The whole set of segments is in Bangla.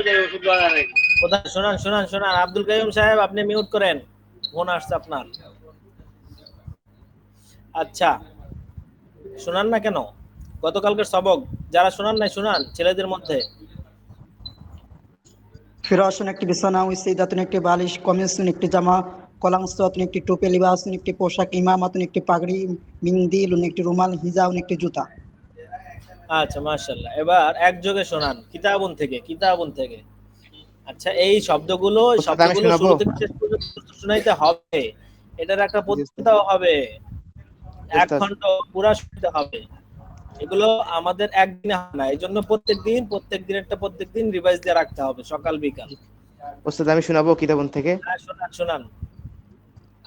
কোথায়? শোনান শোনান শোনান, আব্দুল কাইয়ুম সাহেব আপনি মিউট করেন, ফোন আসছে আপনার। আচ্ছা, শোনান না কেন? গতকালকের সবক যারা শোনান নাই শোনান, ছেলেদের মধ্যে। ফিরাশুন একটি বিছানা, উইসিদাতুন একটি বালিশ, কমিসুন একটি জামা, কলাংসুন একটি টুপি, লিবাসুন একটি পোশাক, ইমামাতুন একটি পাগড়ি, মিন্দিলুন একটি রুমাল, হিজাউন একটি জুতা। আচ্ছা মাশাআল্লাহ, এবার একযোগে শোনান কিতাবুন থেকে, কিতাবুন থেকে। আচ্ছা, এই শব্দগুলো ওস্তাদ আমি শব্দগুলো শোনাবো? শুরু থেকে শেষ পর্যন্ত শুনাইতে হবে। এটার একটা জি ওস্তাদ। প্রতিযোগিতাও হবে, এক ওস্তাদ খণ্ড পুরা শুনতে হবে। এগুলো আমাদের একদিনে হয় না, এই জন্য প্রত্যেক দিনেরটা প্রত্যেক দিন রিভাইজ দিয়ে রাখতে হবে, সকাল বিকাল। ওস্তাদ আমি শোনাবো কিতাবুন থেকে। হ্যাঁ শোনান শোনান।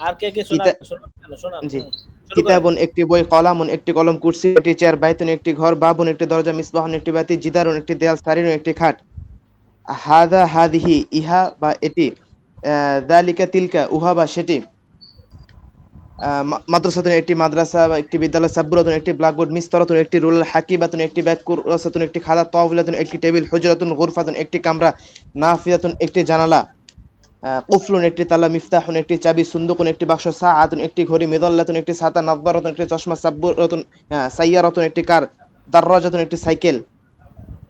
আর কে কে কিতা শোনান? শোনান কেন? শোনান। জি। শুরু করেন। কিতাবুন একটি বই, কলামুন একটি কলম, কুরসি একটি চেয়ার, বাইতুন একটি ঘর, বাবুন একটি দরজা, মিসবাহুন একটি বাতি, জিদারুন একটি দেয়াল, সারিরুন একটি খাট। হাদা হাদিহি ইহা বা এটি, দালিকা তিলকা উহা বা সেটি। মাদ্রাসাতুন একটি মাদ্রাসা বা একটি বিদ্যালয়, সাব্বুরাতুন একটি ব্ল্যাকবোর্ড, মিসতারাতুন একটি রুল, হাকিবাতুন একটি ব্যাগ, কুরসাতুন একটি খাতা, তাওবিলাতুন একটি টেবিল, হুজরাতুন গুরফাতুন একটি কামরা, নাফিয়াতুন একটি জানালা, কুফলুন একটি তালা, মিফতাহুন একটি চাবি, সুন্দুকুন একটি বাক্স, সাআতুন একটি ঘড়ি, মিদাল্লাতুন একটি ছাতা, নাযযারাতুন একটি চশমা, সাইয়ারাতুন একটি কার, দাররাজাতুন একটি সাইকেল।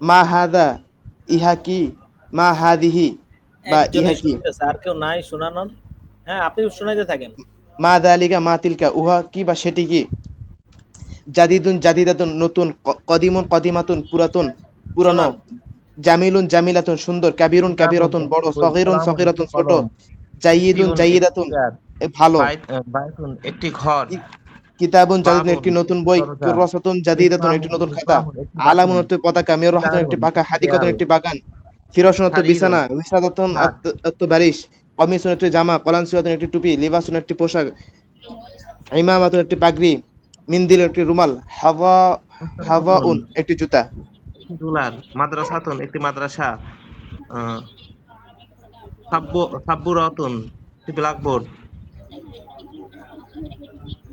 মা হাদা ইহা কি, মা হাদিহি বা ইহা একজনই কি, শুনতেছে, আর কেউ নাই শোনানোর? হ্যাঁ, আপনি শুনাইতে থাকেন। মা দালিকা মা তিলকা উহা কি বা সেটি কি। জাদিদুন জাদিদাতুন নতুন, কদিমুন কদিমাতুন পুরাতন পুরানো, শোনান। জামিলুন জামিলাতুন সুন্দর, কাবিরুন কিতাবুন কাবিরাতুন একটি বড়, বই, সগীরুন কলামুন একটি সগীরাতুন ছোট, কলম, জাইয়িদুন কুরসিউন একটি জাইয়িদাতুন চেয়ার, ভালো, বাইতুন একটি ঘর, কিতাবুন জাদিদুন বাবুন একটি নতুন একটি বই, দরজা, কুররাসাতুন জাদিদাতুন একটি নতুন খাতা, মিসবাহুন একটি বাতি, আলামুন একটি পতাকা, মিররাহাতুন একটি জিদারুন পাকা, একটি হাদিকাতুন দেয়াল, একটি বাগান, ফিরাশুন একটি হারিরুন বিছানা, উইসাদাতুন খাট, একটি বালিশ, কমিসুন একটি জামা, কলানসিয়াতুন একটি টুপি, লিবাসুন একটি পোশাক, ইমামাতুন একটি পাগড়ি, মিন্দিল একটি রুমাল, মুস্তারাতুন হাওয়াউন একটি জুতা। একটি রুলার, মাদ্রাসাতুন একটি মাদ্রাসা, আহ, সাব্বুরাতুন একটি ব্ল্যাকবোর্ড,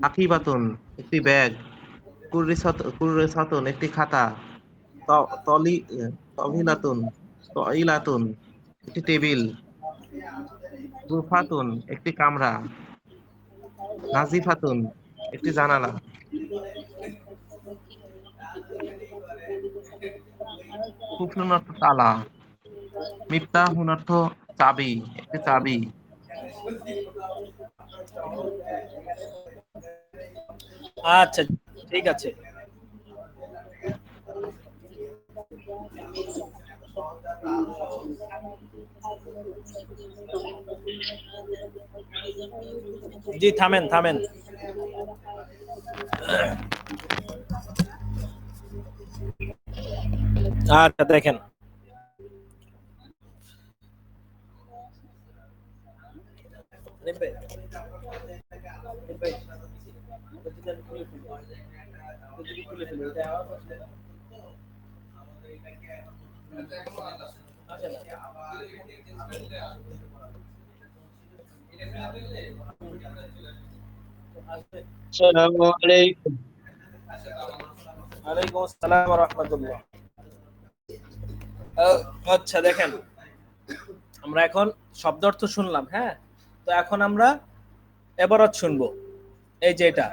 আকিবাতুন একটি ব্যাগ, কুররিসাতুন একটি খাতা, ত- তলি তহিলাতুন তইলাতুন একটি টেবিল, গুরফাতুন একটি কামরা, নাজিফাতুন একটি জানালা, কুফলুন অর্থ তালা, মিফতাহুন অর্থ চাবি, একটি চাবি। আচ্ছা, ঠিক আছে। জি, থামেন থামেন। আচ্ছা দেখেন, আসসালামু আলাইকুম। ওয়ালাইকুম আসসালাম ওয়া রাহমাতুল্লাহ। আচ্ছা দেখেন, আমরা এখন শব্দ অর্থ শুনলাম, হ্যাঁ? তো এখন আমরা এবারত শুনবো। এই যে এটা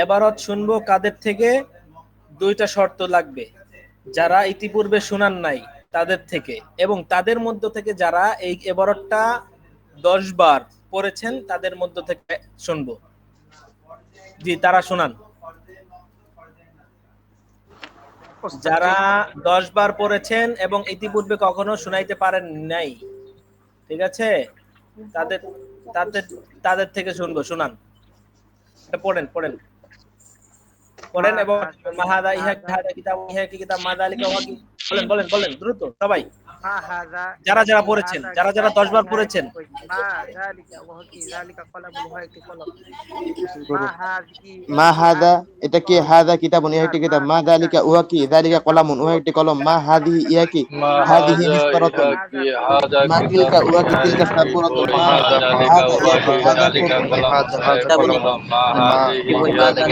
এবারত শুনবো কাদের থেকে? দুইটা শর্ত লাগবে। যারা ইতিপূর্বে শুনান নাই তাদের থেকে, এবং তাদের মধ্য থেকে যারা এই এবারতটা 10 বার পড়েছেন তাদের মধ্য থেকে শুনবো। জি, তারা শুনান। যারা 10 বার পড়েছেন এবং ইতিপূর্বে কখনো শুনাইতে পারেন নাই, ঠিক আছে? তাদের তাদের তাদের থেকে শুনবো। শুনান, এটা পড়েন পড়েন পড়েন। এবং মাহাদা ইহা হাদা কিতাব, ইহা কি কিতাব, মাদালিকা ওয়া কি, বলেন বলেন বলেন দ্রুত সবাই। মা হাযা যারা যারা কি পড়েছেন, হাযা যারা যারা কিতাব 10 বার ইহা পড়েছেন। একটি বই, মা যালিকা ওয়া কি যালিকা কলামুন ওয়া একটি কলম, মা হাযি মা এটি হাদা হাযি এটা কি, ঘর, হাদা কিতাবুন ইহা ঘর, একটি মা কিতাব, মা হাযা দালিকা উহা কি, দালিকা কলামুন উহা একটি কলম, মা হাদিহি ইহা কি, মা হাদিহি হাযা মিসতারাতুন, ইহা কি হাযা হাযা মা তিলকা কিতাবুন উহা কি, ইহা তিলকা একটি সাবুরাতুন, বই, মা মা যালিকা হাদা ইহা ওয়া কি, কি হাদা যালিকা কলম, কলামুন ওয়া এটা একটি বলেন। কলম,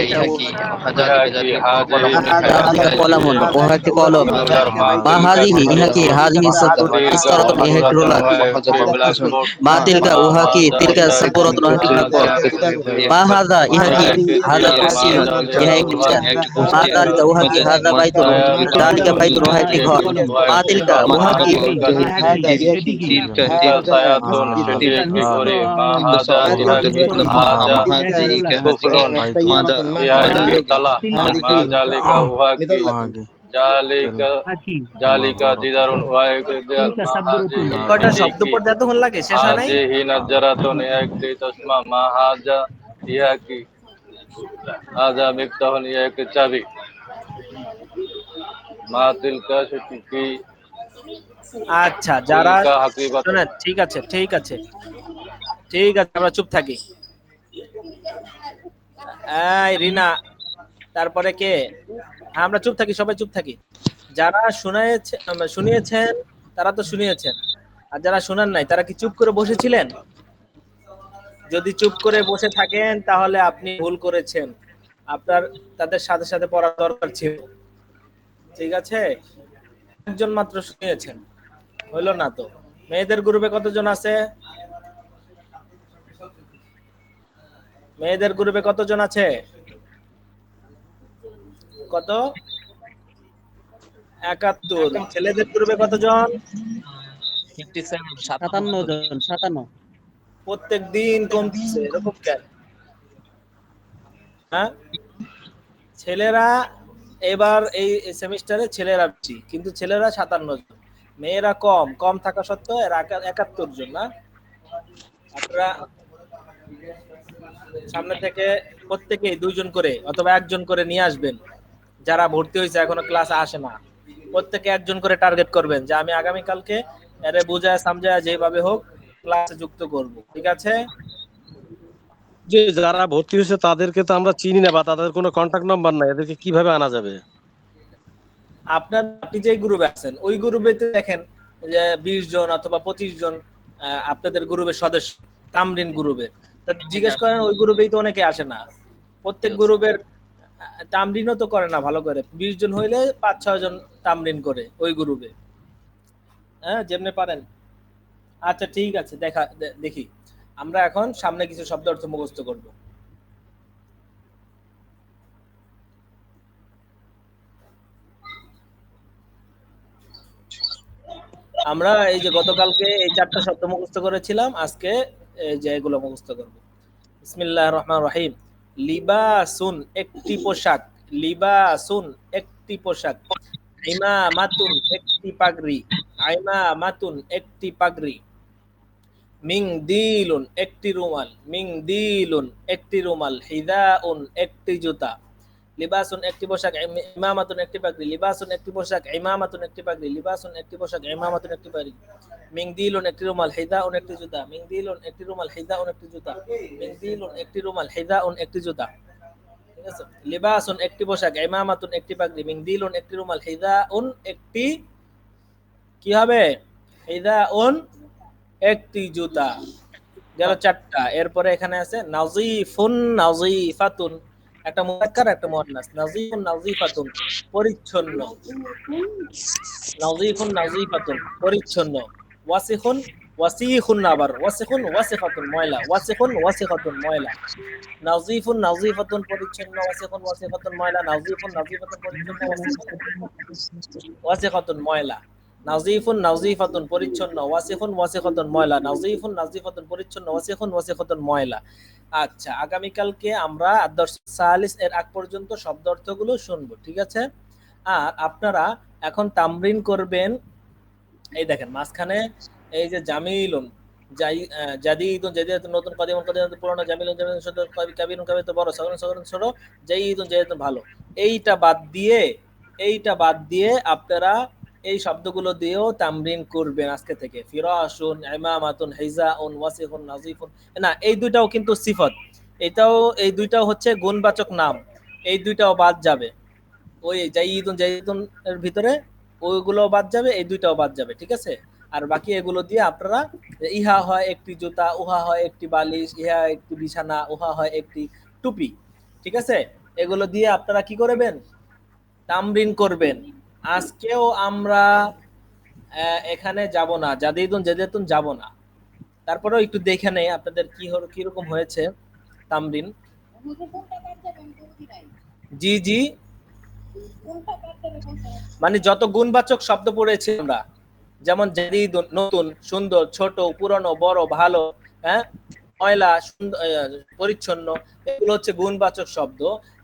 মা হাযিহি ইহা কি ইহা কি হাযিহি হাযা মিসতারাতুন কলামুন ওয়া ওহা একটি একটি কলম, রুলার, মা মা তিলকা হাযিহি ইহা কি, তিলকাতুন হাযিহি সাবুরাতুন মিসতারাতুন ইহা একটি রোলার। মা তিলকা উহা কি? তিলকা সাবুরাতুন উহা একটি ব্ল্যাকবোর্ড। মা হাযা ইহা কি? হাযা কুরসিয়ুন ইহা একটি চেয়ার। মা যালিকা উহা কি? হাযা বাইতুন যালিকা বাইতুন উহা একটি ঘর। মা তিলকা উহা কি? هذا يأتي هذا مسجد জালিকা জিদারুন কয়টা শব্দ পড়তে এতক্ষণ লাগে, শেষ হয় নাই? হাযিহি নাজরাতুন একটি চশমা। মা হাযা ইহা কি? হাযা মিফতাহুন ইহা একটি চাবি। মা তিলকা সেটি কি? আচ্ছা, যারা তিলকা হাকিবাতুন। শোনেন, ঠিক আছে ঠিক আছে ঠিক আছে, আমরা চুপ থাকি। এই রিনা, তারপরে কে? হ্যাঁ, আমরা চুপ থাকি, সবাই চুপ থাকি। যারা শুনিয়েছেন তারা তো শুনিয়েছেন, আর যারা শোনান নাই তারা কি চুপ করে বসেছিলেন? যদি চুপ করে বসে থাকেন তাহলে আপনি ভুল করেছেন, আপনার তাদের সাথে সাথে পড়া দরকার ছিল। ঠিক আছে, একজন মাত্র শুনিয়েছেন, হইলো না তো। মেয়েদের গ্রুপে কতজন আছে? মেয়েদের গ্রুপে কতজন আছে? কত? ৭১। ছেলেদের গ্রুপে কতজন? 57 জন। 57। প্রত্যেক দিন কমছে, এরকম কেন? হ্যাঁ, ছেলেরা এবার এই সেমিস্টারে ছেলেরা বেশি, কিন্তু ছেলেরা 57 জন, মেয়েরা কম। কম থাকা সত্ত্বেও এরা ৭১ জন। না, আপনারা সামনে থেকে প্রত্যেকেই 2 জন করে অথবা 1 জন করে নিয়ে আসবেন। যারা ভর্তি হয়েছে এখনো ক্লাসে আসে না, প্রত্যেকে 1 জন করে টার্গেট করবেন যে আমি আগামীকালকে এরে বুঝায় সমঝায় যেভাবে হোক ক্লাসে যুক্ত করব। ঠিক আছে? যে যারা ভর্তি হয়েছে তাদেরকে তো আমরা চিনি না, বা তাদের কোনো কন্টাক্ট নাম্বার নাই, এদেরকে কিভাবে আনা যাবে? আপনি যে গ্রুপে আছেন ওই গ্রুপে দেখেন যে 20 জন অথবা 25 জন আপনাদের গ্রুপের সদস্য, তামরিন গ্রুপে। তা জিজ্ঞেস করেন, ওই গ্রুপেই তো অনেকে আসে না। প্রত্যেক গ্রুপের তামরিনও তো করে না ভালো করে। 20 জন হইলে 5-6 জন তামরিন করে ওই গ্রুপে। হ্যাঁ, যেমনি পারেন। আচ্ছা ঠিক আছে, দেখি আমরা এখন সামনে কিছু শব্দ অর্থ মুখস্থ করব। আমরা এই যে গতকালকে এই 4টা শব্দ মুখস্থ করেছিলাম, আজকে এই যে এগুলো মুখস্থ করব। বিসমিল্লাহির রহমানির রহিম। লিবাসুন একটি পোশাক, লিবাসুন একটি পোশাক। ইমামাতুন একটি পাগড়ি, ইমামাতুন একটি পাগড়ি। মিংদিলুন একটি রুমাল, মিংদিলুন একটি রুমাল। হিদাউন একটি জুতা। লিবাসুন একটি পোশাক, ইমামাতুন একটি পাগড়ি। লিবাসুন একটি পোশাক, ইমামাতুন একটি পাগড়ি। লিবাসুন একটি পোশাক, ইমামাতুন একটি পাগড়ি। মিংদিলুন একটি রুমাল, হিদাউন একটি জুতা। মিংদিলুন একটি রুমাল, হিদাউন একটি জুতা। মিংদিলুন একটি রুমাল, হিদাউন একটি জুতা। ঠিক আছে? লিবাসুন একটি পোশাক, ইমামাতুন একটি পাগড়ি। মিংদিলুন একটি রুমাল, হিদাউন একটি, কি হবে? হিদাউন একটি জুতা। গেল 4টা। এরপরে এখানে আছে নাজিফুন নাজিফাতুন, একটা মুযাক্কার একটা মুয়ান্নাস। নাজিফুন নাজিফাতুন পরিচ্ছন্ন, নাজিফুন নাজিফাতুন পরিচ্ছন্ন। ওয়াসিখুন ওয়াসিখুন, আবার ওয়াসিখুন ওয়াসিখাতুন ময়লা, ওয়াসিখুন ওয়াসিখাতুন ময়লা। নাজিফুন নাজিফাতুন পরিচ্ছন্ন, ওয়াসিখুন ওয়াসিখাতুন ময়লা। নাজিফুন নাজিফাতুন পরিচ্ছন্ন, ওয়াসিখাতুন ময়লা। নাজিফুন নাজিফাতুন পরিচ্ছন্ন, ওয়াসিখুন ওয়াসিখাতুন ময়লা। নাজিফুন নাজিফাতুন পরিচ্ছন্ন, ওয়াসিখুন ওয়াসিখাতুন ময়লা। আচ্ছা, আগামীকালকে আমরা আদর্শ সালিস এর আগ পর্যন্ত শব্দ অর্থগুলো শুনবো। ঠিক আছে? আর আপনারা এখন তামরিন করবেন। এই দেখেন মাঝখানে এই যে জামিলুন, জাদিদুন জাদিদাতুন নতুন, কাদিমুন কাদিমাতুন পুরানো, জামিলুন জামিলুন ছোট, কাবিরুন কাবির তো বড়, সাগরুন সাগরুন ছোট, জাইদুন জাইদুন ভালো। এইটা বাদ দিয়ে আপনারা এই শব্দগুলো দিয়েও তামরিন করবেন আজকে থেকে। ফিরাশুন, ইমামাতুন, হিজাউন, ওয়াসিখুন, নাজিফুন। না, এই দুইটাও কিন্তু সিফত, এই দুইটাও হচ্ছে গুণবাচক নাম, এই দুইটাও বাদ যাবে। ওই জাইদুন জাইদুন এর ভিতরে ওইগুলো বাদ যাবে, এই দুইটাও বাদ যাবে। ঠিক আছে? আর বাকি এগুলো দিয়ে আপনারা, ইহা হয় একটি জুতা, উহা হয় একটি বালিশ, ইহা একটি বিছানা, উহা হয় একটি টুপি। ঠিক আছে? এগুলো দিয়ে আপনারা কি করবেন? তামরিন করবেন। আজকেও আমরা এখানে যাব না, জাদিদুন জাদিদুন যাব না। তারপরেও একটু দেখে নেই আপনাদের কিরকম হয়েছে তামরিন। জি জি, মানে যত গুণবাচক শব্দ পড়েছি আমরা, যেমন জাদিদুন নতুন, সুন্দর, ছোট, পুরনো, বড়, ভালো, হ্যাঁ, ময়লা, সুন্দর, পরিচ্ছন্ন, এগুলো হচ্ছে গুণবাচক শব্দ।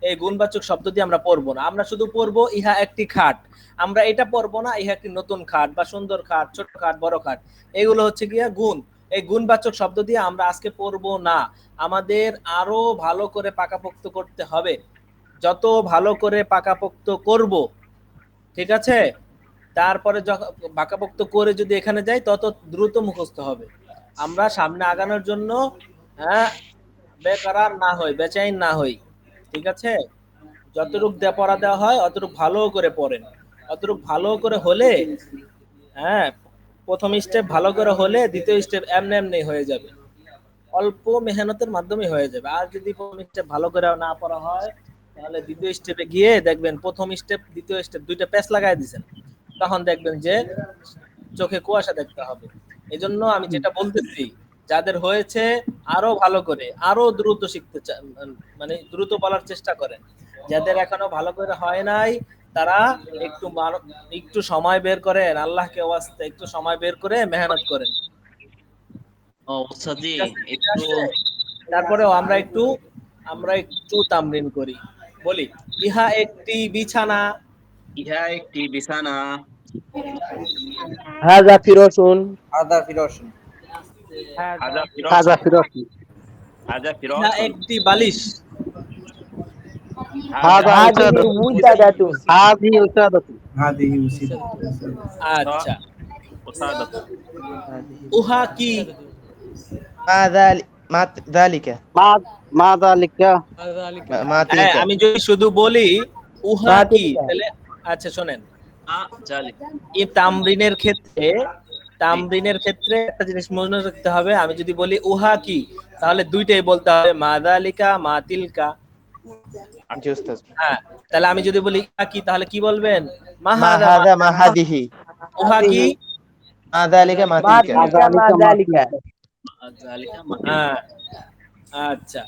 এই গুণবাচক শব্দ দিয়ে আমরা পড়বো না, আমরা শুধু পড়বো ইহা একটি খাট। আমরা এটা পড়বো না ইহা একটি নতুন খাট বা সুন্দর খাট, ছোট খাট, বড় খাট, এগুলো হচ্ছে গিয়া গুণ। এই গুণবাচক শব্দ দিয়ে আমরা আজকে পড়বো না। আমাদের আরো ভালো করে পাকাপোক্ত করতে হবে। যত ভালো করে পাকাপোক্ত করব, ঠিক আছে, তারপরে যখন পাকাপোক্ত করে যদি এখানে যাই তত দ্রুত মুখস্থ হবে। আমরা সামনে আগানোর জন্য, হ্যাঁ, বেকারার না হই, বেচাইন না হই, ঠিক আছে। যতটুক পড়া দেওয়া হয় অতটুক ভালো করে পড়েন। অতটুক ভালো করে হলে, হ্যাঁ, প্রথম স্টেপ ভালো করে হলে দ্বিতীয় স্টেপ এমনি এমনি হয়ে যাবে, অল্প মেহনতের মাধ্যমে হয়ে যাবে। আর যদি প্রথম স্টেপ ভালো করে না পড়া হয়, তাহলে দ্বিতীয় স্টেপে গিয়ে দেখবেন প্রথম স্টেপ দ্বিতীয় স্টেপ দুইটা প্যাচ লাগাই দিয়েছেন, তখন দেখবেন যে চোখে কুয়াশা দেখতে হবে। এই জন্য আমি যেটা বলতেছি, যাদের হয়েছে আরো ভালো করে, আরো দ্রুত শিখতে চান, মানে দ্রুত বলার চেষ্টা করেন। যাদের এখনো ভালো করে হয় নাই, তারা একটু সময় বের করেন, আল্লাহকে ওয়াস্তে একটু সময় বের করে মেহনত করেন। ও উস্তাদ জি, ঠিক আছে? তারপরেও আমরা একটু তামরিন করি, বলি ইহা একটি বিছানা। ইহা একটি বিছানা। হাজা ফিরোসুন। আদা ফিরোসুন। هذا হাজা ফিরোসুন। ইহা একটি বালিশ। হাদিহি উসাদাতুন। হাদিহি উসাদাতুন। আচ্ছা, উহা কি? মা যালিকা। মা যালিকা। মা হ্যাঁ, তিলকা। আমি যদি শুধু বলি উহা মা কি, তিলকা। তাহলে আচ্ছা শোনেন, জালিকা। এই তামরিনের ক্ষেত্রে একটা জিনিস মনে রাখতে হবে। আমি যদি বলি উহা কি, তাহলে দুইটাই বলতে হবে, মা যালিকা, মা তিলকা। জি উস্তাদ। হ্যাঁ, তাহলে আমি যদি বলি ইহা কি, তাহলে কি বলবেন? মা মা হাযা, হাযা মা হাদিহি। উহা কি? মা যালিকা মা তিলকা। জালিকা মাতি। হ্যাঁ, আচ্ছা,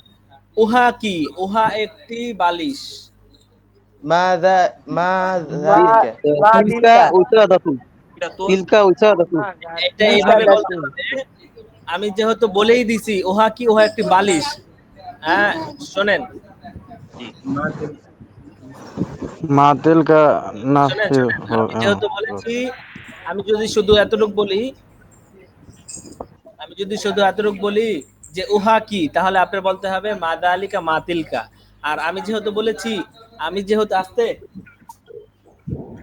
উহা কি? উহা একটি বালিশ। মা যালিকা। তিলকা উসাদাতুন। তিলকা উসাদাতুন। এটা এইভাবে বলতে হবে। আমি যেহেতু বলেই দিছি উহা কি, উহা একটি বালিশ। হ্যাঁ, শোনেন मातिल का শোনেন नाफी শোনেন, আমি যেহেতু বলেছি, আমি যদি শুধু এতটুক বলি যে উহা কি, তাহলে আপনার বলতে হবে মা যালিকা মা তিলকা। আর আমি যেহেতু বলেছি, আসতে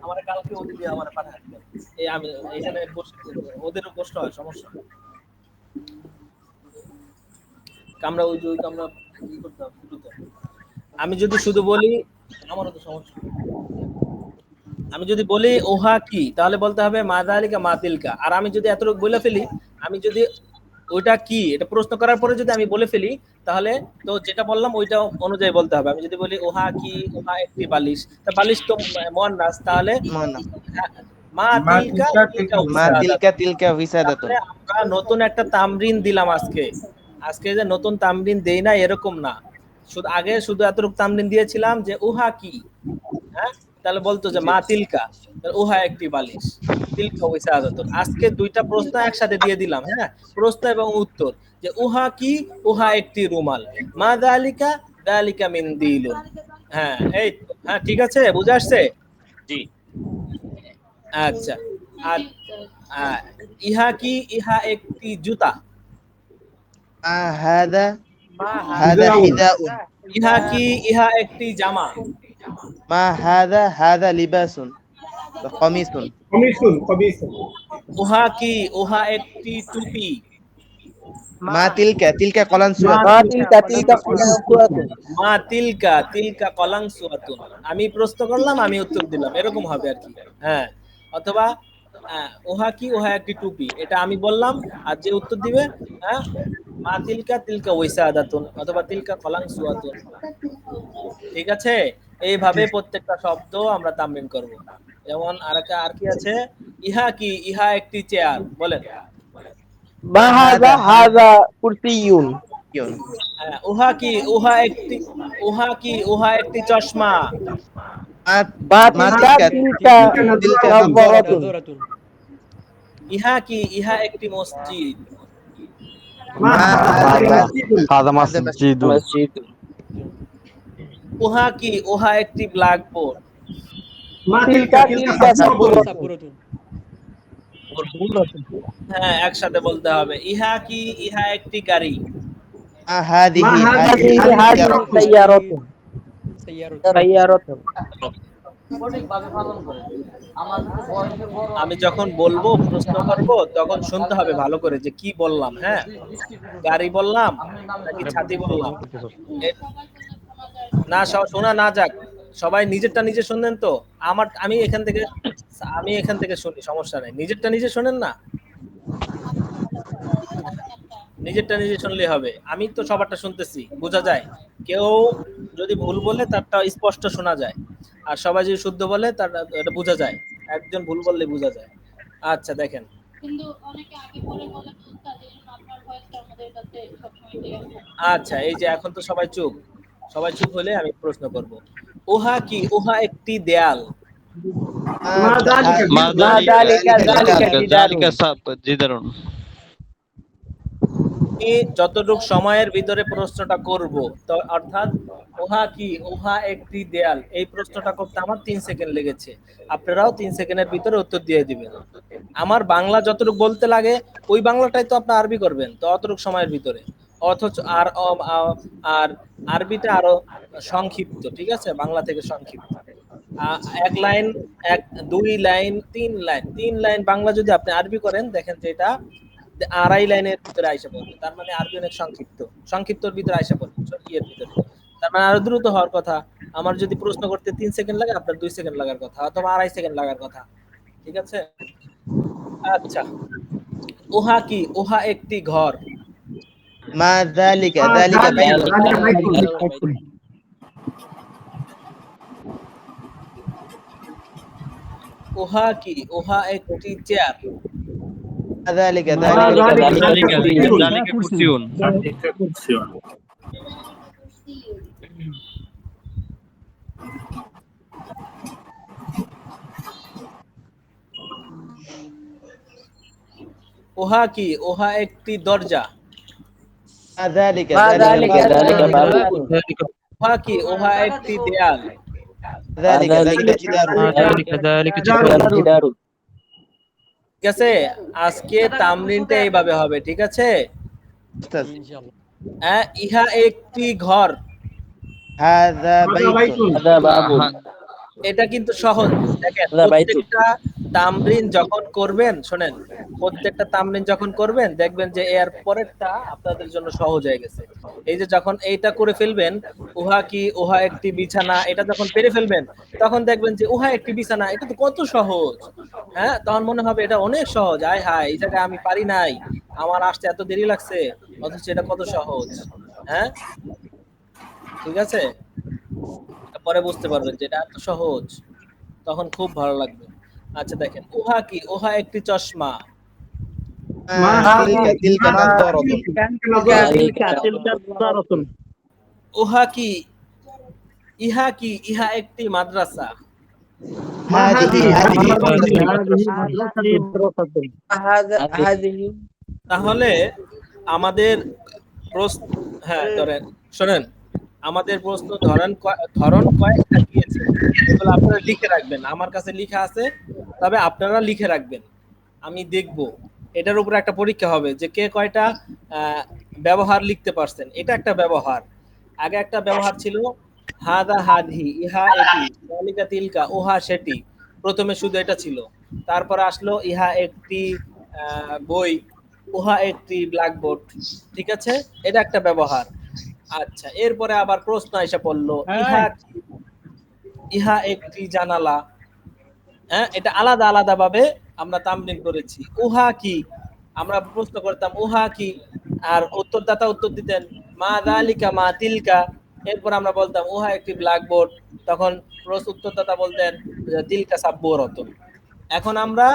আমার কালকে ওদের দিয়ে আমার পাঠাতে হবে। এই আমি এখানে ওদেরও কষ্ট হয়, সমস্যা। কামরা কি করতে হবে শুরুতে। আমি যদি শুধু বলি, আমারও তো সমস্যা। আমি যদি বলি ওহা কি, তাহলে বলতে হবে মা যালিকা মা তিলকা। আর আমি যদি এতটুকু বলে ফেলি, আমি যদি ওইটা কি এটা প্রশ্ন করার পরে যদি আমি বলে ফেলি, তাহলে তো যেটা বললাম ওইটা অনুযায়ী বলতে হবে। আমি যদি বলি ওহা কি, ওহা একটি বালিশ, তা বালিশ তো মুয়ান্নাস, তাহলে মুয়ান্নাস। মা তিলকা তিলকা মা উসাদাত। তিলকা তিলকা উসাদাতুন। তাহলে আমরা নতুন একটা তামরিন দিলাম আজকে যে নতুন তামরিন দেই না এরকম না, শুধু এতটুকু তামরিন দিয়েছিলাম যে উহা কি, হ্যাঁ, তাহলে বলতো যে মা তিলকা, তাহলে উহা একটি বালিশ, তিলকা উসাদাতুন। আজকে দুইটা প্রশ্ন একসাথে দিয়ে দিলাম, হ্যাঁ, প্রশ্ন এবং উত্তর, যে উহা কি, উহা একটি রুমাল, মা যালিকা, যালিকা মিনদিলুন। হ্যাঁ, এই তো। হ্যাঁ, ঠিক আছে, বুঝে আসছে? জি। আচ্ছা, আর ইহা কি, ইহা একটি জুতা। মা হাদা ما হাদা هذا হিদাউন। ইহা কি, ইহা একটি জামা। মা হাদা লিবাসুন বা কমিসুন। উহা কি, উহা একটি টুপি। মা তিলকা তিলকা কলানসুয়াত। মা তিলকা, তিলকা কলাংসুয়াতুন। আমি প্রশ্ন করলাম, আমি উত্তর দিলাম, এরকম হবে আর কি। হ্যাঁ, অথবা উহা কি, উহা একটি টুপি, এটা আমি বললাম, আর যে উত্তর দিবে, হ্যাঁ, মা তিলকা, তিলকা ওয়াসাদাতুন, অথবা তিলকা কলাংসুয়াতুন। ঠিক আছে, এইভাবে প্রত্যেকটা শব্দ আমরা তামরিন করব। যেমন আর কি আছে, ইহা কি? ইহা একটি চেয়ার। বলেন। মা হাযা হাযা কুরসিয়ুন। হ্যাঁ, উহা কি? উহা একটি উহা কি? উহা একটি চশমা। মা তিলকা তিলকা নাযরাতুন। ইহা কি? ইহা একটি মসজিদ। মা হাযা হাযা মাসজিদুন। উহা কি? উহা একটি ব্ল্যাকবোর্ড। তিলকা সাবুরাতুন। হ্যাঁ, একসাথে বলতে হবে। ইহা কি? ইহা একটি গাড়ি। মা হাদিহি হাদিহি সাইয়ারাতুন। সাইয়ারাতুন। আমি যখন বলবো, প্রশ্ন করব, তখন শুনতে হবে ভালো করে যে কি বললাম। হ্যাঁ, গাড়ি বললাম নাকি ছাতি বললাম। এ- না, শোনা না যাক। সবাই নিজেরটা নিজে শুনলেন তো? আমি এখান থেকে শুনি, সমস্যা নেই। নিজেরটা নিজে শোনেন না? নিজেরটা নিজে শুনলেই হবে। আমি তো সবারটা শুনতেছি, বোঝা যায়। কেউ যদি ভুল বলে তারটা স্পষ্ট শোনা যায়, আর সবাই যদি শুদ্ধ বলে তার এটা বোঝা যায়। একজন ভুল বললে বোঝা যায়। আচ্ছা, দেখেন। আচ্ছা, এই যে এখন তো সবাই চুপ। সবাই চুপ হলে আমি প্রশ্ন করব। উহা কি? উহা একটি দেয়াল। মা যালিকা জিদারুন। জিদারুন। আমি যতটুক সময়ের ভিতরে প্রশ্নটা করব, তো অর্থাৎ উহা কি? উহা একটি দেয়াল, এই প্রশ্নটা করতে আমার 3 সেকেন্ড লেগেছে। আপনারাও 3 সেকেন্ডের ভিতরে উত্তর দিয়ে দিবেন। আমার বাংলা যতটুকু বলতে লাগে ওই বাংলাটাই তো আপনি আরবি করবেন, তো অতটুকু সময়ের ভিতরে। অথচ আর আরবিটা আরো সংক্ষিপ্ত, ঠিক আছে? বাংলা থেকে সংক্ষিপ্ত। এক লাইন, এক 2 লাইন, 3 লাইন, 3 লাইন বাংলা যদি আপনি আরবি করেন, দেখেন যে এটা 2.5 লাইনের ভিতরে আইসা পড়বে। তার মানে আরবি অনেক সংক্ষিপ্ত, সংক্ষিপ্তর ভিতরে আইসা পড়বে, ইয়ের ভিতরে। তার মানে আরো দ্রুত হওয়ার কথা। আমার যদি প্রশ্ন করতে 3 সেকেন্ড লাগে, আপনার 2 সেকেন্ড লাগার কথা, অথবা 2.5 সেকেন্ড লাগার কথা। ঠিক আছে? আচ্ছা, উহা কি? উহা একটি ঘর। মা যালিকা যালিকা বাইতুন। উহা কি? উহা একটি চেয়ার। মা যালিকা যালিকা কুরসিয়ুন। উহা কি? উহা একটি দরজা। মা যালিকা বাবুন। উহা কি? উহা একটি দেয়াল। যালিকা জিদারুন। জিদারুন। ঠিক আছে? আজকে তামরিনটা এইভাবে হবে, ঠিক আছে? উস্তাদ ইহা একটি ঘর। হাযা বাইতুন। হাযা বাবুন। এটা কিন্তু সহজ। দেখেন, হাযা বাইতুন। প্রত্যেকটা তামরিন যখন করবেন, শোনেন, প্রত্যেকটা তামরিন যখন করবেন, দেখবেন যে এর পরেরটা আপনাদের জন্য সহজ হয়ে গেছে। এই যে যখন এইটা করে ফেলবেন, উহা কি? উহা একটি বিছানা, এটা যখন পেরে ফেলবেন, তখন দেখবেন যে উহা একটি বিছানা, এটা তো কত সহজ। হ্যাঁ, তখন মনে হবে এটা অনেক সহজ। আয় হায়, এই জায়গায় আমি পারি নাই, আমার আসতে এত দেরি লাগছে, অথচ এটা কত সহজ। হ্যাঁ, ঠিক আছে? পরে বুঝতে পারবেন যে এটা এত সহজ, তখন খুব ভালো লাগবে। আচ্ছা, দেখেন, উহা কি? উহা একটি চশমা। মা তিলকা নাযরাতুন। উহা কি? ইহা কি? ইহা একটি মাদ্রাসা। হাদিহি তাহলে আমাদের প্রশ্ন, হ্যাঁ ধরেন, শোনেন, আমাদের প্রশ্ন ধরন কয়েকটা দিয়েছে, এগুলো আপনারা লিখে রাখবেন। আমার কাছে লেখা আছে, তবে আপনারা লিখে রাখবেন। আমি দেখব, এটার উপর একটা পরীক্ষা হবে যে কে কয়টা ব্যবহার লিখতে পারছেন। এটা একটা ব্যবহার। আগে একটা ব্যবহার ছিল হাদা হাদি, ইহা এটি, যালিকা তিলকা, উহা সেটি। প্রথমে শুধু এটা ছিল। তারপরে আসলো ইহা একটি বই, উহা একটি ব্ল্যাকবোর্ড। ঠিক আছে? এটা একটা ব্যবহার। আচ্ছা, এরপরে আবার প্রশ্ন এসে পড়লো, ইহা একটি জানালা। হ্যাঁ, এটা আলাদা আলাদা ভাবে আমরা তামরিন করেছি। উহা কি? আমরা প্রশ্ন করতাম উহা কি, আর উত্তরদাতা উত্তর দিতেন মা যালিকা মা তিলকা। এরপর আমরা বলতাম উহা একটি ব্ল্যাকবোর্ড, তখন উত্তরদাতা বলতেন তিলকা সাব্বুরাতুন। এখন আমরা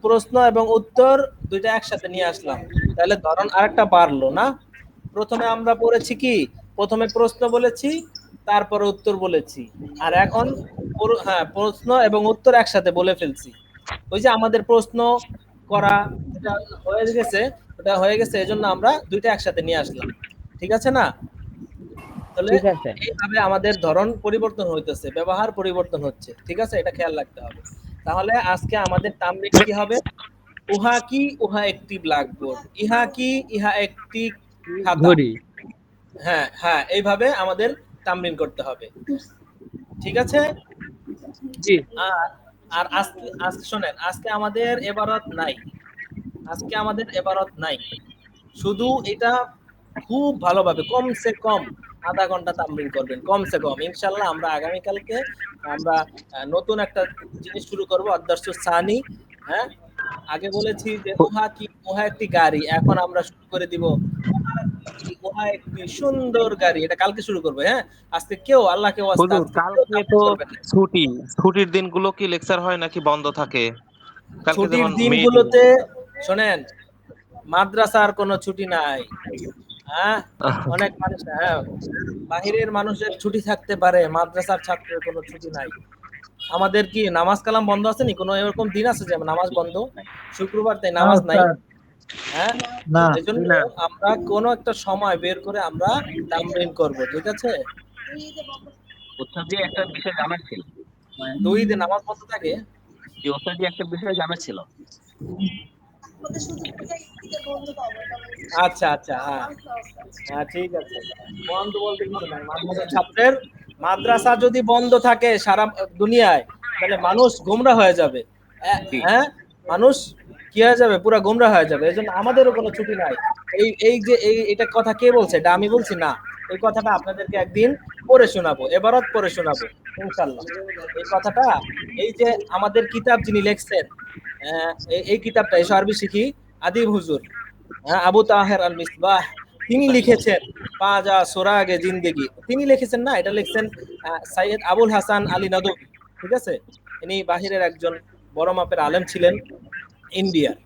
প্রশ্ন এবং উত্তর দুইটা একসাথে নিয়ে আসলাম, তাহলে ধরন আরেকটা বাড়লো না? প্রথমে আমরা পড়েছি কি, প্রথমে প্রশ্ন বলেছি, তারপরে উত্তর বলেছি, আর এখন হ্যাঁ প্রশ্ন এবং উত্তর একসাথে বলে ফেলছি। ওই যে আমাদের প্রশ্ন করা এটা হয়ে গেছে, ওটা হয়ে গেছে, এজন্য আমরা দুইটা একসাথে নিয়ে আসলাম, ঠিক আছে না? তাহলে এইভাবে আমাদের ধরন পরিবর্তন হইতেছে, ব্যবহার পরিবর্তন হচ্ছে, ঠিক আছে, এটা খেয়াল রাখতে হবে। তাহলে আজকে আমাদের তামরিন কি হবে? উহা কি, উহা একটি ব্ল্যাকবোর্ড। ইহা কি, ইহা একটি খাতা। হ্যাঁ হ্যাঁ, এইভাবে আমাদের তামরিন করতে হবে, ঠিক আছে? জি। আর আজকে আজকে শোনেন, আজকে আমাদের এবারত নাই, আজকে আমাদের এবারত নাই। শুধু এটা খুব ভালোভাবে কমসে কম আধা ঘন্টা তামরিন করবেন, কমসে কম। ইনশাআল্লাহ আমরা আগামীকালকে আমরা নতুন একটা জিনিস শুরু করব, আদর্শ সানি। হ্যাঁ, আগে বলেছি যে উহা কি, উহা একটি গাড়ি, এখন আমরা শুরু করে দিব উহা একটি সুন্দর গাড়ি। এটা কালকে শুরু করবো। হ্যাঁ, আজকে কেউ আল্লাহকে ওয়াস্তে হুজুর কালকে তো ছুটি, ছুটির দিনগুলো কি লেকচার হয় নাকি বন্ধ থাকে? কালকে ছুটির যেমন দিনগুলোতে শোনেন, মাদ্রাসার কোনো ছুটি নাই। হ্যাঁ, অনেক মানুষ, হ্যাঁ, বাহিরের মানুষের ছুটি থাকতে পারে, মাদ্রাসার ছাত্রের কোনো ছুটি নাই। আমাদের কি নামাজ কালাম বন্ধ আছে নি? কোনো এরকম দিন আছে যে নামাজ বন্ধ? শুক্রবার তাই নামাজ নাই। হ্যাঁ, এই জন্য আমরা কোনো একটা সময় বের করে আমরা তামরিন করব, ঠিক আছে? ওস্তাদ জি একটা বিষয় জানার ছিল। 2 দিন নামাজ বন্ধ থাকে। জি ওস্তাদ জি একটা বিষয় জানার ছিল। আচ্ছা আচ্ছা, হ্যাঁ হ্যাঁ, ঠিক আছে। বন্ধ বলতে কিছু নাই, মাদ্রাসার ছাত্রের মাদ্রাসা যদি বন্ধ থাকে সারা দুনিয়ায়, তাহলে মানুষ গোমরা হয়ে যাবে। হ্যাঁ, মানুষ কি হয়ে যাবে? পুরো গোমরা হয়ে যাবে। এজন্য আমাদেরও কোনো ছুটি নাই। এই এই যে এটা কথা কে বলছে? এটা আমি বলছি না। এই কথাটা আপনাদেরকে একদিন পড়ে শোনাবো, এবারত পড়ে শোনাবো ইনশাআল্লাহ। এই কথাটা, এই যে আমাদের কিতাব যিনি লিখছেন, এই কিতাবটা এই আরবি শিখি আদিব হুজুর, আবু তাহের আল মিসবাহ, তিনি লিখেছেন পাজা সোরাগে জিন্দেগি, তিনি লিখেছেন না, এটা লিখছেন সৈয়দ আবুল হাসান আলী নদভী, ঠিক আছে? ইনি বাহিরের একজন বড় মাপের আলেম ছিলেন, ইন্ডিয়ার।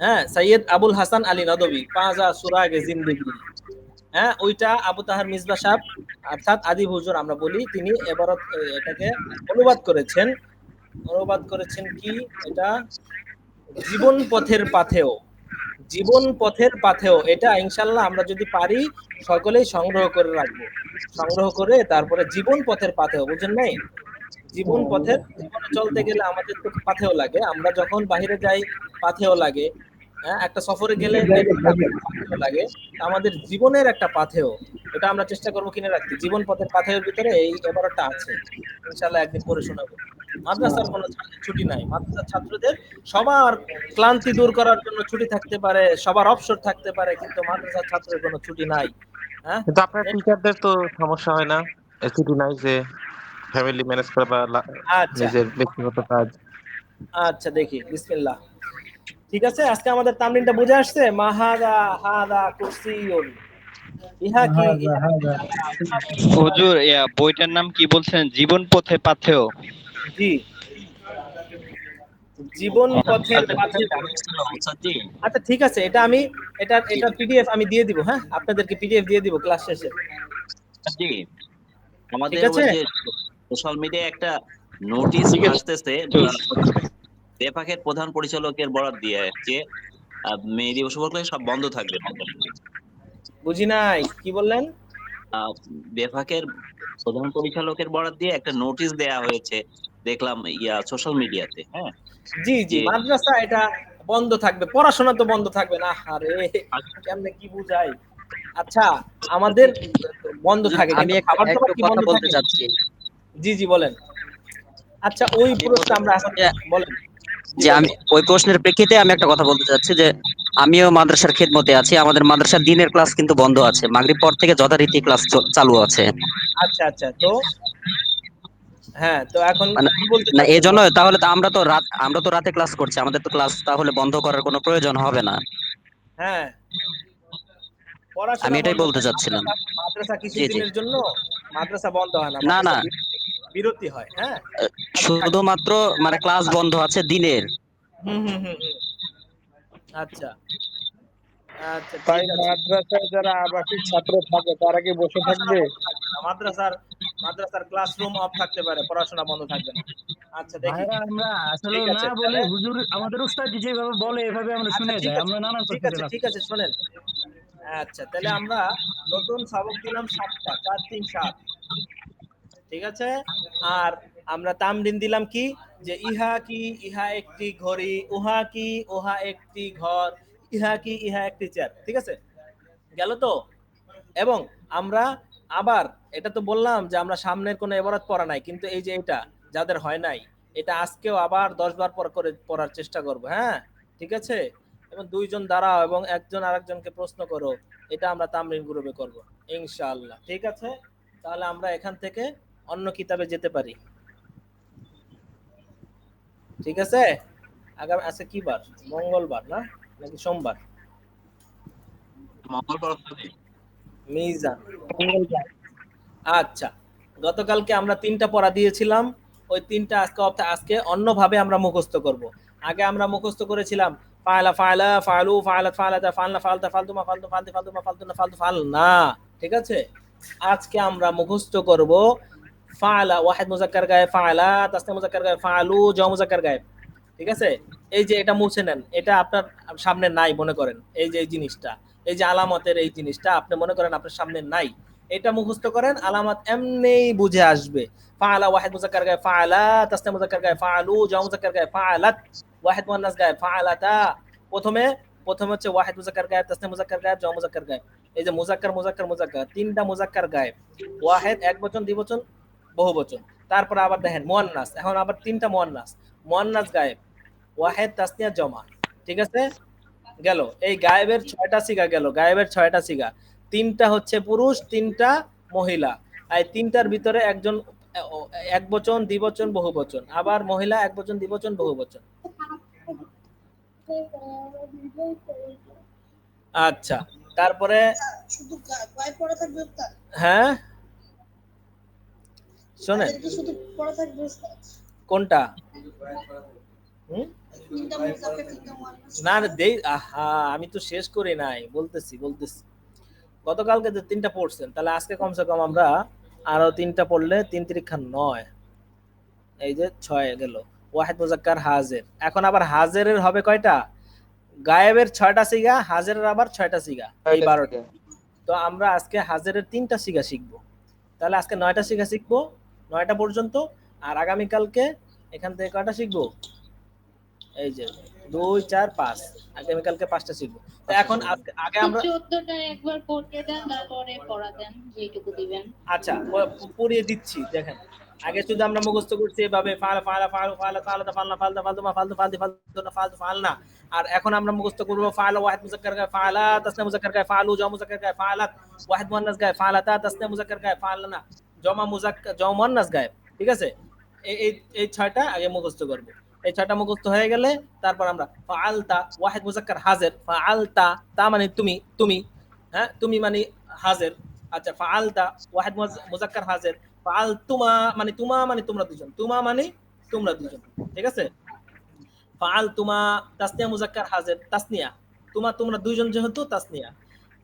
হ্যাঁ, সৈয়দ আবুল হাসান আলী নদভী, পাজা সোরাগে জিন্দেগি। হ্যাঁ, ওইটা আবু তাহের মিসবাহ সাহেব অর্থাৎ আদিব হুজুর আমরা বলি, তিনি এবারত এটাকে অনুবাদ করেছেন। অনুবাদ করেছেন কি এটা? জীবন পথের পাথেও, জীবন পথের পাথেও। এটা ইনশাআল্লাহ আমরা যদি পারি সকলেই সংগ্রহ করে রাখবো, সংগ্রহ করে তারপরে জীবন পথের পাথেও, বুঝেন নাই? জীবন পথের, জীবনে চলতে গেলে আমাদের তো পাথেও লাগে, আমরা যখন বাইরে যাই পাথেও লাগে। হ্যাঁ, একটা সফরে গেলে পাথেও লাগে, আমাদের জীবনের একটা পাথেও, এটা আমরা চেষ্টা করবো কিনে রাখতে। জীবন পথের পাথেওর ভিতরে এই এবারটা আছে, ইনশাআল্লাহ একদিন পরে শোনাবো। মাদ্রাসার কোনো ছুটি নাই, মাদ্রাসার ছাত্রদের সবার ক্লান্তি দূর করার জন্য ছুটি থাকতে পারে, সবার অবসর থাকতে পারে, কিন্তু মাদ্রাসার ছাত্রের কোনো ছুটি নাই। হ্যাঁ, কিন্তু আপনার টিচারদের তো সমস্যা হয় না? ছুটি নাই যে ফ্যামিলি ম্যানেজ করা বা আচ্ছা নিজের ব্যক্তিগত কাজ? আচ্ছা, দেখি বিসমিল্লাহ। ঠিক আছে, আজকে আমাদের তামরিনটা বুঝে আসছে। মাহাদা হাদা কুরসিয়ুন, ইহা কি, হুজুর বইটার নাম কি বলছেন? জীবন পথে পাথেয়। জি, জীবন পথের পাথেও। আচ্ছা ঠিক আছে, এটা আমি এটা পিডিএফ আমি দিয়ে দিব। হ্যাঁ, আপনাদেরকে পিডিএফ দিয়ে দিব ক্লাস শেষে। জি আমাদের ঠিক আছে, ওই যে সোশ্যাল মিডিয়ায় একটা নোটিশ আসতেছে, বেফাকের প্রধান পরিচালকের বরাত দিয়ে যে মে দিবস উপলক্ষে সব বন্ধ থাকবে। বুঝি নাই, কি বললেন? বেফাকের প্রধান পরিচালকের বরাত দিয়ে একটা নোটিশ দেয়া হয়েছে, দেখলাম সোশ্যাল মিডিয়াতে। হ্যাঁ, জি জি, মাদ্রাসা এটা বন্ধ থাকবে, পড়াশোনা তো বন্ধ থাকবে না। আরে কেমনে কি বুঝাই? আচ্ছা, আমাদের বন্ধ থাকে, আমি কিন্তু খাবার দাবার একটু কি কথা বন্ধ বলতে থাকে? চাচ্ছি। জি জি, বলেন। আচ্ছা, ওই প্রশ্নটা আমরা এখন বলেন। যে আমি ওই প্রশ্নের প্রেক্ষিতে আমি একটা কথা বলতে চাচ্ছি যে আমিও মাদ্রাসার খেদমতে আছি। আমাদের মাদ্রাসার দিনের ক্লাস কিন্তু বন্ধ আছে, মাগরিব পর থেকে যথারীতি ক্লাস চালু আছে। আচ্ছা আচ্ছা, তো হ্যাঁ, তো এখন কি বলতে না, চাচ্ছেন? এজন্য তাহলে তো আমরা তো রাতে ক্লাস করছি, আমাদের তো ক্লাস তাহলে বন্ধ করার কোনো প্রয়োজন হবে না। হ্যাঁ, আমি পড়াশোনা এটাই বন্ধ বলতে থাকে, চাচ্ছিলাম। মাদ্রাসা জি জি, কিছুদিনের জন্য মাদ্রাসা বন্ধ হয় না, না মাদ্রাসা না, বিরতি হয়, হ্যাঁ। শুধুমাত্র মানে ক্লাস বন্ধ আছে দিনের। হুম হুম হুম হুম। আচ্ছা আচ্ছা, তাই ঠিক আছে। মাদ্রাসায় যারা আবাসিক ছাত্র থাকে তারা কি বসে পড়াশোনা থাকবে? বন্ধ থাকবে না, মাদ্রাসার ক্লাসরুম অফ থাকতে পারে, পড়াশোনা বন্ধ থাকবে না। আচ্ছা দেখি, ভাইরা আমরা আসলে ঠিক না আছে বলি, তাহলে। হুজুর আমাদের উস্তাদ যেভাবে বলে এভাবে আমরা আচ্ছা শুনে ঠিক যাই, আছে, আমরা নানান ঠিক প্রশ্ন আছে, ক্লাস ঠিক করি। আছে, শোনেন। আচ্ছা তাহলে আমরা নতুন সবক দিলাম 7টা, 4 3 7, ঠিক আছে। আর আমরা তামরিন দিলাম কি, যে ইহা কি, ইহা একটি ঘড়ি, উহা কি, উহা একটি ঘর, ইহা কি, ইহা একটি চেয়ার, ঠিক আছে, গেল তো। এবং আমরা আবার এটা তো বললাম যে আমরা সামনের কোনো এবারত পড়া নাই, কিন্তু এই যে এটা যাদের হয় নাই, এটা আজকেও আবার 10 বার পর করে পড়ার চেষ্টা করব, হ্যাঁ, ঠিক আছে। এবং দুইজন দাঁড়াও এবং একজন আরেকজনকে প্রশ্ন করো, এটা আমরা তামরিন গ্রুপে করব ইনশাআল্লাহ, ঠিক আছে। তাহলে আমরা এখান থেকে অন্য কিতাবে যেতে পারি, ঠিক আছে। আগামী আজকে কি বার, মঙ্গলবার না নাকি সোমবার? মঙ্গলবার মিজান, আচ্ছা। গতকালকে আমরা 3টা পড়া দিয়েছিলাম, ওই 3টা আজকে অন্যভাবে আমরা মুখস্থ করব। আগে আমরা মুখস্থ করেছিলাম ফায়লা ফায়লা ফালু ফায়লাত ফায়লাতা ফালনা ফালতা ফালতুমা ফালতু ফালতি ফালতুমা ফালতুনা ফালতু ফালনা, ঠিক আছে। আজকে আমরা মুখস্থ করব ফায়লা ওয়াহিদ মুজাক্কার গায়েব ফায়লা, তাসনিয়া মুজাক্কার গায়েব ফালু, জমা মুজাক্কার গায়েব, ঠিক আছে। এই যে এটা মুছে নেন, এটা আপনার সামনে নাই মনে করেন, এই যে এই জিনিসটা, এই যে আলামতের এই জিনিসটা আপনি মনে করেন আপনার সামনে নাই, এটা মুখস্থ করেন, আলামত এমনিই বুঝে আসবে। ফাআলা ওয়াহিদ মুজাক্কার গায়ে ফাআলা, তাসনিয়া মুজাক্কার গায়ে ফাআলু, জামা মুজাক্কার গায়ে ফাআলাত, ওয়াহিদ মুয়ান্নাস গায়ে ফাআলাতা। প্রথমে প্রথমে হচ্ছে ওয়াহিদ মুজাক্কার গায়ে, তাসনিয়া মুজাক্কার গায়ে, জামা মুজাক্কার গায়ে। এই যে মুজাক্কার মুজাক্কার মুজাক্কার 3টা মুজাক্কার গায়ে, ওয়াহিদ একবচন দ্বিবচন বহুবচন। তারপর আবার দেখেন মুয়ান্নাস, এখন আবার 3টা মুয়ান্নাস, মুয়ান্নাস গায়েব, ওয়াহিদ তাসনিয়া জমা, ঠিক আছে, গেল। এই গায়েবের 6টা সিগা গেল, গায়েবের 6টা সিগা, 3টা হচ্ছে পুরুষ, 3টা মহিলা। এই 3টার ভিতরে একজন এক বচন দ্বিবচন বহুবচন, আবার মহিলা এক বচন দ্বিবচন বহুবচন। আচ্ছা তারপরে হ্যাঁ শোনেন কোনটা না না দেই, আহা আমি তো শেষ করি নাই, বলতেছি। গতকালকে যে 3টা পড়ছেন, তাহলে আজকে কমসে কম আমরা আরো 3টা পড়লে 3 তিরিক্ষা 9, এই যে 6 গেল। ওয়াহিদ মুজাক্কার হাজির, এখন আবার হাজিরের হবে কয়টা, গায়েবের 6টা সিগা, হাজিরের আবার 6টা সিগা, এই 12টা। তো আমরা আজকে হাজিরের 3টা সিগা শিখবো, তাহলে আজকে 9টা সিগা শিখবো, 9টা পর্যন্ত। আর আগামীকালকে এখান থেকে কয়টা শিখবো, এই যে 2 4 5, আগামীকালকে 5টা শিখবো। তো এখন আগে আমরা 14টা একবার পড়তে দেন, তারপরে পড়া দেন যেটুকু দিবেন। আচ্ছা পড়িয়ে দিচ্ছি, দেখেন। আগে শুধু আমরা মুখস্থ করছি এভাবে ফালা ফালা ফালু ফালা ফালাতা ফালনা ফালতা ফালতুমা ফালতু ফালতি ফালতুনা ফালতু ফালনা। আর এখন আমরা মুখস্থ করব ফালা ওয়াহিদ মুজাক্কার গায়ে ফালা, তাসনিয়া মুজাক্কার গায়ে ফালু, জমা মুজাক্কার গায়ে ফালাত, ওয়াহিদ মুয়ান্নাস গায়ে ফালাতা, তাসনিয়া মুজাক্কার গায়ে ফালনা, জমা মুয়ান্নাস গায়ে, ঠিক আছে। এই এই এই 6টা আগে মুখস্থ করব। এই 6টা মুখস্থ হয়ে গেলে তারপর আমরা ফাআলতা ওয়াহিদ মুজাক্কার হাজির, ফাআলতা তা মানে তুমি, তুমি, হ্যাঁ তুমি মানে হাজির। আচ্ছা ফাআলতা ওয়াহিদ মুজাক্কার হাজির, ফাআলতুমা মানে তুমা মানে তোমরা দুজন, তুমা মানে তোমরা দুজন, ঠিক আছে। ফাআলতুমা তাসনিয়া মুজাক্কার হাজির, তাসনিয়া, তুমা তোমরা দুইজন যেহেতু তাসনিয়া।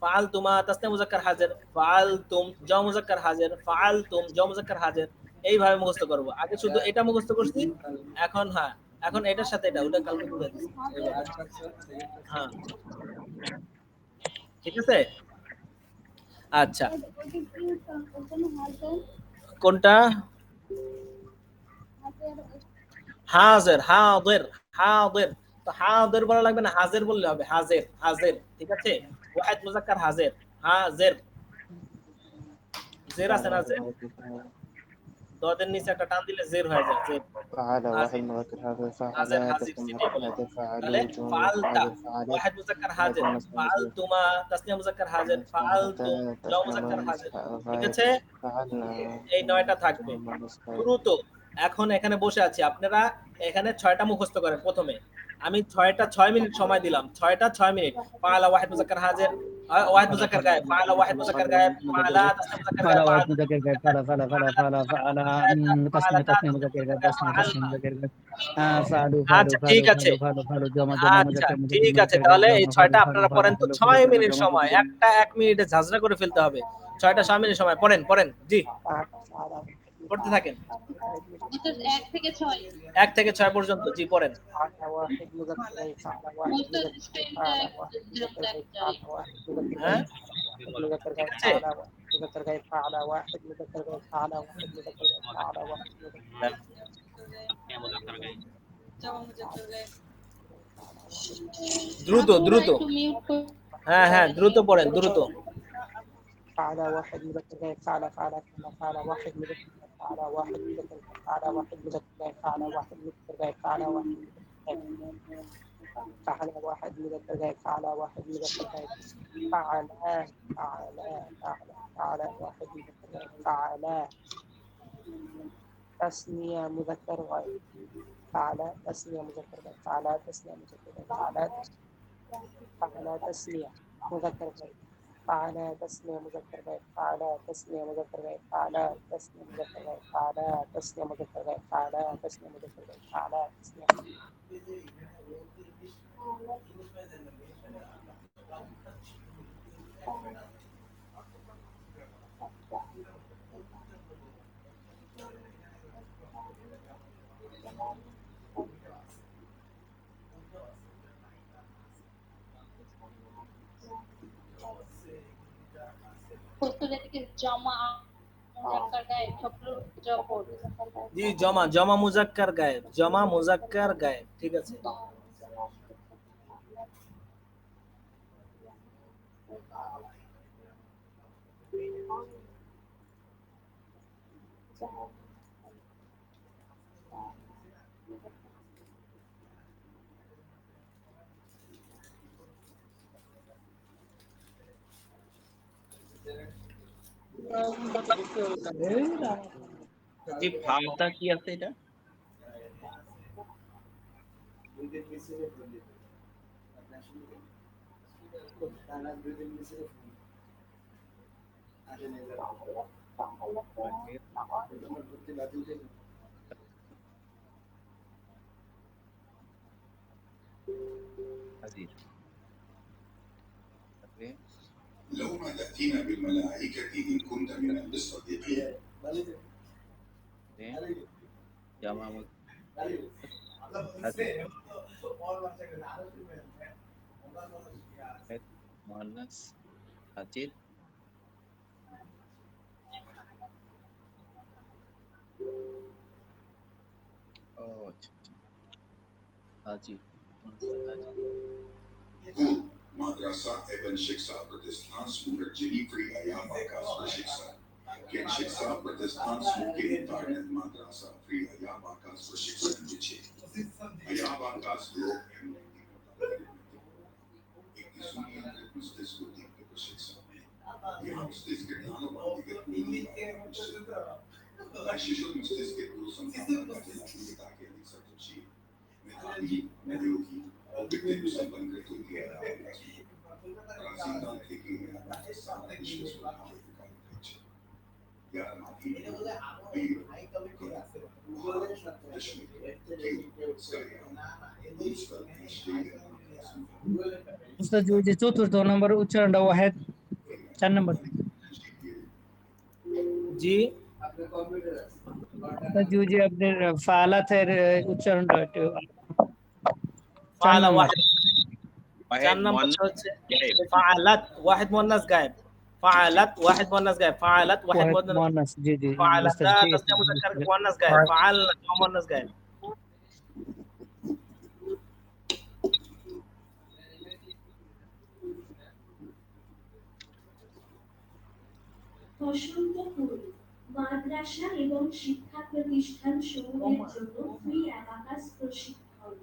ফাআলতুমা তাসনিয়া মুজাক্কার হাজির, ফাআলতুম জামা মুজাক্কার হাজির, ফাআলতুম জামা মুজাক্কার হাজির। এইভাবে মুখস্থ করব। আগে শুধু এটা মুখস্থ করছি, এখন হ্যাঁ এখন এটার সাথে এটা ওটা কালকে করে দিচ্ছি, হ্যাঁ ঠিক আছে। আচ্ছা কোনটা, হাজির, হাজির, হাজির। তো হাজির বলা লাগবে না, হাজির বললে হবে, হাজির, হাজির, ঠিক আছে। ওয়াহিদ মুজাক্কার হাজির, হাজির, জের আছে না, জের দদের নিচে একটা টান দিলে জের হয়ে যায়, জের। ফাআলা ওয়াহিদ মুজাক্কার হাজির হাজির, ফাআলা হাজির তাসনিয়া সেটাই বলে। মুজাক্কার ফাআলু তাহলে জুমা ফাআলতা হাজির ফাআলাত, ওয়াহিদ মুজাক্কার হাজির, ফাআলতুমা তাসনিয়া মুজাক্কার হাজির, ফাআলতুম জামা মুজাক্কার হাজির, ঠিক আছে। এই 9টা থাকবে শুরু। তো এখন এখানে বসে আছি, আপনারা এখানে 6টা মুখস্থ করেন প্রথমে। আমি 6টা 6 মিনিট সময় দিলাম, 6টা 6 মিনিট। ফাআলা ওয়াহিদ মুযাক্কার হাজির, ওয়াহিদ মুযাক্কার গায়েব, ফাআলা ওয়াহিদ মুযাক্কার গায়েব, ফাআলা তাসনিয়া মুযাক্কার فعل গায়েব, واحد ফাআলা مذكر غير فعل فعل فعل فعل فعل ফাআলা تسنية تسنية مذكر غير تسنية تسنية ফাআলনা। مذكر غير فعلوا فعلوا আচ্ছা ঠিক فعلوا আছে, فعلوا فعلوا فعلوا جمع আচ্ছা مذكر مذكر ঠিক আছে, مذكر غير তাহলে এই جمع 6টা فعلوا فعلوا আপনারা فعلوا পড়েন তো فعلوا 6 فعلوا মিনিট جمع সময়, مذكر একটা 1 মিনিটে ঝাঁঝরা করে ফেলতে হবে। 6টা 6 মিনিট সময় পড়েন পড়েন, জি পড়তে থাকেন। এটা 1 থেকে 6 1 থেকে 6 পর্যন্ত, জি পড়েন। واحد مذكر غير فعل واحد মোস্তার مذكر غير স্ক্রিনটা فعل একটু واحد যেরকম مذكر غير দেখা যায়। فعل واحد مذكر হ্যাঁ غير مذكر ঠিক غير আছে, فعل واحد مذكر غير فعل واحد مذكر غير فعل واحد مذكر غير فعل واحد مذكر দ্রুত আপুরা দ্রুত, একটু মিউট করে হ্যাঁ হ্যাঁ দ্রুত পড়েন দ্রুত। فعل واحد مذكر غير فعل فعل فعل فعل واحد مذكر غير فعل واحد مذكر غير فعل واحد مذكر غير فعل واحد مذكر غير فعل واحد فعل واحد مذكر غير فعل واحد مذكر غير فعل فعل فعل فعل واحد مذكر غير فعل تسنية مذكر غير فعل تسنية مذكر غير فعل تسنية مذكر غير فعل تسنية مذكر غير فعل تسنية مذكر غير فعل تسنية مذكر غير فعل تسنية مذكر غير فعل تسنية مذكر غير فعل تسنية مذكر غير فعل تسنية মোস্তার এদিকে জমা মুযাক্কার গায়েব সবগুলো জবর। জি জমা, জমা মুযাক্কার গায়েব, জমা মুযাক্কার গায়েব, ঠিক আছে। জি ফালটা কি আছে এটা? لو ما تأتينا بالملائكة إن كنت من المصدقين. Goed, madrasa Ibn Shiksa protestant smuger Jenifri Ayabakas voor Shiksa. Ken Shiksa protestant smuger internet madrasa Free Ayabakas voor Shiksa en Jiche. Ayabakas groep en ik is niet in het mustis voor die voor Shiksa. Je mustis gedaan op die het niet. Als je zo'n mustis gedaan zo'n dat je dat je niet zou zien. Met Ali, met Yogi. Objektif sampan kriteria Razindan teki sana işleşme yarın bir উস্তাদ যে চতুর্থ নম্বর উচ্চারণটা ওয়াহিদ 4 নম্বর জি উস্তাদ যে আপনার ফালাতের উচ্চারণটা একটু 4 ফাআলা নম্বর ওয়াহিদ, 4 নম্বর হচ্ছে ফাআলাত ওয়াহিদ মুয়ান্নাস গায়েব, ফাআলাত ওয়াহিদ মুয়ান্নাস গায়েব, ফাআলাত ওয়াহিদ ওয়াহিদ মুয়ান্নাস জি জি ফাআলাত উস্তাদ ঠিক আছে তাসনিয়া মুযাক্কার মুয়ান্নাস গায়েব, ফাআলা মুয়ান্নাস গায়েব। বসন্তপুর মাদ্রাসা এবং শিক্ষা প্রতিষ্ঠান সমূহের জন্য ফ্রি অ্যাবাকাস প্রশিক্ষণ।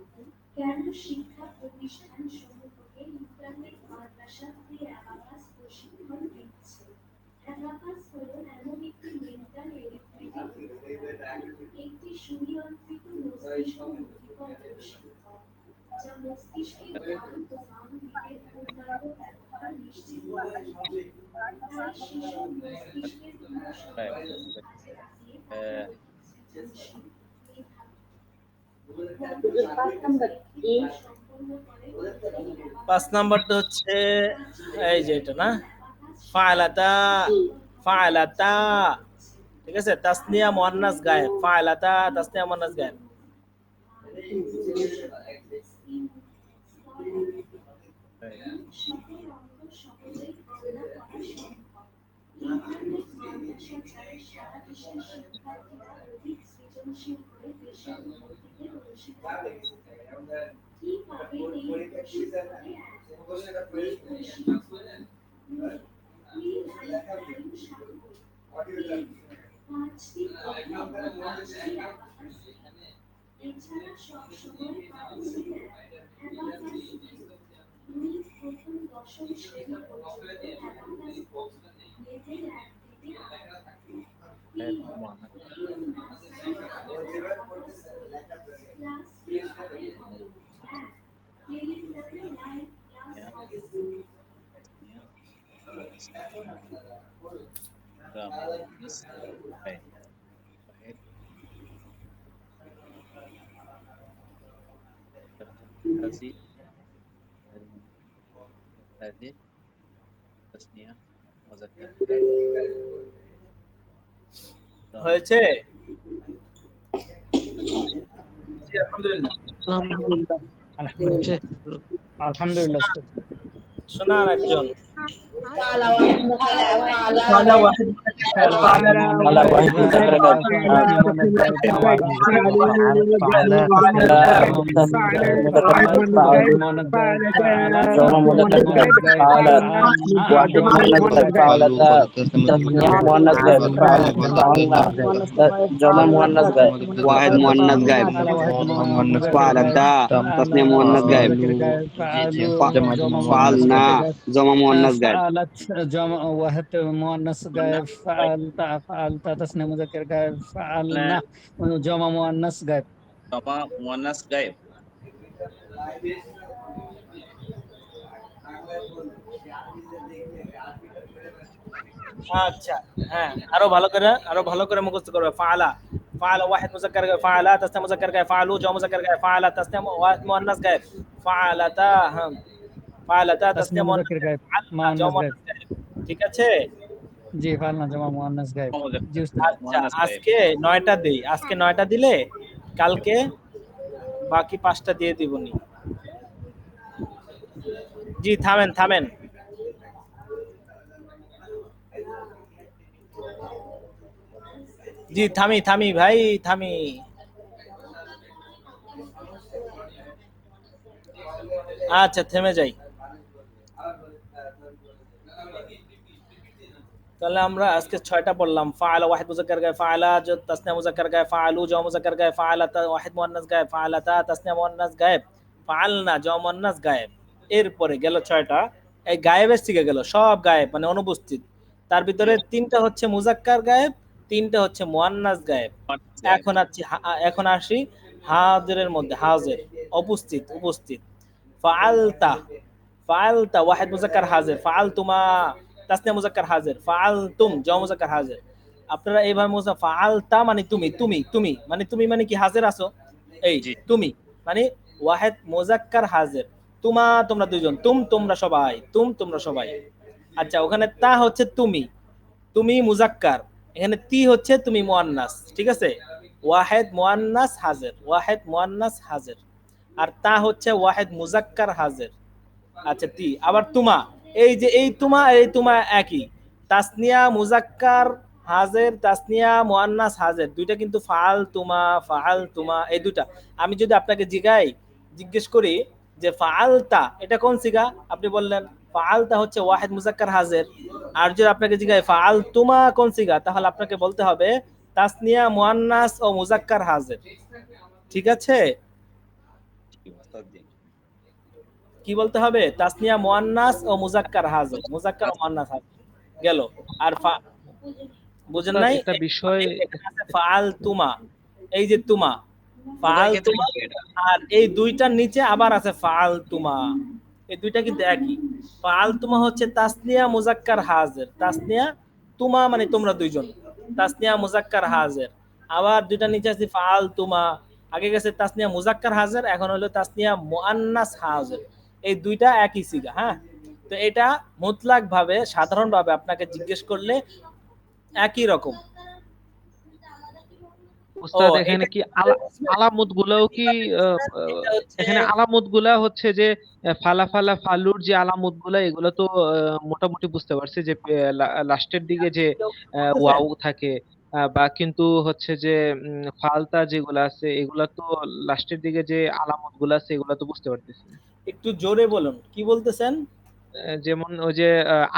কেন শিক্ষা প্রতিষ্ঠান সমূহকে ইন্টারনেট মাদ্রাসা ফ্রি অ্যাবাকাস প্রশিক্ষণ দিচ্ছে? অ্যাবাকাস হলো এমন একটি মেন্টাল ইলেকট্রিক একটি সুনিয়ন্ত্রিত মস্তিষ্ক নথিপত্র শিক্ষক যা পাঁচ নাম্বারটা হচ্ছে এই যে এটা না, ফাআলাতা, ফাআলাতা, ঠিক আছে, তাসনিয়া মুয়ান্নাস গায়েব, ফাআলাতা তাসনিয়া মুয়ান্নাস গায়েব। এছাড়া সবসময় পাচ্ছিলেন প্রথম দশম শ্রেণী হয়েছে? আলহামদুলিল্লাহ। শোনান একজন। জমা মুয়ান্নাস গায়েব, ওয়াহিদ মুয়ান্নাস গায়েব, ফাআলাতা তাসনিয়া মুয়ান্নাস গায়েব, ফাআলনা জমা মুয়ান্নাস গায়েব, ফাআলাত জমা ওয়াহিদ মুয়ান্নাস গায়েব, ফাআলতা, ফাআলতা তাসনিয়া মুযাক্কার গায়েব, ফাআলনা জমা মুয়ান্নাস গায়েব, জমা মুয়ান্নাস গায়েব। আচ্ছা, হ্যাঁ, আরো ভালো করে মুখস্থ করবে। ফাআলা, ফাআলা ওয়াহিদ মুযাক্কার গায়েব, ফাআলা তাসনিয়া মুযাক্কার গায়েব, ফাআলু জমা মুযাক্কার গায়েব, ফাআলা তাসনিয়া ওয়াহিদ মুয়ান্নাস গায়েব, ফাআলাতা, হ্যাঁ, ফাআলাতা তাসনিয়া মুযাক্কার গায়েব, জমা মুয়ান্নাস গায়েব। ঠিক আছে? জি, ফাআলনা জমা মুয়ান্নাস গায়েব। জি উস্তাদ। আচ্ছা, আজকে 9টা দেই। আজকে 9টা দিলে কালকে বাকি 5টা দিয়ে দিবনি। জি, থামেন থামেন। জি, থামি ভাই, থামি। আচ্ছা, থেমে যাই। তাহলে আমরা আজকে 6টা পড়লাম। ফাআলা ওয়াহিদ মুযাক্কার গায়েব, ফাআলা তাসনিয়া মুযাক্কার গায়েব, ফাআলু জমা মুযাক্কার গায়েব, ফাআলাতা ওয়াহিদ মুয়ান্নাস গায়েব, ফাআলাতা তাসনিয়া মুয়ান্নাস গায়েব, ফাআলনা জমা মুয়ান্নাস গায়েব। এরপরে গেল 6টা, এই গায়েবের থেকে গেল সব গায়েব, মানে অনুপস্থিত। তার ভিতরে 3টা হচ্ছে মুযাক্কার গায়েব, 3টা হচ্ছে মুয়ান্নাস গায়েব। এখন আসি হাজিরের মধ্যে। হাজির উপস্থিত, উপস্থিত। ফাআলতা, ফাআলতা ওয়াহিদ মুযাক্কার হাজির, ফাআলতুমা তাসনিয়া মুযাক্কার হাজির, ফাআলতুম জমা মুযাক্কার হাজির। আপনারা এইভাবে মুযা ফাআলতা মানে তুমি, তুমি, তুমি মানে তুমি মানে কি হাজির আছো, এই তুমি মানে ওয়াহিদ মুযাক্কার হাজির। তুমা তোমরা দুইজন, তোমরা সবাই, তোমরা সবাই। আচ্ছা, ওখানে তা হচ্ছে তুমি, তুমি মুযাক্কার। এখানে তি হচ্ছে তুমি মুয়ান্নাস। ঠিক আছে? ওয়াহিদ মুয়ান্নাস হাজির, ওয়াহিদ মুয়ান্নাস হাজির। আর তা হচ্ছে ওয়াহিদ মুযাক্কার হাজির। আচ্ছা, তি আবার তুমা, এই যে এই তুমা একই। তাসনিয়া মুযাক্কার হাজির, তাসনিয়া মুয়ান্নাস হাজির, দুইটা কিন্তু ফাআল তুমা এই দুইটা। আমি যদি আপনাকে জিজ্ঞেস করি যে ফাআলতা এটা কোন সিগা, আপনি বললেন ফাআলতা হচ্ছে ওয়াহিদ মুযাক্কার হাজির। আর যদি আপনাকে জিজ্ঞাসা ফাআলতুমা কোন সিগা, তাহলে আপনাকে বলতে হবে তাসনিয়া মুয়ান্নাস ও মুযাক্কার হাজির। ঠিক আছে? কি বলতে হবে? তাসনিয়া মুয়ান্নাস ও মুযাক্কার হাজির, মুযাক্কার ও মুয়ান্নাস হাজির গেল। আর বুঝেন নাই? একটা বিষয় ফাআলতুমা, এই যে তুমা, ফাআলতুমা, আর এই দুইটার নিচে আবার আছে ফাআলতুমা। এই দুইটা কিন্তু একই। ফাআলতুমা হচ্ছে তাসনিয়া মুজাক্কার হাজির, তাসনিয়া তুমা মানে তোমরা দুইজন, তাসনিয়া মুজাক্কার হাজির। আবার দুইটা নিচে আছে ফাআলতুমা, আগে গেছে তাসনিয়া মুজাক্কার হাজির, এখন হলো তাসনিয়া মুআন্নাস হাজির। এই দুইটা একই সিগা। হ্যাঁ, তো এটা মুতলাক ভাবে সাধারণ ভাবে আপনাকে জিজ্ঞেস করলে একই রকম। উস্তাদ এখানে কি আলামত গুলাও কি এখানে আলামত গুলা হচ্ছে যে ফালা ফালা ফালুর যে আলামত গুলা, এগুলো তো মোটামুটি বুঝতে পারছি যে লাস্টের দিকে যে ওয়াও থাকে, বা কিন্তু হচ্ছে যে ফালতা যেগুলো আছে এগুলা তো লাস্টের দিকে যে আলামত গুলা আছে এগুলা তো বুঝতে পারতেছি না। একটু জোরে বলুন, কি বলতেছেন? যেমন ওই যে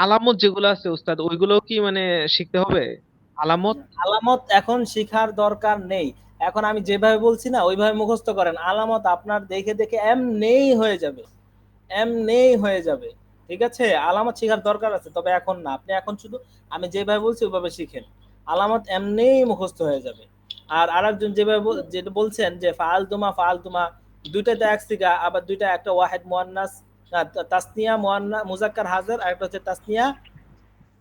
আলামত যেগুলো আছে উস্তাদ, ওইগুলো কি মানে শিখতে হবে? আলামত এখন শিখার দরকার নেই। এখন আমি যেভাবে বলছি না ওইভাবে মুখস্থ করেন। আলামত আপনার দেখে দেখে এমনিই হয়ে যাবে, এমনিই হয়ে যাবে। ঠিক আছে, আলামত শিখার দরকার আছে, তবে এখন না। আপনি এখন শুধু আমি যেভাবে বলছি ওইভাবে শিখেন, আলামত এমনিই মুখস্থ হয়ে যাবে। আর আরেকজন যেভাবে যেটা বলছেন যে ফাআলতুমা, ফাআলতুমা দুইটাতে এক সিগা, আবার দুইটা একটা ওয়াহিদ মুআন্নাস, তাসনিয়া মুজাক্কার হাজির, আর একটা হচ্ছে তাসনিয়া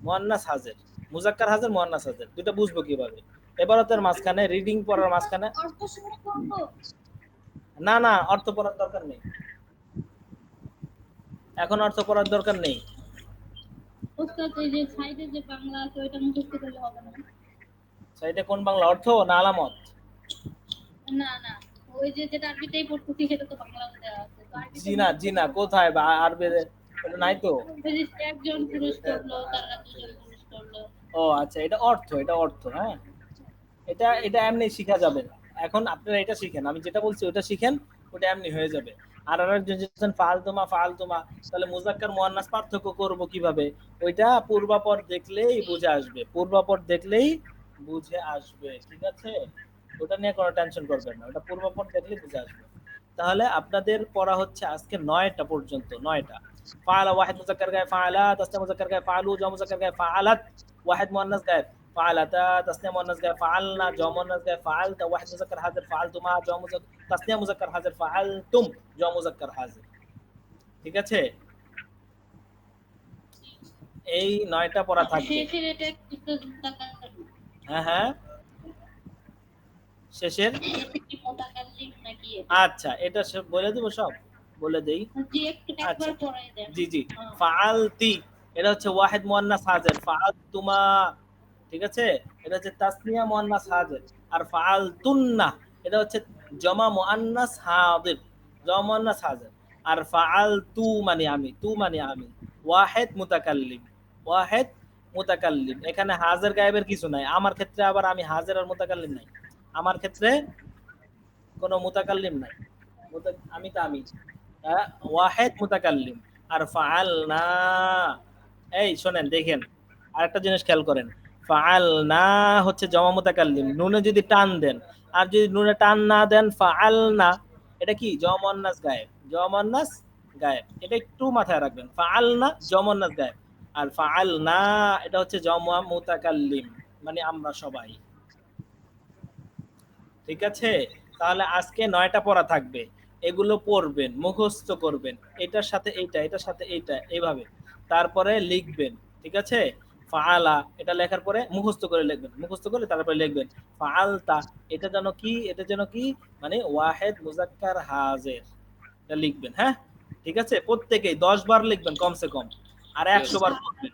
মুআন্নাস হাজির, মুজাক্কার হাজির মুআন্নাস হাজির। দুইটা বুঝবো কিভাবে? এবারতের মাঝখানে, রিডিং পড়ার মাঝখানে। না না, অর্থ পড়ার দরকার নেই, এখন অর্থ পড়ার দরকার নেই। ওস্তাদ এই যে সাইডে যে বাংলা আছে ওইটা মুখস্থ করলে হবে না? সাইডে কোন বাংলা, অর্থ না আলামত? না না, ওই যে যেটা আরবিতেই পড়তেছি সেটা তো বাংলাতে দেওয়া আছে। তো আরবিতে জি না, জি না, কোথায় আরবি এটা নাই তো। একজন পুরুষ করলো, তারা দুজন পুরুষ করলো। ও আচ্ছা, এটা অর্থ, এটা অর্থ। হ্যাঁ, এটা এটা এমনি শিখা যাবে। এখন আপনারা এটা শিখেন, আমি যেটা বলছি ওটা শিখেন, ওটা এমনি হয়ে যাবে। আর আরেকজন যেছেন ফাআলতুমা, ফাআলতুমা, তাহলে মুজাক্কার মুআন্নাস পার্থক্য করব কিভাবে? ওইটা পূর্বাপর দেখলেই বুঝে আসবে, পূর্বাপর দেখলেই বুঝে আসবে। ঠিক আছে, ওটা নিয়ে কোনো টেনশন করবেন না, ওটা পূর্বাপর দেখলেই বুঝে আসবে। তাহলে আপনাদের পড়া হচ্ছে আজকে 9টা পর্যন্ত, 9টা। ফাআলা ওয়াহিদ মুজাক্কার গায়ে ফাআলা, তাসনিয়া মুজাক্কার গায়ে ফাআলু, জামা মুজাক্কার গায়ে ফাআলাত, ওয়াহিদ মুআন্নাস গায়ে ফাআলাতা, তাসনিয়া মুআন্নাস গায়ে ফাআলনা, জামা মুআন্নাস গায়ে ফাআলতা, ওয়াহিদ মুজাক্কার হাজির ফাআলতুমা, জামা মুজাক্কার তাসনিয়া মুজাক্কার হাজির ফাআলতুম, জামা মুজাক্কার হাজির। ঠিক আছে, এই 9টা পড়া থাকবে। শেষের এটা একটু হ্যাঁ হ্যাঁ, শেষের মুতাকাল্লিম নাকি? আচ্ছা, এটা বলে দেব, সব বলে দেই। জি, একটু একবার পড়াই দেন। জি জি, ফাআলতি এটা হচ্ছে ওয়াহিদ মুআন্নাস হাজির, ফাআলতুমা, ঠিক আছে, এটা হচ্ছে তাসনিয়া মুআন্নাস হাজির। আর ফাআলতুন্না এটা হচ্ছে জামা মুআন্নাস হাজির, জামা মুআন্নাস হাজির। আর ফাআলতু মানে আমি, তু মানে আমি, ওয়াহিদ মুতাকাল্লিম, ওয়াহিদ মুতাকাল্লিম। এখানে হাজির গায়েবের কিছু নাই। আমার ক্ষেত্রে আবার আমি হাজির আর মুতাকাল্লিম নাই, আমার ক্ষেত্রে কোনো মুতাকাল্লিম নাই, আমি তো আমি, ওয়াহিদ মুতাকাল্লিম। আর ফাআলনা, এই শোনেন দেখেন, আরেকটা জিনিস খেয়াল করেন, ফাআলনা হচ্ছে জামা মুতাকাল্লিম, নুনে যদি টান দেন, আর যদি নুনে টান না দেন ফাআলনা, এটা কি জামা মুআন্নাস গায়েব, জামা মুআন্নাস গায়েব। এটা একটু মাথায় রাখবেন, ফাআলনা জামা মুআন্নাস গায়েব, আর ফাআলনা এটা হচ্ছে জামা মুতাকাল্লিম, মানে আমরা সবাই। ঠিক আছে, তাহলে আজকে 9টা পড়া থাকবে, এগুলো পড়বেন, মুখস্থ করবেন, এটার সাথে এইটা, এটার সাথে এইটা, এইভাবে। তারপরে লিখবেন। ঠিক আছে, ফাআলা এটা লেখার পরে মুখস্থ করে লিখবেন, মুখস্থ করে তারপরে লিখবেন ফাআলতা, এটা যেন কি, এটা যেন কি, মানে ওয়াহিদ মুজাক্কার হাজির, এটা লিখবেন। হ্যাঁ, ঠিক আছে, প্রত্যেকেই 10 বার লিখবেন কমসে কম, আর 100 বার পড়বেন।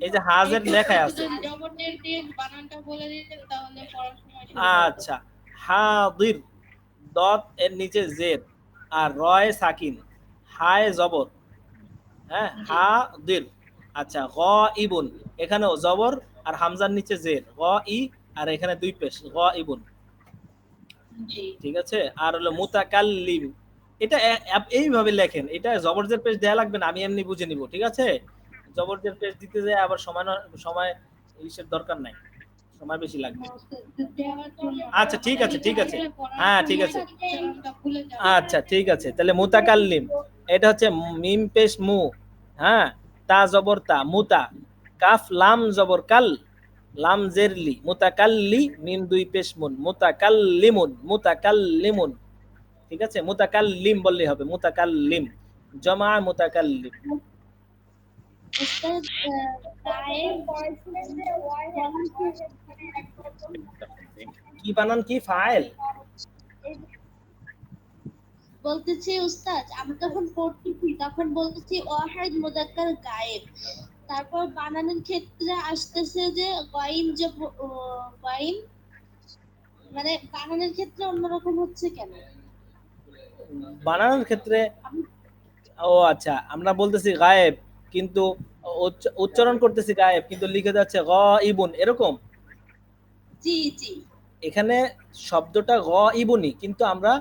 এই যে হাজির লেখা আছে, জবরের দিয়ে বানানটা বলে দিতে তাহলে পড়ার সময়। আচ্ছা, হাদির, দত এর নিচে জের, আর রয় সাকিন, হায় জবর। হ্যাঁ, হাদির। আচ্ছা, গাইবুন, এখানেও জবর আর হামজার নিচে জের, গাই, আর এখানে 2 পেশ, গাইবুন। ঠিক আছে, আর হলো মুতাকাল্লিম, এটা এইভাবে লেখেন, এটা জবরজের পেশ দেয়া লাগবে না, আমি এমনি বুঝে নিব। ঠিক আছে, জবরজের পেশ দিতে যায় আবার সময় ইসের দরকার নাই, সময় বেশি লাগবে। আচ্ছা ঠিক আছে, ঠিক আছে, হ্যাঁ ঠিক আছে, আচ্ছা ঠিক আছে। তাহলে মুতাকাল্লিম এটা হচ্ছে মিম পেশ মু, হ্যাঁ, তা জবর তা, মুতা, কাফ লাম জবর কাল, লাম জেরলি, মুতাকাল্লি মিম দুই পেশ মুন, মুতাকাল্লিমুন, মুতাকাল্লিমুন। ঠিক আছে, মুতাকাল্লিম বললেই হবে, মুতাকাল্লিম, জমা মুতাকাল্লিম। উস্তাদ গায়েব পড়াছিলেন যে কি বানান কি ফাইল? বলতেছি উস্তাদ আমি তখন পড়তেছি তখন বলতেছি ওয়াহিদ মুযাক্কার গায়েব, তারপর বানানোর ক্ষেত্রে আসতেছে যে গাইম যে গাইম, মানে বানানোর ক্ষেত্রে অন্যরকম হচ্ছে কেন? বানানোর ক্ষেত্রে ও আচ্ছা, আমরা বলতেছি গায়েব কিন্তু উচ্চারণ করতেছি গায়েব কিন্তু লিখে যাচ্ছে গাইবুন, এরকম। জি জি। এখানে শব্দটা গাইবুনি কিন্তু আমরা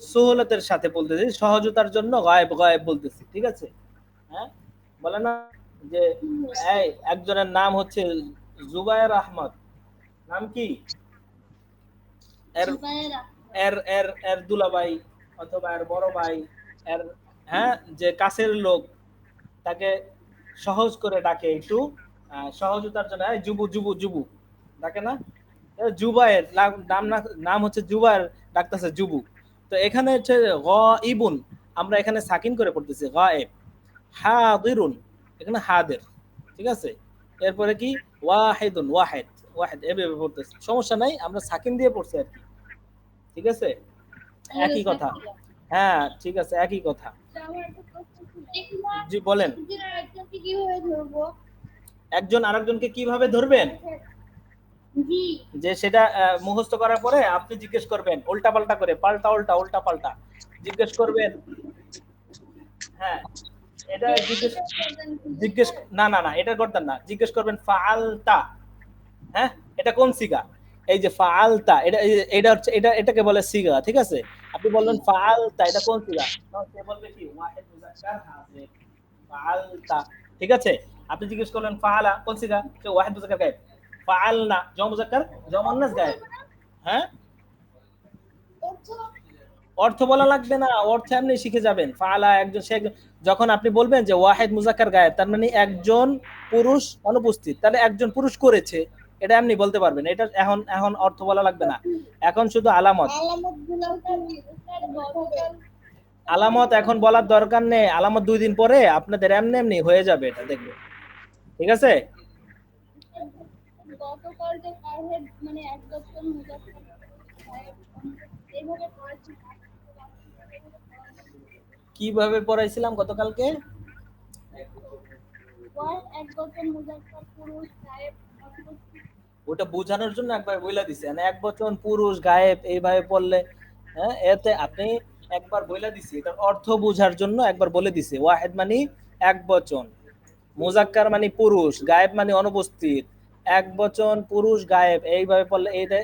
সুহলতের সাথে বলতেছি, সহজতার জন্য গায়েব গায়েব বলতেছি। ঠিক আছে, হ্যাঁ, বলে না যে এই একজনের নাম হচ্ছে জুবায়ের আহমদ, নাম কি? এর এর এর এর দুলাভাই অথবা এর বড় ভাই, এর হ্যাঁ যে কাছের লোক, তাকে সহজ করে ডাকে একটু সহজতার জন্য, এই জুবু জুবু জুবু ডাকে না, জুবায়ের নাম হচ্ছে জুবায়ের, ডাকতেছে জুবু। তো এখানে হচ্ছে গাইবুন, আমরা এখানে সাকিন করে পড়তেছি গায়েব। হাদিরুন, এখানে হাদির। ঠিক আছে, এরপরে কি ওয়াহিদুন, ওয়াহিদ ওয়াহিদ এভাবে পড়তেছি, সমস্যা নাই, আমরা সাকিন দিয়ে পড়ছি আর কি। ঠিক আছে, একই কথা। হ্যাঁ ঠিক আছে, একই কথা। জি বলেন। একজন আরেকজনকে কিভাবে ধরবেন, যে সেটা মুখস্থ করার পরে আপনি জিজ্ঞেস করবেন উল্টা পাল্টা করে, পাল্টা উল্টা উল্টা পাল্টা জিজ্ঞেস করবেন। হ্যাঁ, এটা জিজ্ঞেস না না না, এটা করতেন না, জিজ্ঞেস করবেন ফাআলতা, হ্যাঁ এটা কোন সিগা, এই যে ফাআলতা, এটা হচ্ছে এটাকে বলে সিগা। ঠিক আছে, আপনি বলবেন ফাআলতা, এটা কোন সিগা, সে বলবে কি ওয়াহিদ মুযাক্কার হাজির, ফাআলতা। ঠিক আছে, আপনি জিজ্ঞেস করলেন ফাআলা কোন সিগা, সে ওয়াহিদ মুযাক্কার গায়েব, ফাআলনা জমা মুযাক্কার জমা মুয়ান্নাস গায়েব। হ্যাঁ, অর্থ বলা লাগবে না, অর্থ এমনি শিখে যাবেন। ফাআলা একজন, সে যখন আপনি বলবেন যে ওয়াহিদ মুযাক্কার গায়েব, তার মানে একজন পুরুষ অনুপস্থিত, তাহলে একজন পুরুষ করেছে, এটা এমনি বলতে পারবেন। এটা এখন এখন অর্থ বলা লাগবে না, এখন শুধু আলামত। আলামত এখন বলার দরকার নেই, আলামত 2 দিন পরে আপনাদের এমনি এমনি হয়ে যাবে, এটা দেখবেন। ঠিক আছে, গতকাল যে ওয়াহিদ মানে একজন মুযাক্কার গায়েব এইভাবে পড়াচ্ছি। কিভাবে পড়াইছিলাম গতকালকে? ওয়াহিদ একজন মুযাক্কার পুরুষ গায়েব, ওটা বোঝানোর জন্য একবার বইলা দিছে, মানে এক বচন পুরুষ গায়েব এইভাবে পড়লে, হ্যাঁ এতে আপনি একবার বইলা দিছি, এটার অর্থ বোঝার জন্য একবার বলে দিছে। ওয়াহিদ মানে এক বচন, মুযাক্কার মানে পুরুষ, গায়েব মানে অনুপস্থিত, এক বচন পুরুষ গায়েব, এইভাবে পড়লে এইটা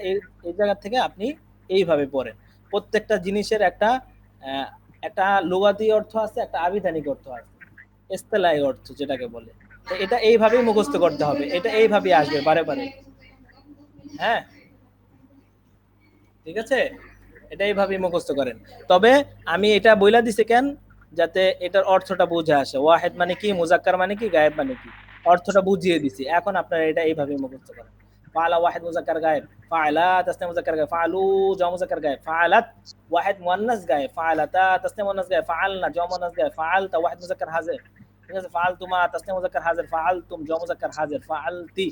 এই জায়গা থেকে আপনি এইভাবে পড়েন। প্রত্যেকটা জিনিসের একটা একটা লুগাতি অর্থ আছে, একটা আবিধানিক অর্থ আছে, ইসতিলাহি অর্থ যেটাকে বলে। তো এটা এইভাবেই মুখস্থ করতে হবে, এটা এইভাবেই আসবে বারে বারে। হ্যাঁ ঠিক আছে, এটা এইভাবেই মুখস্থ করেন। তবে আমি এটা বইলা দিছি কেন, যাতে এটার অর্থটা বুঝে আসে, ওয়াহিদ মানে কি, মুযাক্কার মানে কি, গায়েব মানে কি, অর্থটা বুঝিয়ে দিছি। এখন আপনারা এটা এইভাবেই মুখস্থ করেন। ফাআলা ওয়াহিদ মুযাক্কার গায়েব, ফাআলা তাসনিয়া মুযাক্কার গায়েব, ফাআলু জামা মুযাক্কার গায়েব, ফাআলাত ওয়াহিদ মুয়ান্নাস গায়েব, ফাআলাতা তাসনিয়া মুয়ান্নাস গায়েব, ফাআলনা জামা মুয়ান্নাস গায়েব, ফাআলতা ওয়াহিদ মুযাক্কার হাজির। ঠিক আছে, ফাআলতুমা তাসনিয়া মুযাক্কার হাজির, ফাআলতুম জামা মুযাক্কার হাজির, ফাআলতি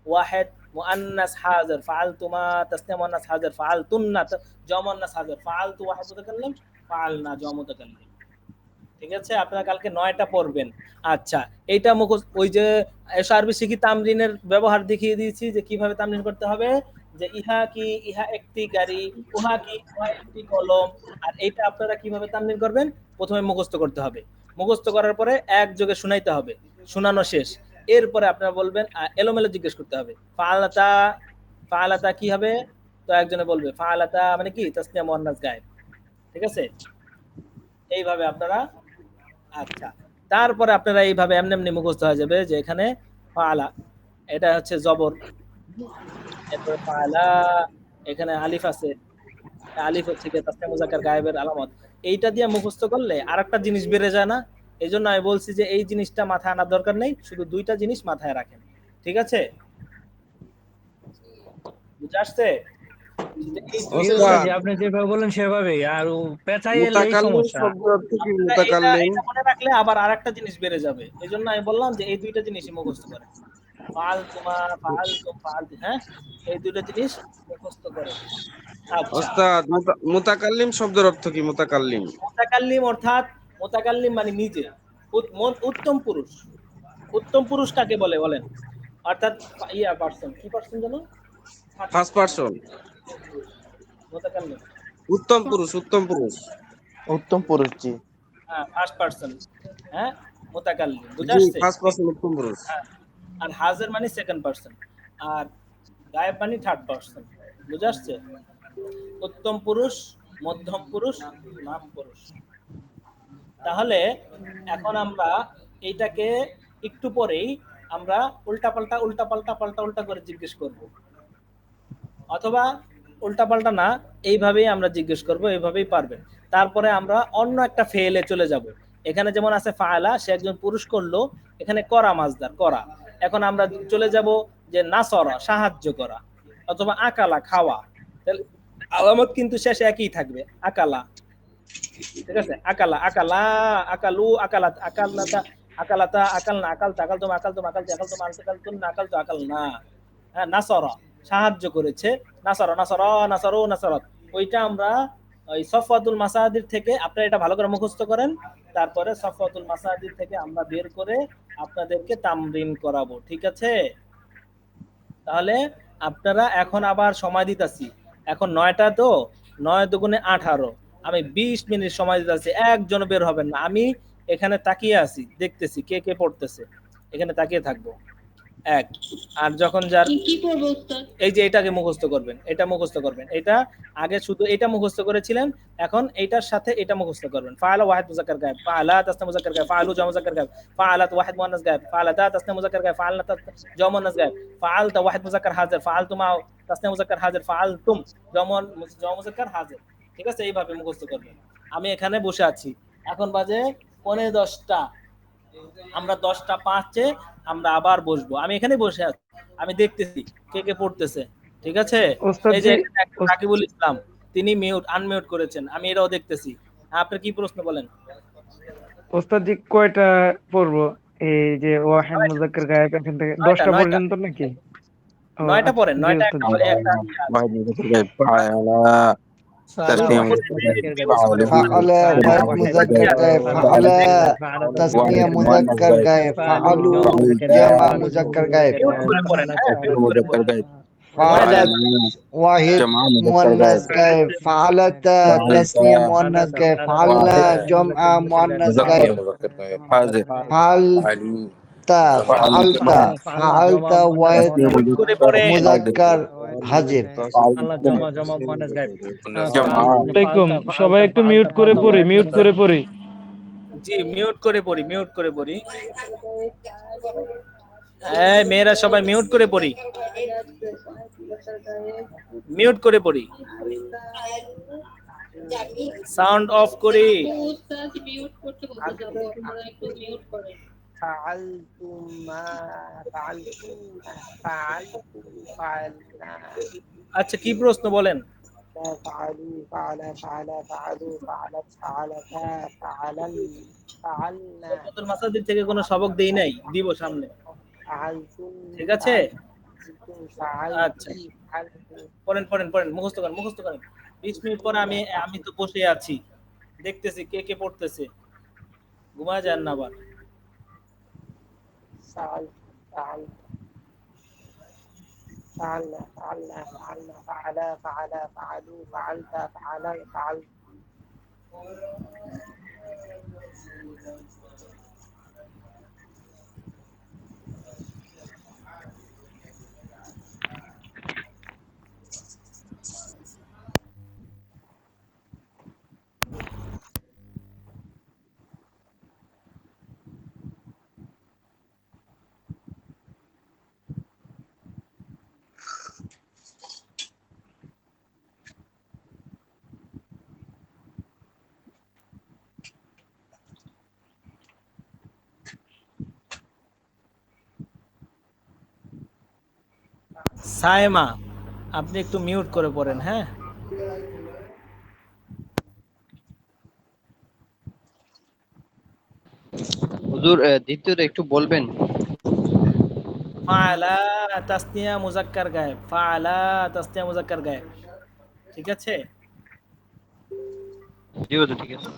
ওয়াহিদ মুয়ান্নাস হাজির, ফাআলতুমা তাসনিয়া মুয়ান্নাস হাজির, ফাআলতুন্না জামা মুয়ান্নাস হাজির, ফাআলতু ওয়াহিদ মুতাকাল্লিম, ফাআলনা জামা মুতাকাল্লিম। ঠিক আছে, আপনারা কালকে 9টা পড়বেন। আচ্ছা, এইটা মুখস্থ, ওই যে আরবি শিখি তামরিনের ব্যবহার দেখিয়ে দিয়েছি যে কিভাবে তামরিন করতে হবে, যে ইহা কি, ইহা একটি গাড়ি, উহা কি, উহা একটি কলম। আর এইটা আপনারা কিভাবে তামরিন করবেন, প্রথমে মুখস্থ করতে হবে, মুখস্থ করার পরে একযোগে শুনাইতে হবে, শোনানো শেষ, এরপরে আপনারা বলবেন, এলোমেলো জিজ্ঞেস করতে হবে ফাআলাতা, ফাআলাতা কি হবে, তো একজনে বলবে ফাআলাতা মানে কি, তাসনিয়া মুয়ান্নাস গায়েব। ঠিক আছে, এইভাবে আপনারা, আচ্ছা তারপরে আপনারা এইভাবে এমনি এমনি মুখস্থ হয়ে যাবে যে এখানে ফাআলা, এটা হচ্ছে জবর, এরপরে ফাআলা, এখানে আলিফ আছে, আলিফ হচ্ছে কি তাসনিয়া মুযাক্কার গায়েবের আলামত। এইটা দিয়ে মুখস্থ করলে আরেকটা জিনিস বেড়ে যায় না, এই জন্য আমি বলছি যে এই জিনিসটা মাথায় আনার দরকার নেই, শুধু 2টা জিনিস মাথায় রাখেন। ঠিক আছে, বুঝে আসছে? এই জি দুইটা ওস্তাদ, আপনি যেভাবে বললেন সেভাবেই, আর পেঁচাই এলে এই মুতাকাল্লিম সমস্যা। শব্দের অর্থ কি? আপনারা এটা মুতাকাল্লিম এটা মনে রাখলে আবার আরেকটা জিনিস বেড়ে যাবে। এজন্য আমি বললাম যে এই দুইটা জিনিসই মুখস্থ করেন। ফালতুমা, ফালতুম, ফালতু, হ্যাঁ? এই দুইটা জিনিস মুখস্থ করেন। আচ্ছা। ওস্তাদ, মুতাকাল্লিম শব্দের অর্থ কি? মুতাকাল্লিম মুতাকাল্লিম অর্থাৎ মুতাকাল্লিম মানে নিজে। উত্তম পুরুষ। উত্তম পুরুষ কাকে বলে বলেন? অর্থাৎ পার্সন। কি পার্সন জানো? First person, মুতাকাল্লিম। উত্তম পুরুষ, উত্তম পুরুষ। উত্তম পুরুষ, জি। হ্যাঁ, ফার্স্ট পারসন। হ্যাঁ? মুতাকাল্লিম। বুঝে জি, আসছে? ফার্স্ট পারসন উত্তম পুরুষ। হ্যাঁ। আর হাজের মানে সেকেন্ড পারসন। আর গায়েব মানে থার্ড পারসন। বুঝে আসছে? উত্তম পুরুষ, মধ্যম পুরুষ, নাম পুরুষ। তাহলে এখন আমরা এইটাকে একটু পরেই আমরা উল্টা করে জিজ্ঞেস করব, অথবা উল্টাপাল্টা না, এইভাবেই আমরা জিজ্ঞেস করব, এইভাবেই পারবেন। তারপরে আমরা অন্য একটা ফেলে চলে যাব। এখানে যেমন আছে ফাআলা, সে একজন পুরুষ করলো, এখানে করা মাজদার করা। এখন আমরা চলে যাব যে নাসরা, সাহায্য করা, অথবা আকালা, খাওয়া। তাহলে আলামত কিন্তু শেষে একই থাকবে, আকালা। ঠিক আছে? আকালা, আকালা, আকালু, আকালাত, আকালনাতা, আকালাতা, আকালনা, আকালতা, আকালতুম, আকালতুম, আকালতি, আকালতুম, আকালতুন্না, আকালতু, আকালনা। হ্যাঁ, নাসরা, সাহায্য করেছে। নাসরা, নাসরা, নাসরু, নাসরাত। ওইটা আমরা ওই সফওয়াতুল মাসাদির থেকে, আপনারা এটা ভালো করে মুখস্থ করেন। তারপরে সফওয়াতুল মাসাদির থেকে আমরা বের করে আপনাদেরকে তামরিন করাবো। ঠিক আছে? তাহলে আপনারা এখন আবার সময় দিতেছি। এখন 9টা তো, 9 দুগুণে 18। আমি 20 মিনিট সময় দিতেছি, একজন বের হবেন না। আমি এখানে তাকিয়ে আছি, দেখতেছি কে কে পড়তেছে, এখানে তাকিয়ে থাকবো। এক। আর যখন যার কি করবো উস্তাদ? এই যে এটাকে মুখস্থ করবেন, এটা মুখস্থ করবেন। এটা আগে শুধু এটা মুখস্থ করেছিলেন, এখন এইটার সাথে এটা মুখস্থ করবেন। ফাআলা ওয়াহিদ মুযাক্কার গায়েব, ফাআলাত তাসনা মুযাক্কার গায়েব, ফাআলু জামা মুযাক্কার গায়েব, ফাআলাত ওয়াহিদ মুয়ান্নাস গায়েব, ফাআলাতা তাসনা মুযাক্কার গায়েব, ফাআলনা জামা মুয়ান্নাস গায়েব, ফাআলতা ওয়াহিদ মুযাক্কার হাজির, ফাআলতুমা তাসনা মুযাক্কার হাজির, ফাআলতুম জামা মুযাক্কার হাজির। ঠিক আছে? এইভাবে মুখস্থ করবেন। আমি এখানে বসে আছি, এখন বাজে 10:45। আমরা 10:05 আমরা আবার বসবো। আমি এখানে বসে আছি, আমি দেখতেছি কে কে পড়তেছে। ঠিক আছে? ওস্তাদ এই যে জি, রাকিবুল ইসলাম, তিনি আনমিউট করেছেন, আমি এটাও দেখতেছি। আপনার কি প্রশ্ন বলেন? ওস্তাদ জি কয়টা পড়বো? এই যে ওয়াহিদ মুযাক্কার গায়েব এখান থেকে 10টা 9টা। পর্যন্ত নাকি? ও 9টা আচ্ছা, পড়েন, জি 9টা ওস্তাদ জি। একটা واحد متكلم فعلا ফাআলা تسنيم ওয়াহিদ মুযাক্কার গায়েব, فعل واحد مذكر غائب، فعل تسنية واحد مؤنث مذكر غائب غائب، ফাআলু فعلوا জামা মুযাক্কার গায়েব, جمع ফাআলু مذكر জামা غائب، মুযাক্কার গায়েব, পড়েন, হ্যাঁ, تكون مذكر غائب فعل فعلا واحد جمع مذكر مؤنث غائب غائب، فعلت فعلت تسنية مؤنث غائب، فعلنا واحد جمع مؤنث مذكر غائب، مذكر غائب حاضر فعلت علي فعلت فعلت واحد تسنيم مذكر حاضر مذكر حاضر، আল্লাহ জমা জমা মুয়ান্নাস গায়েব, جمع আলাইকুম, সবাই একটু মিউট করে পড়ি, মিউট করে পড়ি। জি, মিউট করে পড়ি, মিউট করে পড়ি। এই মেয়েরা সবাই মিউট করে পড়ি, মিউট করে পড়ি, সাউন্ড অফ করি। উস্তাদ মিউট করতে বলতেছে, আপনারা একটু মিউট করেন। فعلتم ما فعلتم فعلتم فعلنا আচ্ছা, কি প্রশ্ন বলেন? فعلوا فعل فعل فعلوا فعلت فعلتا فعلن فعلنا সফওয়াতুল মাসাদির থেকে কোনো সবক দেই নাই, দিব সামনে। فعلتم ঠিক আছে? فعلتم আচ্ছা, فعلتم পড়েন পড়েন পড়েন, মুখস্থ করেন, মুখস্থ করেন। 20 মিনিট পরে আমি তো বসে আছি, দেখতেছি কে কে পড়তেছে। ঘুমায় যান না আবার। فعل فعل فعلنا فعلنا فعلنا فعلا فعلا فعلوا فعلت فعلا فعل সায়মা, আপনি একটু মিউট করে পড়েন, হ্যাঁ। হুজুর দ্বিতীয়টা একটু বলবেন? ফাআলা তাসনিয়া মুজাক্কার গায়েব, ফাআলা তাসনিয়া মুজাক্কার গায়েব, ঠিক আছে। জি হুজুর, ঠিক আছে।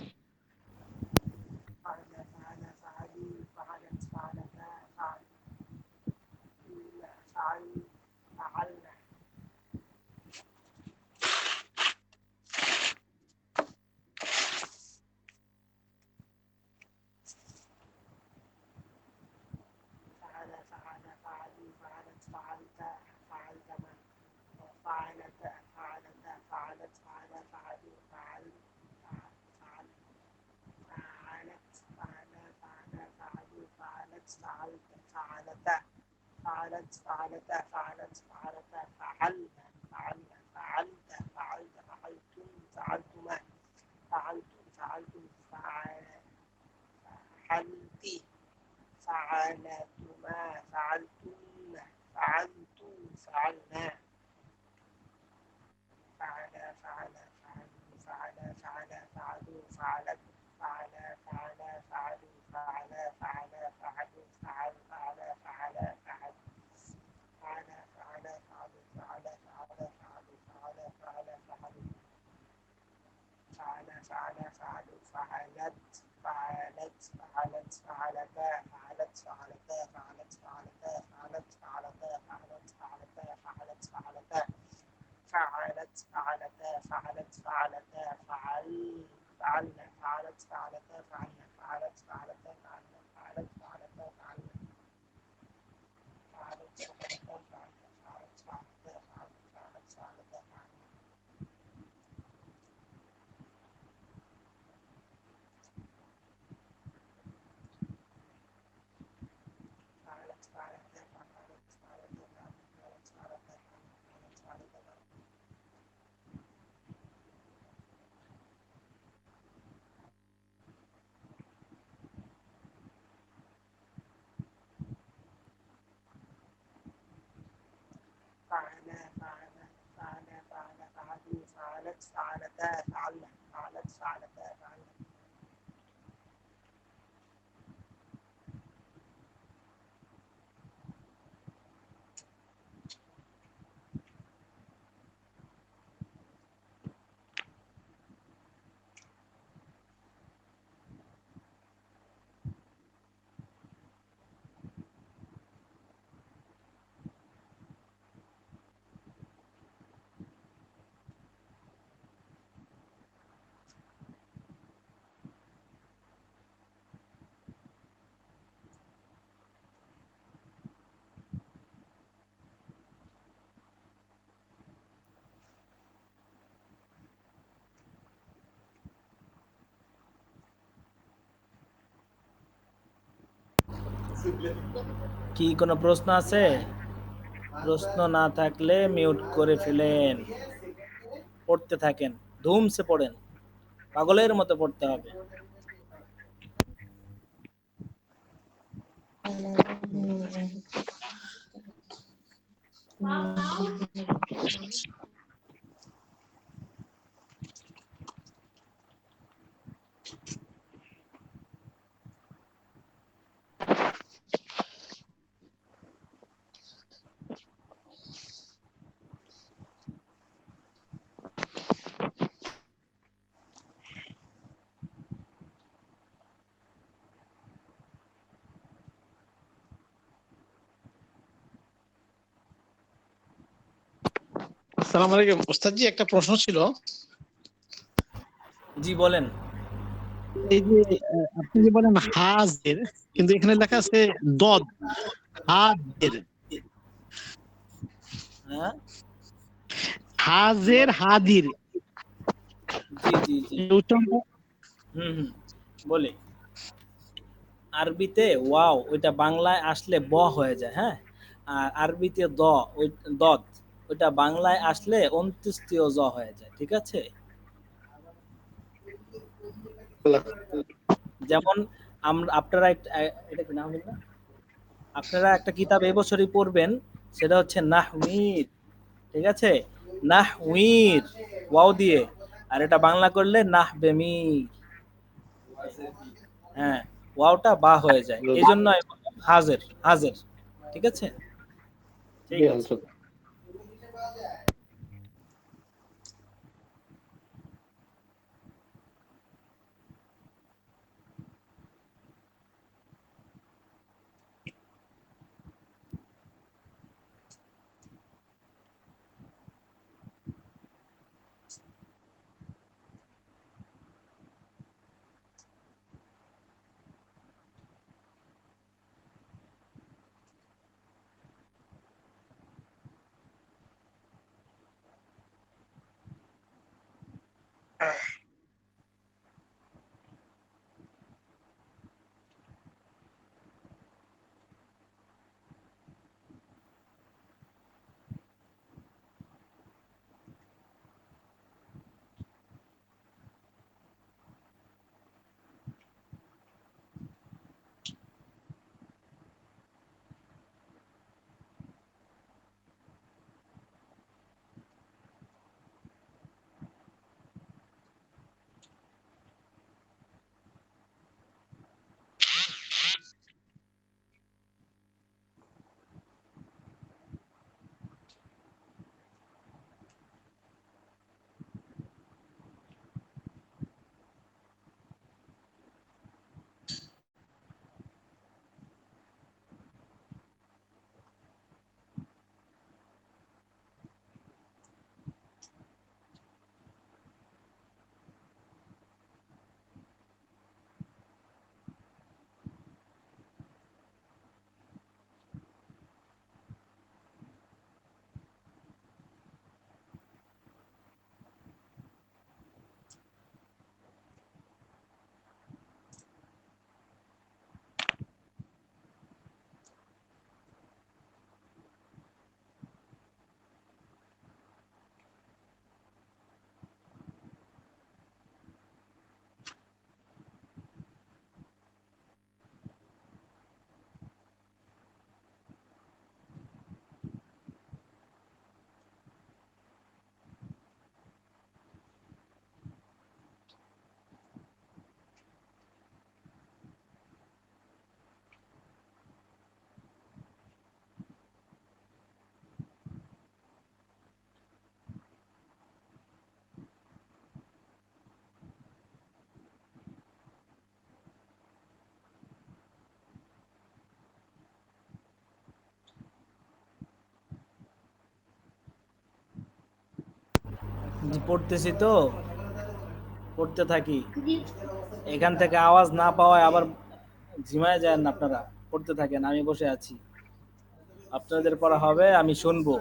কি কোনো প্রশ্ন আছে? প্রশ্ন না থাকলে মিউট করে ফেলেন, পড়তে থাকেন, ধুমসে পড়েন, পাগলের মতো পড়তে হবে। আসসালামু আলাইকুম ওস্তাদ জি, একটা প্রশ্ন ছিল। জি বলেন। এই যে আপনি যে বলেন হাজের, কিন্তু এখানে লেখা আছে দদ, হাজের। হ্যাঁ, হাজের হাদির জি জি জি, উচ্চারণটা বলি। আরবিতে ওয়াও ওইটা বাংলায় আসলে ব হয়ে যায়, হ্যাঁ। আর আরবিতে ওই দদ ওইটা বাংলায় আসলে অন্ত্যেষ্টিয় জ হয়ে যায়, ঠিক আছে। যেমন আপনারা এটা কি নাম না, আপনারা একটা কিতাব এবছরই পড়বেন, সেটা হচ্ছে নাহমিদ, ঠিক আছে, নাহউইর ওয়াও দিয়ে, আর এটা বাংলা করলে নাহবেমির। হ্যাঁ, ওয়াওটা বা হয়ে যায়, এই জন্য আমি বললাম হাজের হাজের। ঠিক আছে, ঠিক আছে। জি, পড়তেছি তো, পড়তে থাকি। এখান থেকে আওয়াজ না পাওয়ায় আবার ঝিমায় যায় না, আপনারা পড়তে থাকেন, আমি বসে আছি, আপনাদের পড়া হবে, আমি শুনবো।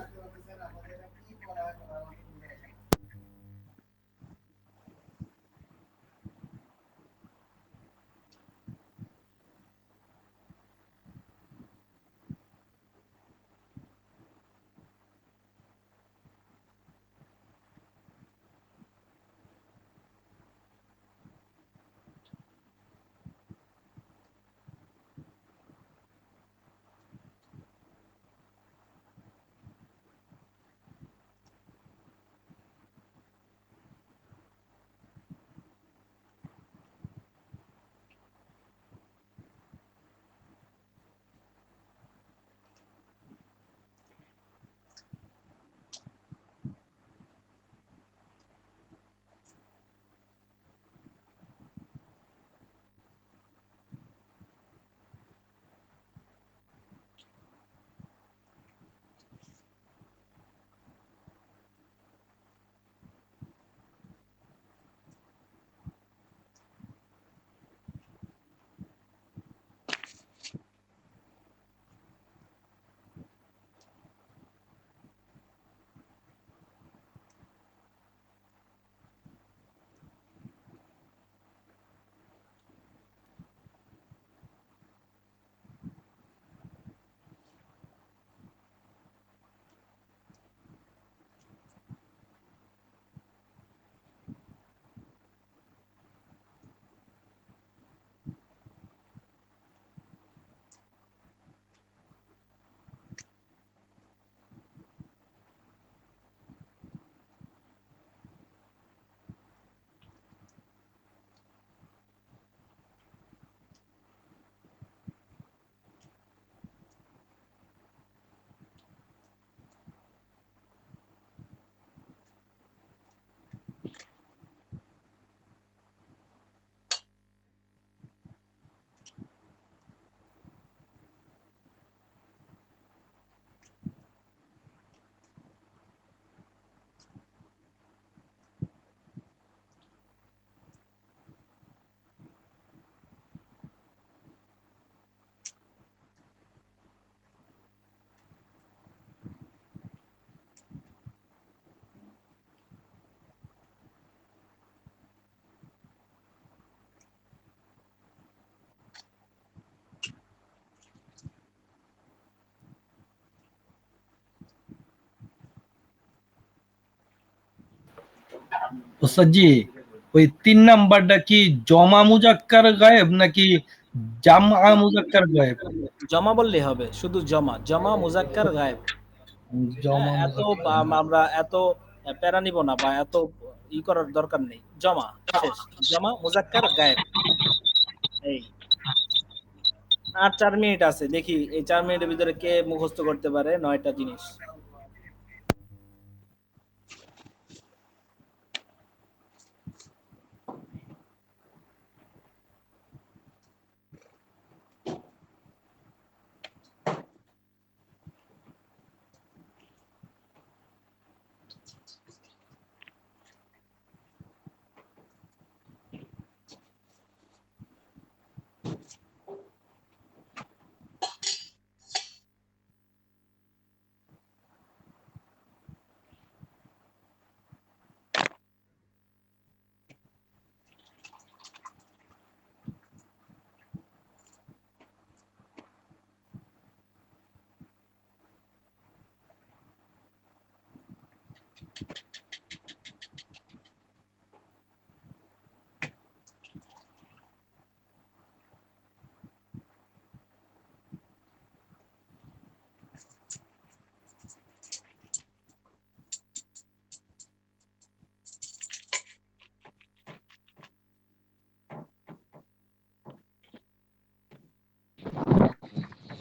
ওস্তাদজি ওই 3 নাম্বারটা কি জমা মুজাক্কার গায়েব নাকি জামা মুজাক্কার গায়েব? জমা বললেই হবে, শুধু জমা, জমা মুজাক্কার গায়েব। জমা এত মুজাক্কার আমরা এত প্যারা নিব না বা এত ই করার দরকার নেই। জমা শেষ, জমা মুজাক্কার গায়েব। এই আর 4 মিনিট আছে, দেখি এই 4 মিনিটের ভিতরে কে মুখস্থ করতে পারে 9টা জিনিস।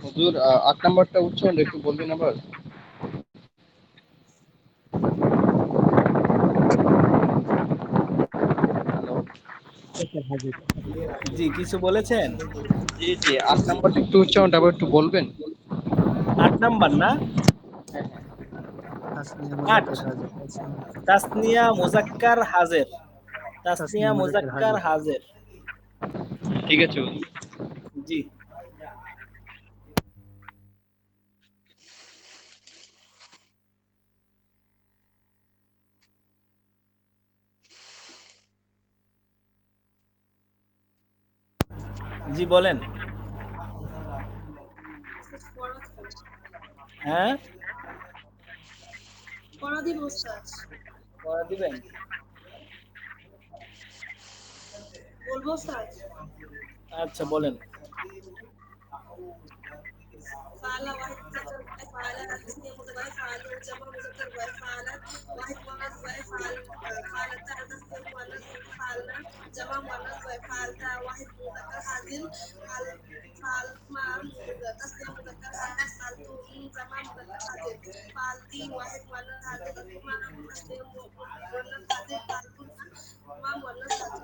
হুজুর 8 নাম্বারটা উচ্চারণ একটু বলবেন আবার? জি কিছু বলেছেন? জি জি 8 নাম্বারটা একটু উচ্চারণটা আবার একটু বলবেন? 8 নাম্বার না? 8 তাসনিয়া মুজাক্কার হাজির। তাসনিয়া মুজাক্কার হাজির। ঠিক আছে জি। জি বলেন। হ্যাঁ পড়া দিব উস্তাদ। পড়া দিবেন? বলবো উস্তাদ? আচ্ছা বলেন। فعل واحد مذكر فعل تسنية متبعي فعل جمع مذكر فعلت واحد مؤنث فعل فعلت تسنية مؤنث فعلنا جمع مؤنث فعلت واحد مذكر حاضر فعلت مع تسنية مذكر حاضر فعلتم جمع مذكر حاضر فعلتي واحد مؤنث حاضر مع تسنية مؤنث حاضر فعلتم مع مؤنث حاضر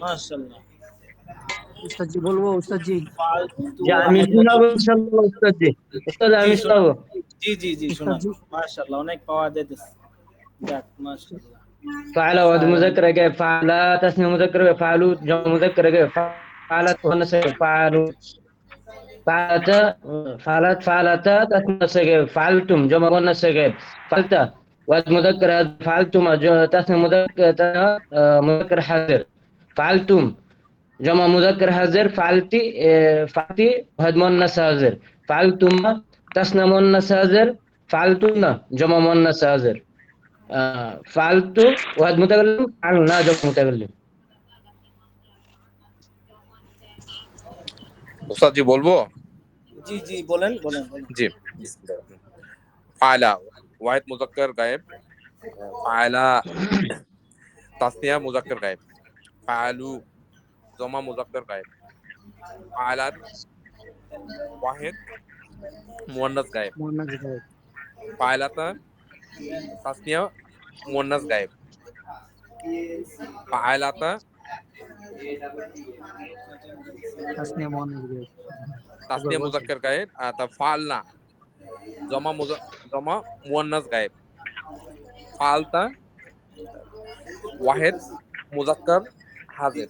মাশাআল্লাহ। উস্তাদ জি বলবো উস্তাদ জি? যে আমি শোনাবো ইনশাআল্লাহ উস্তাদ জি। উস্তাদ আমি শোনাবো। জি জি জি উস্তাদ শোনান। জি মাশাআল্লাহ অনেক পাওয়া যাইতেছে। যাক মাশাআল্লাহ। فعل واد مذكر جاي فعلا تسنية مذكر جاي فعلوا جمع مذكر جاي فعلت ونس فعلوا فعلت فعلت تسنية جاي فعلتم جمع ونس جاي فعلت واد مذكر فعلتم تسنية مذكر حاضر فعلتم جمع مذكر حاضر فعلتي فعلتي وهد مؤنث حاضر فعلتم تسنية مؤنث حاضر فعلتن جمع مؤنث حاضر فعلتو واحد متكلم فعلنا جمع متكلم ওস্তাদ জি বলবো? জি জি বলেন বলেন বলেন। জি ফায়লা ওয়াহিদ মুজাক্কার গায়েব, ফায়লা তাসনিয়া মুজাক্কার গায়েব, ফায়লু জমা মুজাক্কার গায়েব, ফায়লাত ওয়াহিদ মুয়ান্নাস গায়েব, ফায়লাতা তাসনিয়া মুয়ান্নাস গায়েব, ফায়লাতা তাসনিয়া মুজাক্কার গায়েব, তা ফালনা জমা মুয়ান্নাস গায়েব, ফালতা ওয়াহিদ মুজাক্কার হাজির,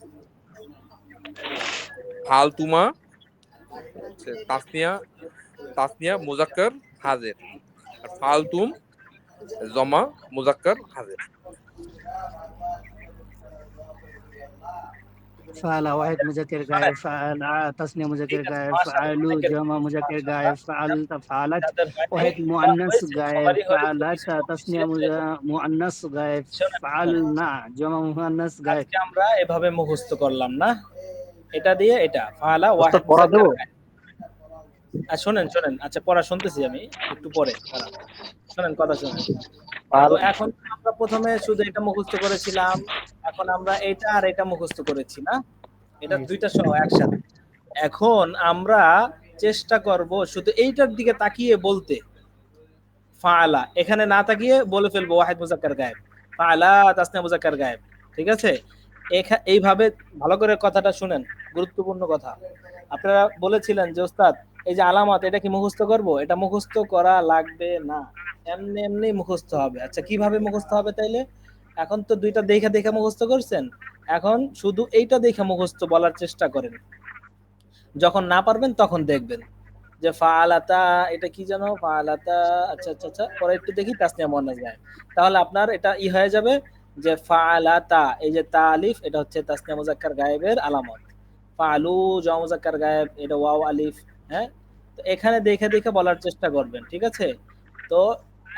ফালতুমা তাসনিয়া মুজাক্কার হাজির, আর ফালতুম জমা মুজাক্কার হাজির। ফাআলা ওয়াহিদ মুজাক্কির গায়েব, ফাআলা তাসনিয়া মুজাক্কির গায়েব, ফাআলু জামা মুজাক্কির গায়েব, ফাআলতা ফাআলাত ওয়াহিদ মুআন্নাস গায়েব, ফাআলাত তাসনিয়া মুআন্নাস গায়েব, ফাআলনা জামা মুআন্নাস গায়েব। আজকে আমরা এভাবে মুখস্থ করলাম না, এটা দিয়ে এটা ফাআলা ওস্তাদ ওয়াহিদ পড়া দেবো? মুজাক্কার গায়েব। আর শোনেন আচ্ছা পড়া শুনতেছি আমি একটু পরে পড়া। শোনেন কথা শোনেন। তো এখন আমরা প্রথমে শুধু এটা মুখস্থ করেছিলাম, এখন আমরা এটা আর এটা মুখস্থ করেছি না, এটা দুইটা সহ একসাথে। এখন আমরা চেষ্টা করব শুধু এইটার দিকে তাকিয়ে বলতে, ফাআলা এখানে না তাকিয়ে বলে ফেলবো ওয়াহিদ মুজাক্কার গায়েব, ফাআলা তাসনিয়া মুজাক্কার গায়েব। ঠিক আছে, এইভাবে ভালো করে কথাটা শুনেন, গুরুত্বপূর্ণ কথা। আপনারা বলেছিলেন যে ওস্তাদ এই যে আলামত এটা কি মুখস্থ করব, এটা মুখস্থ করা লাগবে না, এমনি এমনি মুখস্থ হবে। আচ্ছা কিভাবে মুখস্থ হবে তাইলে? এখন তো দুইটা দেখা মুখস্থ করছেন, এখন শুধু এইটা দেখে মুখস্থ বলার চেষ্টা করেন। যখন না পারবেন তখন দেখবেন যে ফাআলাতা এটা কি জানো, ফাআলাতা। আচ্ছা পরে একটু দেখি তাসনিয়া মুআন্নাস গায়েব, তাহলে আপনার এটা হয়ে যাবে যে ফাআলাতা, এই যে তা আলিফ এটা হচ্ছে তাসনিয়া মুজাক্কার গায়েবের আলামত, ফাআলু জামা মুজাক্কার গায়েব এটা ওয়াও আলিফ। হ্যাঁ, তো এখানে দেখে বলার চেষ্টা করবেন। ঠিক আছে, তো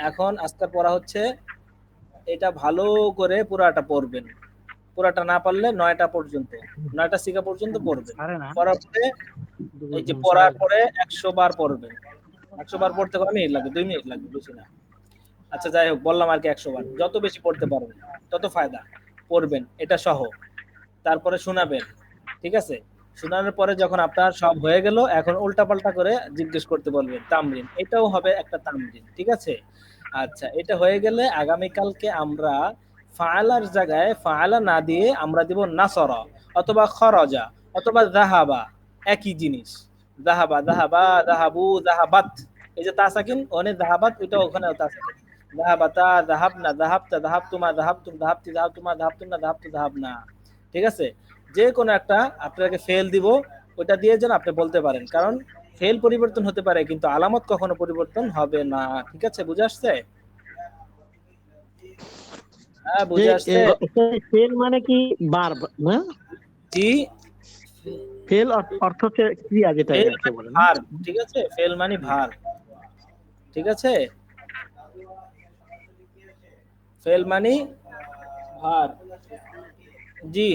এখন আজকের পড়া হচ্ছে এটা ভালো করে পুরাটা পড়বেন, পুরাটা না পারলে 9টা পর্যন্ত, 9টা শিখা পর্যন্ত পড়বেন। পড়ার পরে এই যে পড়ার পরে 100 বার পড়বেন। 100 বার পড়তে কত মিনিট লাগবে? 2 মিনিট লাগবে, বেশি না। আচ্ছা যাই হোক, বললাম আর কি 100 বার, যত বেশি পড়তে পারবেন তত ফায়দা। পড়বেন এটা সহ, তারপরে শোনাবেন। ঠিক আছে, শোনানোর পরে যখন আপনার সব হয়ে গেল, এখন উল্টাপাল্টা করে জিজ্ঞেস করতে বলবেন, তামরিন। এটাও হবে একটা তামরিন। ঠিক আছে, আচ্ছা এটা হয়ে গেলে আগামীকালকে আমরা ফাআলার জায়গায় ফাআলা না দিয়ে আমরা দিব নাসরা অথবা খরাজা অথবা যাহাবা, একই জিনিস। যাহাবা যাহাবা, যাহাবু যাহাবাত, এই যে তা সাকিন ওখানে যাহাবাত, ওইটা ওখানেও তা সাকিন। যাহাবাতা যাহাবনা, যাহাবতা যাহাবতুমা, যাহাবতুম যাহাবতি, যাহাবতুমা যাহাবতুনা, যাহাবতু যাহাবনা। ঠিক আছে, যে কোনো একটা আপনাকে ফেল দিব, ওটা দিয়ে যেন আপনি বলতে পারেন, কারণ ফেল পরিবর্তন হতে পারে কিন্তু আলামত কখনো পরিবর্তন হবে না। ঠিক আছে, বুঝে আসছে? হ্যাঁ বুঝে আসছে। ফেল মানে কি ভার্ব না? জি, ফেল অর্থ হচ্ছে ক্রিয়া, যেটা ফেল এটাকে বলে না? ভার্ব। ঠিক আছে, ফেল মানে ভার্ব। ঠিক আছে, ফেল মানে ভার্ব। জি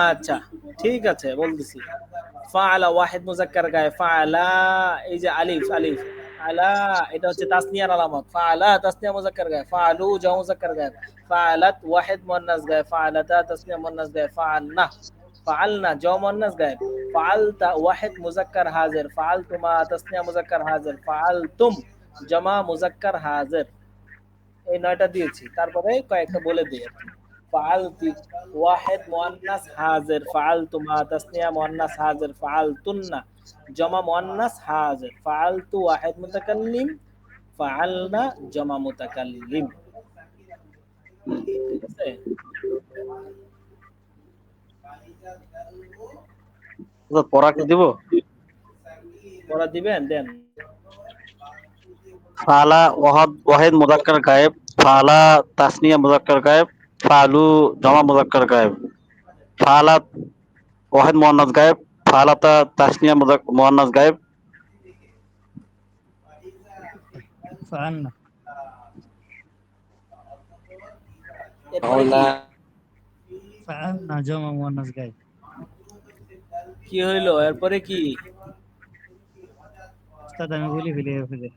আচ্ছা ঠিক আছে বলতেছি। ফাআলা ওয়াহিদ মুজাক্কার গায়েব, ফাআলা এই যে আলিফ আলিফ, আলা এটা হচ্ছে তাসনিয়ার আলামত, ফাআলা তাসনিয়া মুজাক্কার গায়েব, ফাআলু জামা মুজাক্কার গায়েব, ফাআলাত ওয়াহিদ মুআন্নাস গায়েব, ফাআলাতা তাসনিয়া মুআন্নাস গায়েব, ফাআলনা ফাআলনা জামা মুআন্নাস গায়েব, ফাআলতা ওয়াহিদ মুজাক্কার হাজির, ফাআলতুমা তাসনিয়া মুজাক্কার হাজির, ফাআলতুম জামা মুজাক্কার হাজির। এই 9টা দিয়েছি, তারপরে কয়েকটা বলে দিই। ফাআলতি ওয়াহিদ মুআন্নাস হাজির, ফাআলতুমা তাসনিয়া মুআন্নাস হাজির, ফাআলতুন্না জামা মুআন্নাস হাজির, ফাআলতু ওয়াহিদ মুতাকাল্লিম, ফাআলনা জামা মুতাকাল্লিম। ঠিক আছে, পড়া কি দিব? পড়া দিবেন? দেন। ফালা ওয়াহিদ মুজাক্কার গায়েব, ফালা তাসনিয়া মুজাক্কার গায়েব, ফালু জামা মুজাক্কার গায়েব, ফালাত ওয়াহিদ মুআন্নাস গায়েব, ফালাতা তাসনিয়া মুআন্নাস গায়েব, ফাআলনা ফাআলনা জামা মুআন্নাস গায়েব। কি হইলো এরপরে? কি উস্তাদ আমি বলি ফেলি এরপরে।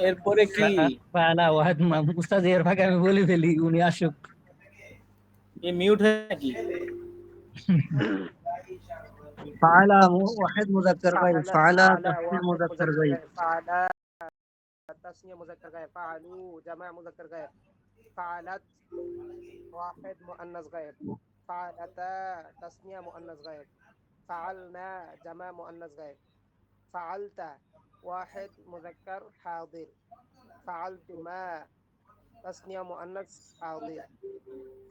এরপরে কি? ফাআলা ওয়াহিদ উস্তাদ এর ভাগে আমি বলি ফেলি, উনি আসুক। এই মিউট হয় নাকি? ফাআলা ওয়াহিদ মুজাক্কার গায়েব, ফাআলা তাসনিয়া মুজাক্কার গায়েব, ফাআলা তাসনিয়া মুজাক্কার গায়েব, ফাআলু জামা মুজাক্কার গায়েব, ফাআলাত ওয়াহিদ মুআন্নাস গায়েব, ফাআলাতা তাসনিয়া মুআন্নাস গায়েব, ফাআলনা জামা মুআন্নাস গায়েব, ফাআলতা ওয়াহিদ মুজাক্কার হাজির, ফাআলতুমা তাসনিয়া মুআন্নাস হাজির,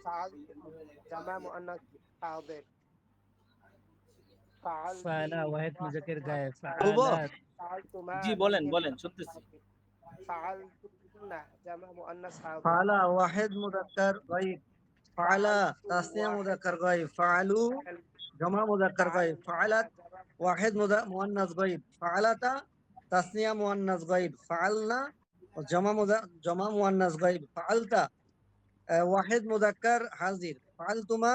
ফাআলতুম জামা মুআন্নাস হাজির, ফাআলা ওয়াহিদ মুজাক্কির গায়েব, জি বলেন শুনতেছি। ফাআলনা জামা মুআন্নাস হাদির ফাআলা ওয়াহিদ মুযাক্কার গায়ব, ফাআলা তাসনিয়া মুযাক্কার গায়ব, ফাআলু জামা মুযাক্কার গায়ব, ফাআলাত ওয়াহিদ মুআন্নাস গায়ব, ফাআলাতা তাসনিয়া মুআন্নাস গায়ব, ফাআলনা জামা মুআন্নাস গায়ব, ফাআলতা ওয়াহিদ মুযাক্কার হাজির, ফাআলতুমা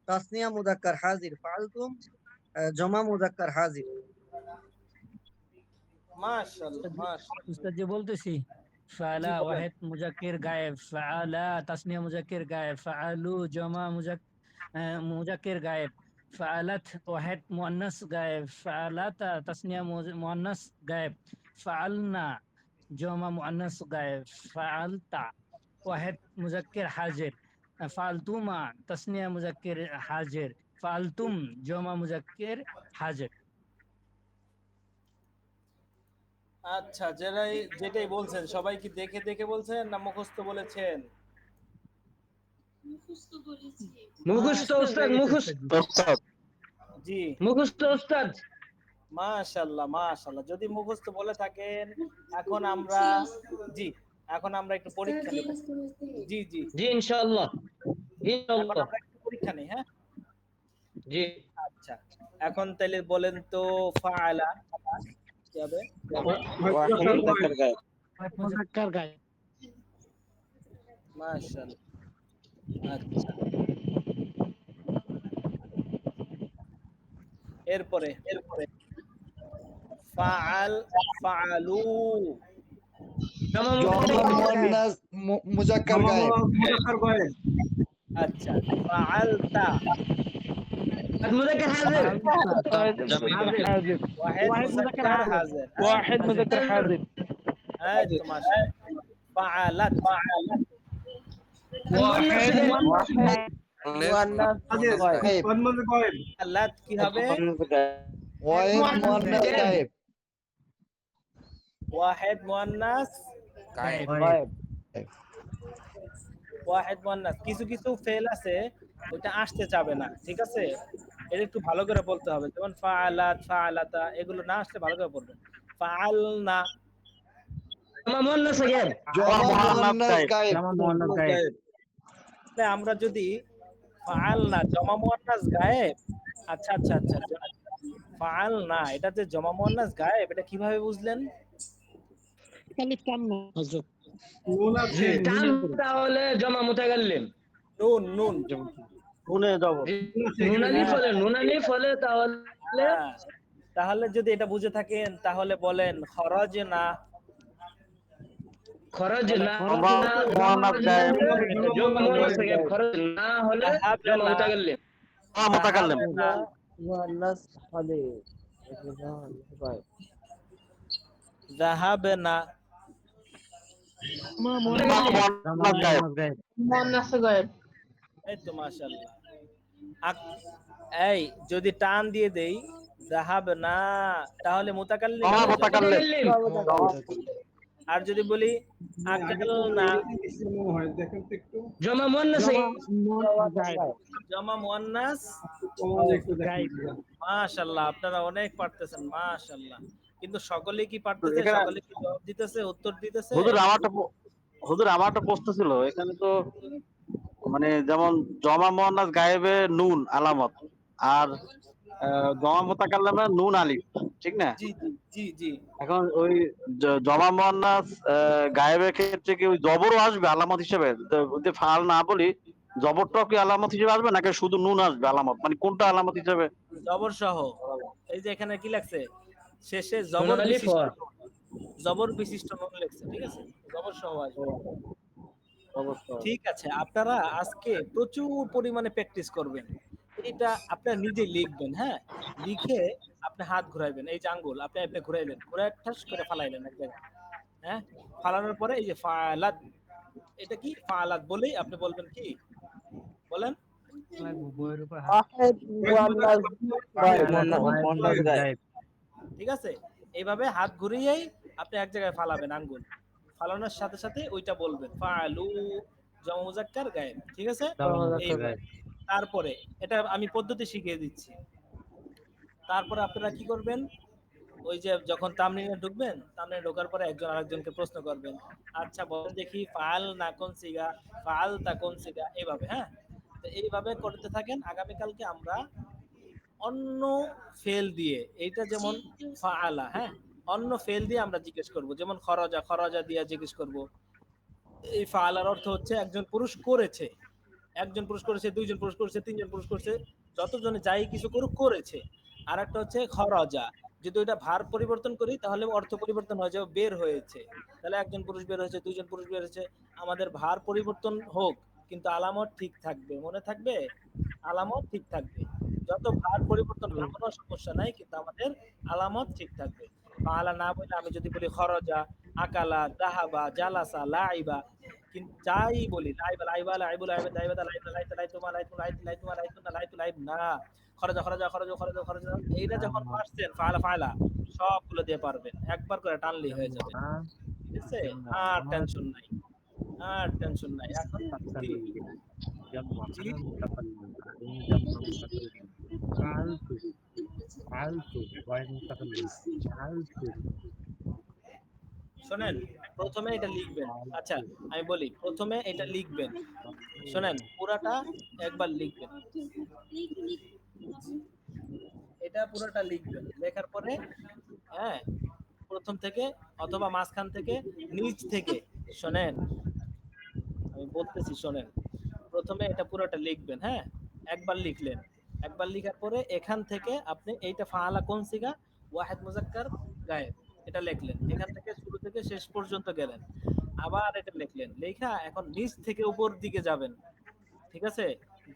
তাসনিয়া মুযাক্কার হাজির, ফাআলতুম জামা মুযাক্কার হাজির। মাশাআল্লাহ মাশাআল্লাহ। উস্তাদ যে বলতেছি ফাআলা জি, বলেন। ওয়াহিদ মুজাক্কির গায়েব, ফাআলা তাসনিয়া মুজাক্কির গায়েব, ফাআলু জামা মুজাক্কির গায়েব, ফাআলাত ওয়াহিদ মুআন্নাস গায়েব, ফাআলাতা তাসনিয়া মুআন্নাস গায়েব, ফাআলনা জামা মুআন্নাস গায়েব, ফাআলতা ওয়াহিদ মুজাক্কির হাজির, ফাআলতুমা তাসনিয়া মুজাক্কির হাজির, ফাআলতুম জামা মুজাক্কির হাজির। আচ্ছা, যেটাই বলছেন সবাই কি দেখে দেখে বলছেন না মুখস্থ বলেছেন? মুখস্থ করেছি। মুখস্থ উস্তাদ, মুখস্থ জি মুখস্থ উস্তাদ। মাশাআল্লাহ মাশাআল্লাহ। যদি মুখস্থ বলে থাকেন এখন আমরা একটু পরীক্ষা নেব। জি জি জি ইনশাআল্লাহ এখন ইনশাআল্লাহ। আমরা একটু পরীক্ষা নেই, হ্যাঁ? জি আচ্ছা, এখন তাহলে বলেন তো ফাআলা কি হবে? মুজাক্কার গায়েব। মাশাআল্লাহ। আচ্ছা, এরপরে ফাআলু জামা মুআন্নাস মুজাক্কার গায়েব। আচ্ছা, ফাআলতা মুজাক্কার হাজির। ওয়াহিদ মুজাক্কার হাজির। ওয়াহিদ মুজাক্কার হাজির। এই তো মাশাআল্লাহ। ফাআলাত ওয়াহিদ মুআন্নাস গায়েব। ফাআলাত কি হবে? ওয়াহিদ মুআন্নাস গায়েব। ওয়াহিদ মুআন্নাস গায়েব। ওয়াহিদ মুআন্নাস। কিছু কিছু ফেল আছে ওটা আসতে চাবে না, ঠিক আছে? এটা একটু ভালো করে বলতে হবে। যেমন ফাআলাত ফাআলাতা এগুলো না আসলে ভালো করে বলবেন। ফাআলনা জামা মুআন্নাস গায়েব। জামা মুআন্নাস গায়েব। তাহলে আমরা যদি ফাআলনা জমা মুআন্নাস গায়েব, আচ্ছা আচ্ছা আচ্ছা, ফাআলনা এটা যে জমা মুআন্নাস গায়েব, এটা কিভাবে বুঝলেন? তাহলে জমা মুতাকাল্লিম। নুন নুন নুনে যাব। নুনানি ফলে তাহলে তাহলে যদি এটা বুঝে থাকেন তাহলে বলেন খরাজনা। খরাজনা মুআন্নাস গায়েব, জমা মুআন্নাস গায়েব। খরাজনা হলে জমা মুতাকাল্লিম। মুতাকাল্লিম। মুআন্নাস হাজির। যাহাবনা মুআন্নাস গায়েব। এই তো মাশাআল্লাহ। এই যদি টান দিয়ে দেই যাহাবনা তাহলে মুতাকাল্লিম। আর যদি বলি আকালনা জমা মুআন্নাস গায়েব। জমা মুআন্নাস গায়েব। মাশাআল্লাহ, আপনারা অনেক পারতেছেন মাশাআল্লাহ। কিন্তু সকলে কি পারতেছে? সকলে কি জবাব দিতেছে, উত্তর দিতেছে? হুজুর আমারটা প্রশ্ন ছিল এখানে তো, মানে যেমন জমা মুআন্নাস গায়েবে নুন আলামত আর জমা মুতাকাল্লিমে নুন আলিফ, ঠিক না? জি জি জি। এখন ওই জমা মুআন্নাস গায়েবের ক্ষেত্রে কি ওই জবরও আসবে আলামত হিসেবে? যদি ফাল না বলি জবরটাও কি আলামত হিসেবে আসবে নাকি শুধু নুন আসবে আলামত? মানে কোনটা আলামত হিসেবে? জবর সহ। এই যে এখানে কি লাগছে শেষে জবর বিশিষ্ট, জবর বিশিষ্ট নুন লাগছে, ঠিক আছে? জবর সহ আসবে। ঠিক আছে, আপনারা আজকে প্রচুর পরিমাণে প্র্যাকটিস করবেন। এটা আপনারা নিজে লিখবেন, হ্যাঁ? লিখে আপনি হাত ঘুরাইবেন, এই যে আঙ্গুল আপনি ঘুরাইলেন, ঘুরাই ঠাস করে ফালাইলেন এক জায়গায়, হ্যাঁ? ফালানোর পরে এই যে ফালাত, এটা কি ফালাত বলেই আপনি বলবেন কি বলেন? ঠিক আছে, এইভাবে হাত ঘুরিয়েই আপনি এক জায়গায় ফালাবেন আঙ্গুল, ফালানোর সাথে সাথে ওইটা বলবেন ফালু জমা মুজাক্কার গায়েব, ঠিক আছে? তারপরে এটা আমি পদ্ধতি শিখিয়ে দিচ্ছি। তারপরে আপনারা কি করবেন? ওই যে যখন তামরিনে ঢুকবেন, তামরিনে ঢোকার পরে একজন আরেকজনকে প্রশ্ন করবেন, আচ্ছা বলেন দেখি ফাল না কোন সিগা, ফাল তা কোন সিগা, এইভাবে। হ্যাঁ, তো এইভাবে করতে থাকেন। আগামীকালকে আমরা অন্য ফেল দিয়ে, এইটা যেমন ফাআলা, হ্যাঁ, অন্য ফেল দিয়ে আমরা জিজ্ঞেস করব, যেমন খরজা, খরজা দিয়ে জিজ্ঞেস করব। এই ফাআলার অর্থ হচ্ছে একজন পুরুষ করেছে, একজন পুরুষ করেছে, দুইজন পুরুষ করেছে, তিনজন পুরুষ করেছে, যতজনে যাই কিছু করুক করেছে। আর একটা হচ্ছে খরজা, যদি ওইটা ভার পরিবর্তন করি তাহলে অর্থ পরিবর্তন হয়ে যাবে, বের হয়েছে। তাহলে একজন পুরুষ বের হয়েছে, দুইজন পুরুষ বের হয়েছে, আমাদের ভার পরিবর্তন হোক কিন্তু আলামত ঠিক থাকবে, মনে থাকবে, আলামত ঠিক থাকবে। যত ভার পরিবর্তন হোক কোনো সমস্যা নাই, কিন্তু আমাদের আলামত ঠিক থাকবে। পালা না বলে আমি যদি বলি খরজা, আকালা, দাহাবা, জালাসা, লাইবা, কিন্তু যাই বলি, লাইবা লাইবা লাইবু লাইবা দাইবা লাইবা লাইতা লাইতুমা লাইতু লাইতু লাইতুমা লাইতুনা লাইতু লাইব না, খরজা খরজা খরজা খরজা খরজা, এইটা যখন পারছেন ফালা ফালা সবগুলো দিয়ে পারবেন, একবার করে টানলি হয়ে যাবে। ঠিক আছে, আর টেনশন নাই, আর টেনশন নাই। এখন জি, শোনেন, প্রথমে এটা লিখবেন। আচ্ছা আমি বলি, প্রথমে এটা লিখবেন, শোনেন পুরাটা একবার লিখবেন, এটা পুরোটা লিখবেন। লেখার পরে হ্যাঁ, প্রথম থেকে অথবা মাঝখান থেকে, নিচ থেকে, শোনেন আমি বলতেছি শোনেন, প্রথমে এটা পুরোটা লিখবেন। হ্যাঁ, একবার লিখলেন, একবার লিখার পরে এখান থেকে আপনি এইটা ফাআলা কোন সিগা, ওয়াহিদ মুজাক্কার গায়েব, এটা লিখলেন। এখান থেকে শুরু থেকে শেষ পর্যন্ত গেলেন, আবার এটা লিখলেন। লেখা এখন নিচ থেকে উপর দিকে যাবেন। ঠিক আছে,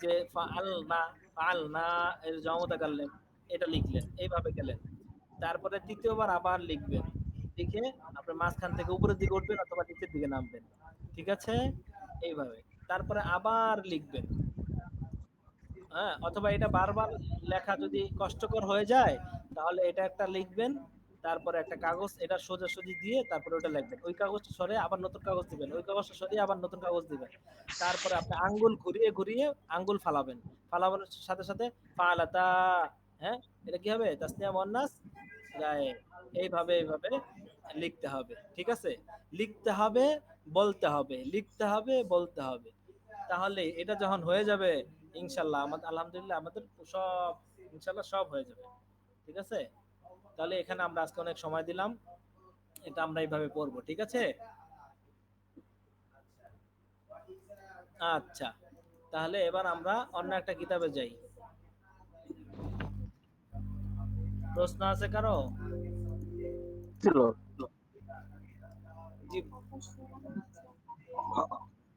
যে ফাল না এর জমতা করলেন, এটা লিখলেন, এইভাবে গেলেন। তারপরে তৃতীয়বার আবার লিখবেন, লিখে আপনি মাঝখান থেকে উপরের দিকে উঠবেন অথবা নিচের দিকে নামবেন। ঠিক আছে, এইভাবে। তারপরে আবার লিখবেন। হ্যাঁ, অথবা এটা বারবার লেখা যদি কষ্টকর হয়ে যায় তাহলে এটা একটা লিখবেন, তারপরে একটা কাগজ এটা সোজাসুজি দিয়ে তারপরে ওটা লিখবেন, ওই কাগজটা সরে আবার নতুন কাগজ দিবেন, ওই কাগজটা সরিয়ে আবার নতুন কাগজ দিবেন। তারপরে আপনি আঙ্গুল ঘুরিয়ে ঘুরিয়ে আঙ্গুল ফালাবেন, ফালানোর সাথে সাথে ফালাতা, হ্যাঁ, এটা কি হবে, তাসনিয়া মুয়ান্নাস গায়ে, এইভাবে এইভাবে লিখতে হবে। ঠিক আছে, লিখতে হবে, বলতে হবে, লিখতে হবে, বলতে হবে। তাহলে এটা যখন হয়ে যাবে ইনশাল্লাহ, আমাদের আলহামদুলিল্লাহ আমাদের সব ইনশাল্লাহ সব হয়ে যাবে। ঠিক আছে, তাহলে এখানে আমরা আজকে অনেক সময় দিলাম, এটা আমরা এইভাবে পড়বো। ঠিক আছে, আচ্ছা তাহলে এবার আমরা অন্য একটা কিতাবে যাই। প্রশ্ন আছে কারো? ছিল জি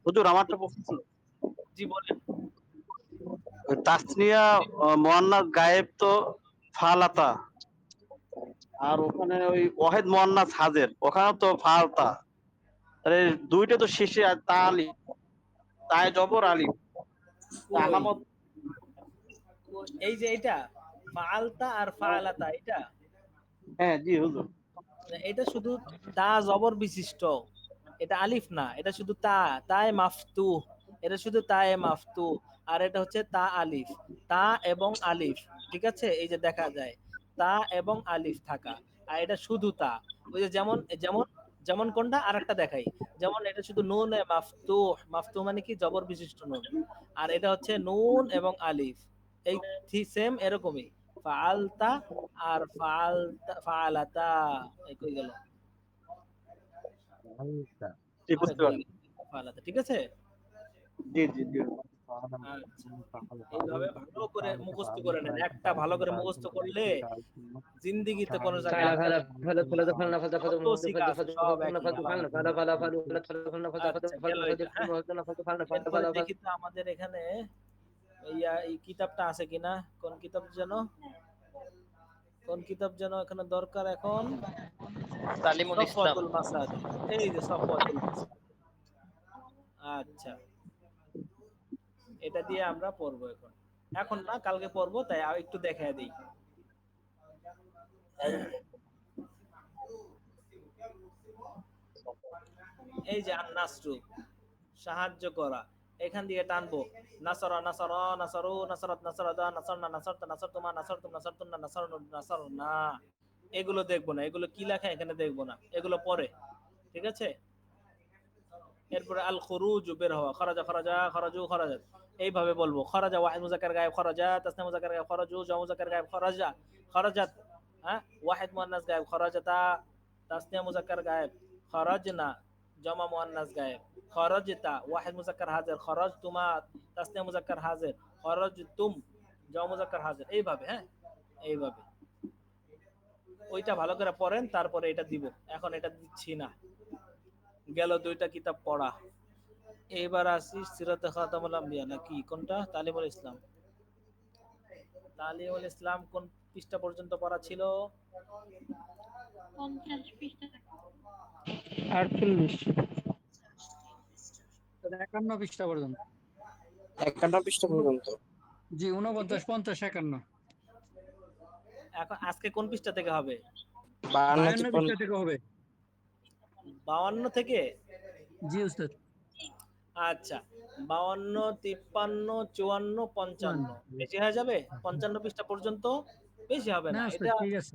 হুজুর, আমারটা প্রশ্ন ছিল। জি বলেন। তাসনিয়া মুয়ান্নাস গায়েব তো ফালাতা, আর ওখানে ওই ওয়াহিদ মুয়ান্নাস হাজের, ওখানে তো ফালতা। তাহলে দুইটা তো শেষে তা আলিফ, তায় জবর আলিফ, আলামত। এই যে এটা ফাআলতা আর ফাআলাতা, এটা হ্যাঁ জি হুজুর। এটা শুধু তা জবর বিশিষ্ট, এটা আলিফ না, এটা শুধু তা, তায়ে মাফতু, এটা শুধু তায়ে মাফতু। আর এটা হচ্ছে তা আলিফ, তা এবং আলিফ। ঠিক আছে, এই যে দেখা যায় তা এবং আলিফ থাকা, আর এটা শুধু তা। ওই যে যেমন যেমন যেমন কোনটা আরেকটা দেখাই, যেমন এটা শুধু নুন এ মাফতু, মাফতু মানে কি জবর বিশিষ্ট নুন, আর এটা হচ্ছে নুন এবং আলিফ, এই সেম এরকমই ফাআলতা আর ফাআলাতা, এই কই গেল জি বুঝতে পারছি। ফাআলাতা। ঠিক আছে, জি জি জি। আচ্ছা এইভাবে ভালো করে মুখস্থ করে নেন, একটা ভালো করে মুখস্থ করলে জিন্দেগিতে কোনো জায়গায় فعل فعل فعل فعل فعل فعل কত সিগা আছে সব একই। فعل فعل فعل আচ্ছা গেল এটা। এরপরে দেখি তো আমাদের এখানে এই কিতাবটা আছে কিনা, কোন কিতাব যেন, কোন কিতাব যেন এখানে দরকার এখন, তালিমুল ইসলাম। সফওয়াতুল মাসাদি, এই যে সফওয়াতুল মাসাদি। আচ্ছা এটা দিয়ে আমরা পড়বো এখন, এখন না কালকে পড়বো, তাই আর একটু দেখায় দিই। এই যে আন-নাসরু, সাহায্য করা, এখান দিয়ে টানবো, নাসরা নাসরা নাসরু নাসরাত নাসরাদা নাসরনা নাসরতা নাসরতুমা নাসরতুম নাসরতুন্না নাসরনু নাসরনা, এগুলো দেখবো না, এগুলো কি লেখা এখানে দেখবো না, এগুলো পরে, ঠিক আছে। এরপরে আল খুরুজ, বের হওয়া, খরাজা খরাজা, খরাজু খরাজাত, এইভাবে বলবো। খরাজা ওয়াহিদ মুজাক্কার গায়েব খরাজা, তাসনিয়া মুজাক্কার গায়েব খরাজু, জামা মুজাক্কার গায়েব খরাজা খরাজাত, হ্যাঁ, ওয়াহিদ মুয়ান্নাস গায়েব খরাজাতা, তাসনিয়া মুজাক্কার গায়েব খরাজনা, জামা মুয়ান্নাস গায়েব খরাজতা, ওয়াহিদ মুজাক্কার হাজির খরাজতুমা, তাসনিয়া মুজাক্কার হাজির খরাজতুম, জামা মুজাক্কার হাজির, এইভাবে। হ্যাঁ, এইভাবে ওইটা ভালো করে পড়েন, তারপরে এটা দিব। এখন এটা দিচ্ছি না, গেল দুইটা কিতাব পড়া। এইবার আসি সিরাতে খাতামুল আম্বিয়া, নাকি কোনটা? তালিমুল ইসলাম। তালিমুল ইসলাম কোন পৃষ্ঠা পর্যন্ত পড়া ছিল? 50 পৃষ্ঠা। 48 51 পৃষ্ঠা পর্যন্ত। 51 পৃষ্ঠা পর্যন্ত। জি, 49 50 51। এখন আজকে কোন পৃষ্ঠা থেকে হবে? 52 পৃষ্ঠা থেকে হবে। 52 থেকে? জি উস্তাদ। আচ্ছা, 52 53 54 55 বেশি হয়ে যাবে? 55 পৃষ্ঠা পর্যন্ত বেশি হবে না, এটা ঠিক আছে।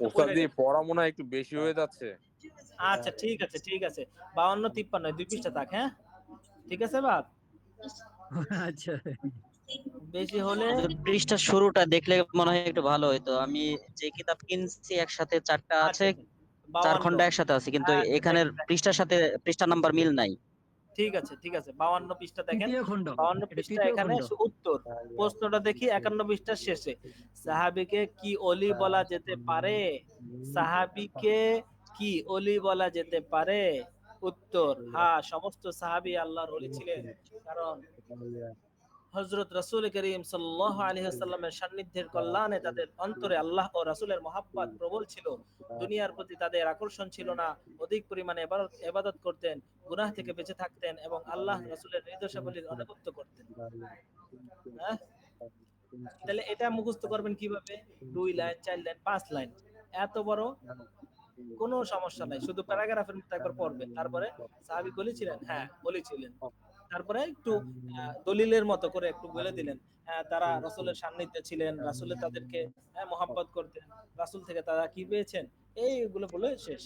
ওস্তাদ জি পড়া মনে হয় একটু বেশি হয়ে যাচ্ছে। আচ্ছা ঠিক আছে, ঠিক আছে, 52 53 দুই পৃষ্ঠা থাক। হ্যাঁ, ঠিক আছে বাপ। আচ্ছা, বেশি হলে পৃষ্ঠার শুরুটা দেখলে মনে হয় একটু ভালো হতো। আমি যে কিতাব কিনছি একসাথে 4টা আছে, 4 খন্ড একসাথে আছে, কিন্তু এখানের পৃষ্ঠার সাথে পৃষ্ঠা নাম্বার মিল নাই। ঠিক আছে, ঠিক আছে, 52 পৃষ্ঠা দেখেন। 52 পৃষ্ঠা তৃতীয় এখানে খণ্ড। উত্তর প্রশ্নটা দেখি 51 পৃষ্ঠার শেষে। সাহাবীকে কি ওলি বলা যেতে পারে? সাহাবীকে কি ওলি বলা যেতে পারে? উত্তর, হ্যাঁ, সমস্ত সাহাবী আল্লাহর ওলি ছিলেন, কারণ হযরত রাসূল করিম সাল্লাল্লাহু আলাইহি ওয়াসাল্লামের সান্নিধ্যের কল্যাণে তাদের অন্তরে আল্লাহ ও রাসূলের মহব্বত প্রবল ছিল। দুনিয়ার প্রতি তাদের আকর্ষণ ছিল না, অধিক পরিমাণে ইবাদত করতেন, গুনাহ থেকে বেঁচে থাকতেন এবং আল্লাহ রাসূলের নির্দেশাবলীর আনুগত্য করতেন। হ্যাঁ, তাহলে এটা মুখস্থ করবেন কিভাবে? 2 লাইন 4 লাইন 5 লাইন, এত বড় কোনো সমস্যা নাই, শুধু প্যারাগ্রাফের মতো একবার পড়বেন। তারপরে সাহাবী বলেছিলেন, হ্যাঁ বলেছিলেন, তারপরে একটু দলিলের মতো করে একটু বলে দিলেন, তারা রাসূলের সান্নিধ্যে ছিলেন, রাসূলের তাদেরকে মহব্বত করতেন, রাসূল থেকে তারা কি পেয়েছেন, এইগুলো বলে শেষ।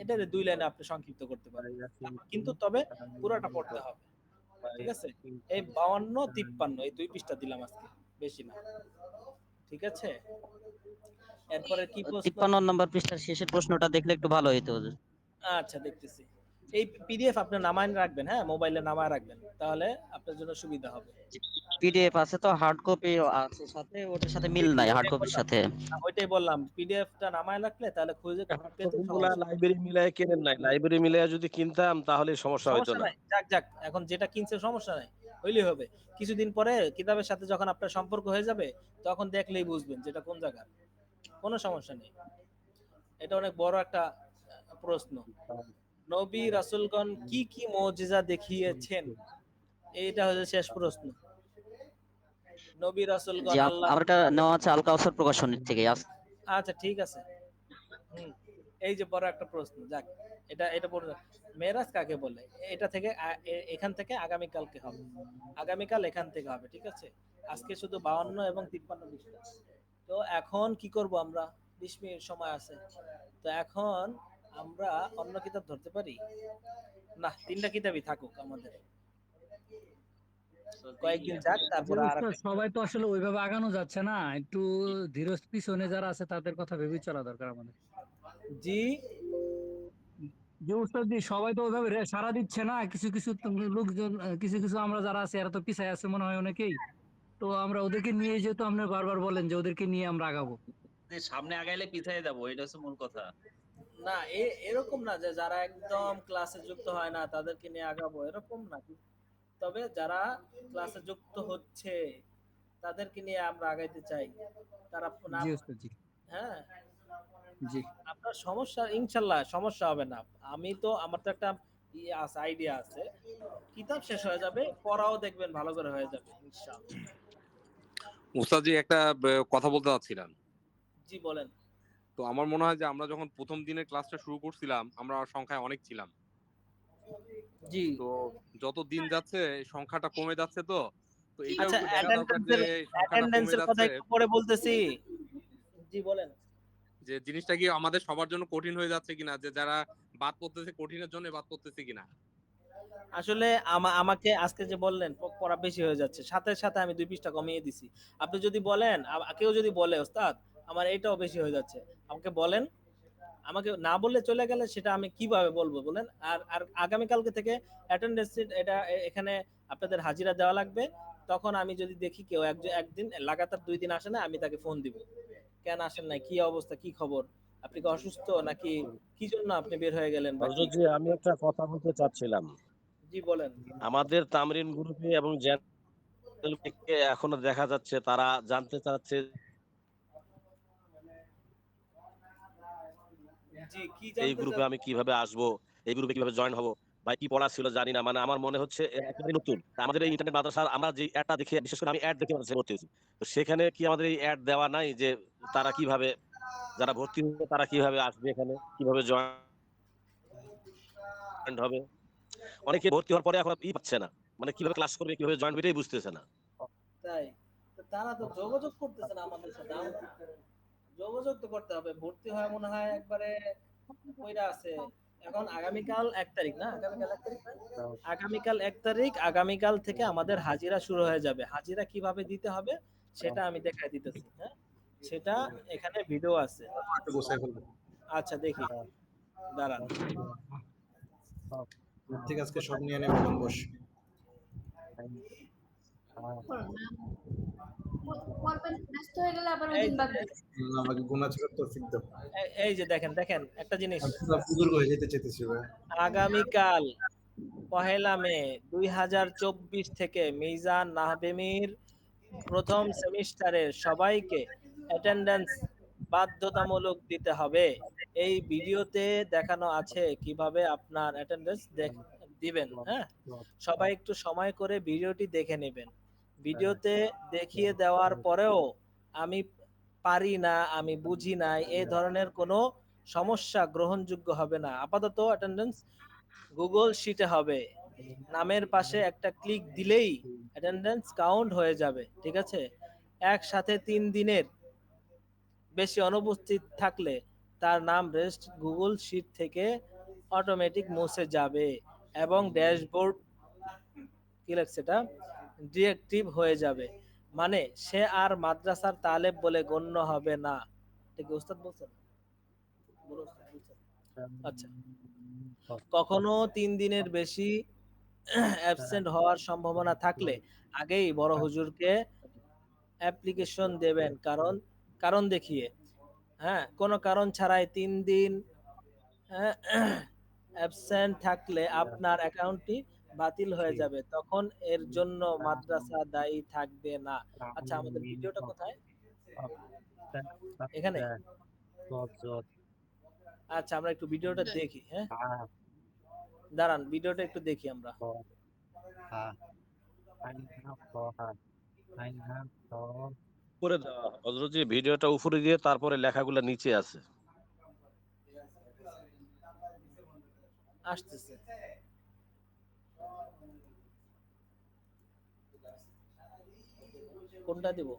এটা 2 লাইনে আপনি সংক্ষিপ্ত করতে পারেন, কিন্তু তবে পুরোটা পড়তে হবে, ঠিক আছে। এই 52 53 এই 2 পৃষ্ঠা দিলাম আজকে, বেশি না, ঠিক আছে। এরপরে কি প্রশ্ন? 53 নম্বর পৃষ্ঠার শেষের প্রশ্নটা দেখলে একটু ভালো হতো। আচ্ছা, দেখতেছি। এই পিডিএফ আপনি নামায় রাখবেন, হ্যাঁ, মোবাইলে নামায় রাখবেন, তাহলে আপনার জন্য সুবিধা হবে। পিডিএফ আছে তো, হার্ড কপি আছে সাথে, ওটার সাথে মিল নাই হার্ড কপির সাথে। ওইটাই বললাম, পিডিএফটা নামায় রাখলে তাহলে খুঁজে পেতে সবগুলা লাইব্রেরি মিলায় কেনেন নাই, লাইব্রেরি মিলায় যদি কিনতাম তাহলে সমস্যা হতো সমস্যা না। নাই, যাক যাক, এখন যেটা কিনছে সমস্যা নাই, হইলেই হবে। কিছুদিন পরে কিতাবের সাথে যখন আপনার সম্পর্ক হয়ে যাবে, তখন দেখলেই বুঝবেন যেটা কোন জায়গা, কোনো সমস্যা নেই। এটা অনেক বড় একটা প্রশ্ন। নবী রাসূলগণ কি কি মুজিজা দেখিয়েছেন? এইটা হচ্ছে শেষ প্রশ্ন। নবী রাসূলগণ যে আল্লাহ, আমার এটা নেওয়া আছে আল কাউসার প্রকাশনের থেকে। আচ্ছা ঠিক আছে। এই যে বড় একটা প্রশ্ন, যাক, এটা পড়ে। মেরাজ কাকে বলে? এটা থেকে এখান থেকে আগামী কালকে হবে, আগামীকাল এখান থেকে হবে, ঠিক আছে। আজকে শুধু 52 এবং 53 পৃষ্ঠা। তো এখন কি করব আমরা? 20 মিনিট সময় আছে, তো এখন আমরা অন্য কিতাব ধরতে পারি না? 3টা কিতাবই থাকুক আমাদের, কয়েকদিন যাক, তারপর আর সবাই তো আসলে ওইভাবে আগানো যাচ্ছে না, একটু ধীর পিছনে যারা আছে তাদের কথা ভেবে চলা দরকার আমাদের। জি যে উস্তাদ জি, সবাই তো ওইভাবে সাড়া দিচ্ছে না, কিছু কিছু লোকজন, কিছু কিছু আমরা যারা আছে এরা তো পিছায় আছে মনে হয় অনেকেই। তো আমরা ওদেরকে নিয়ে, যেহেতু আপনি বারবার বলেন যে ওদেরকে নিয়ে আমরা আগাবো, সামনে আগাইলে পিছিয়ে যাবো, এটা হচ্ছে মূল কথা। না, এরকম না যে যারা একদম ক্লাসে যুক্ত হয় না তাদেরকে নিয়ে আগাবো, এরকম না। তবে যারা ক্লাসে যুক্ত হচ্ছে তাদেরকে নিয়ে আমরা আগাইতে চাই। তারা জি উস্তাদ জি, হ্যাঁ জি, আপনার সমস্যা ইনশাল্লাহ সমস্যা হবে না। আমি তো, আমার তো একটা আছে, আইডিয়া আছে, কিতাব শেষ হয়ে যাবে, পড়াও দেখবেন ভালো করে হয়ে যাবে ইনশাআল্লাহ। উস্তাদ জি একটা কথা বলতে চাচ্ছিলাম। জি বলেন। তো আমার মনে হয় যে আমরা যখন প্রথম দিনের ক্লাসটা শুরু করছিলাম, আমরা সংখ্যায় অনেক ছিলাম। জি, তো যত দিন যাচ্ছে সংখ্যাটা কমে যাচ্ছে, তো এটাও আচ্ছা, একটু দেখা দরকার যে সংখ্যাটা কমে অ্যাটেন্ডেন্সের কথা যাচ্ছে। একটু পরে বলতেছি। জি বলেন। যে জিনিসটা কি আমাদের সবার জন্য কঠিন হয়ে যাচ্ছে কিনা, যে যারা বাদ পড়তেছে কঠিনের জন্য বাদ পড়তেছে কিনা। আসলে আমাকে আজকে যে বললেন পড়া বেশি হয়ে যাচ্ছে, সাথে সাথে আমি 2 পৃষ্ঠা কমিয়ে দিছি। আপনি যদি বলেন, কেউ যদি বলে ওস্তাদ আমার এটাও বেশি হয়ে যাচ্ছে, আমাকে বলেন। আমাকে না বললে চলে গেলে সেটা আমি কিভাবে বলবো বলেন। আর আর আগামীকালকে থেকে অ্যাটেন্ডেন্স এটা এখানে আপনাদের হাজিরা দেওয়া লাগবে। তখন আমি যদি দেখি কেউ একদিন লাগাতার 2 দিন আসে না, আমি তাকে ফোন দিব, কেন আসেন নাই, কি অবস্থা, কি খবর, আপনি কি অসুস্থ নাকি, কি জন্য আপনি বের হয়ে গেলেন বা কি? হযরত জি, আমি একটা কথা বলতে চাচ্ছিলাম। জি বলেন। আমাদের তামরিন গ্রুপে এবং জেনারেল থেকে এখনো দেখা যাচ্ছে তারা জানতে চাচ্ছে জি, কি এই জানতে গ্রুপে চাচ্ছেন? আমি কিভাবে আসবো, এই গ্রুপে কিভাবে জয়েন হবো, বা কি পড়া ছিল জানি না। মানে আমার মনে হচ্ছে একেবারে নতুন আমাদের এই ইন্টারনেট মাদ্রাসার। আমরা যে অ্যাডটা দেখে, বিশেষ করে আমি অ্যাড দেখে মাদ্রাসায় ভর্তি হয়েছি, তো সেখানে কি আমাদের এই অ্যাড দেওয়া নাই যে তারা কিভাবে, যারা ভর্তি হবে তারা কিভাবে আসবে, এখানে কিভাবে জয়েন হবে। অনেকে ভর্তি হওয়ার পরে এখন পাচ্ছে না, মানে কিভাবে ক্লাস করবে, কিভাবে জয়েন হবে এটাই বুঝতেছে না। তাই তো তারা তো যোগাযোগ করতেছে না আমাদের সাথে। যোগাযোগ তো করতে হবে। ভর্তি হয় মনে হয় একবারে কইরা আছে। এখন আগামীকাল 1 তারিখ না, আগামীকাল 1 তারিখ না? আগামীকাল 1 তারিখ, আগামীকাল থেকে আমাদের হাজিরা শুরু হয়ে যাবে। হাজিরা কিভাবে দিতে হবে সেটা আমি দেখাই দিতেছি, হ্যাঁ? সেটা এখানে ভিডিও আছে। আচ্ছা দেখি, দাঁড়ান। ঠিক আজকে সব নিয়ে নেব, বস। ব্যস্ত হয়ে গেলে আবার ওই দিন বাদ দিতে। আমাকে গুনাহ ছিল তৌফিক দাও। এই যে দেখেন দেখেন একটা জিনিস, পুরো বুজুর্গ হয়ে যেতে চাইতেছি ভাই। আগামীকাল 1 মে 2024 থেকে মিজান নাহবেমির প্রথম সেমিস্টারের সবাইকে অ্যাটেন্ডেন্স বাধ্যতামূলক দিতে হবে। এই ভিডিওতে দেখানো আছে কিভাবে আপনার অ্যাটেন্ডেন্স দিবেন, হ্যাঁ? সবাই একটু সময় করে ভিডিওটি দেখে নেবেন। ভিডিওতে দেখিয়ে দেওয়ার পরেও আমি পারি না, আমি বুঝি নাই, এই ধরনের কোনো সমস্যা গ্রহণযোগ্য হবে না। আপাতত অ্যাটেন্ডেন্স গুগল শিটে হবে। নামের পাশে একটা ক্লিক দিলেই অ্যাটেন্ডেন্স কাউন্ট হয়ে যাবে, ঠিক আছে? একসাথে 3 দিনের বেশি অনুপস্থিত থাকলে তার নাম রেস্ট গুগল শিট থেকে অটোমেটিক মুছে যাবে এবং ড্যাশবোর্ড কি লাগছে এটা ডিএক্টিভ হয়ে যাবে। মানে সে আর মাদ্রাসার তালেব বলে গণ্য হবে না। ঠিক উস্তাদ বলছেন? আচ্ছা, কখনো 3 দিনের বেশি অ্যাবসেন্ট হওয়ার সম্ভাবনা থাকলে আগেই বড় হুজুরকে অ্যাপ্লিকেশন দেবেন, কারণ দেখিয়ে, হ্যাঁ? কোনো কারণ ছাড়াই 3 দিন অ্যাবসেন্ট থাকলে আপনার অ্যাকাউন্টটি বাতিল হয়ে যাবে। তখন এর জন্য মাদ্রাসা দায়ী থাকবে না। আচ্ছা, আমাদের ভিডিওটা কোথায়? এখানে? আচ্ছা, আমরা একটু ভিডিওটা দেখি, হ্যাঁ? দাঁড়ান, ভিডিওটা একটু দেখি আমরা। উপরে দেওয়া হযরত জি, ভিডিওটা উপরে দিয়ে তারপরে লেখাগুলো নিচে আছে। আসতেছে। কোনটা দিব?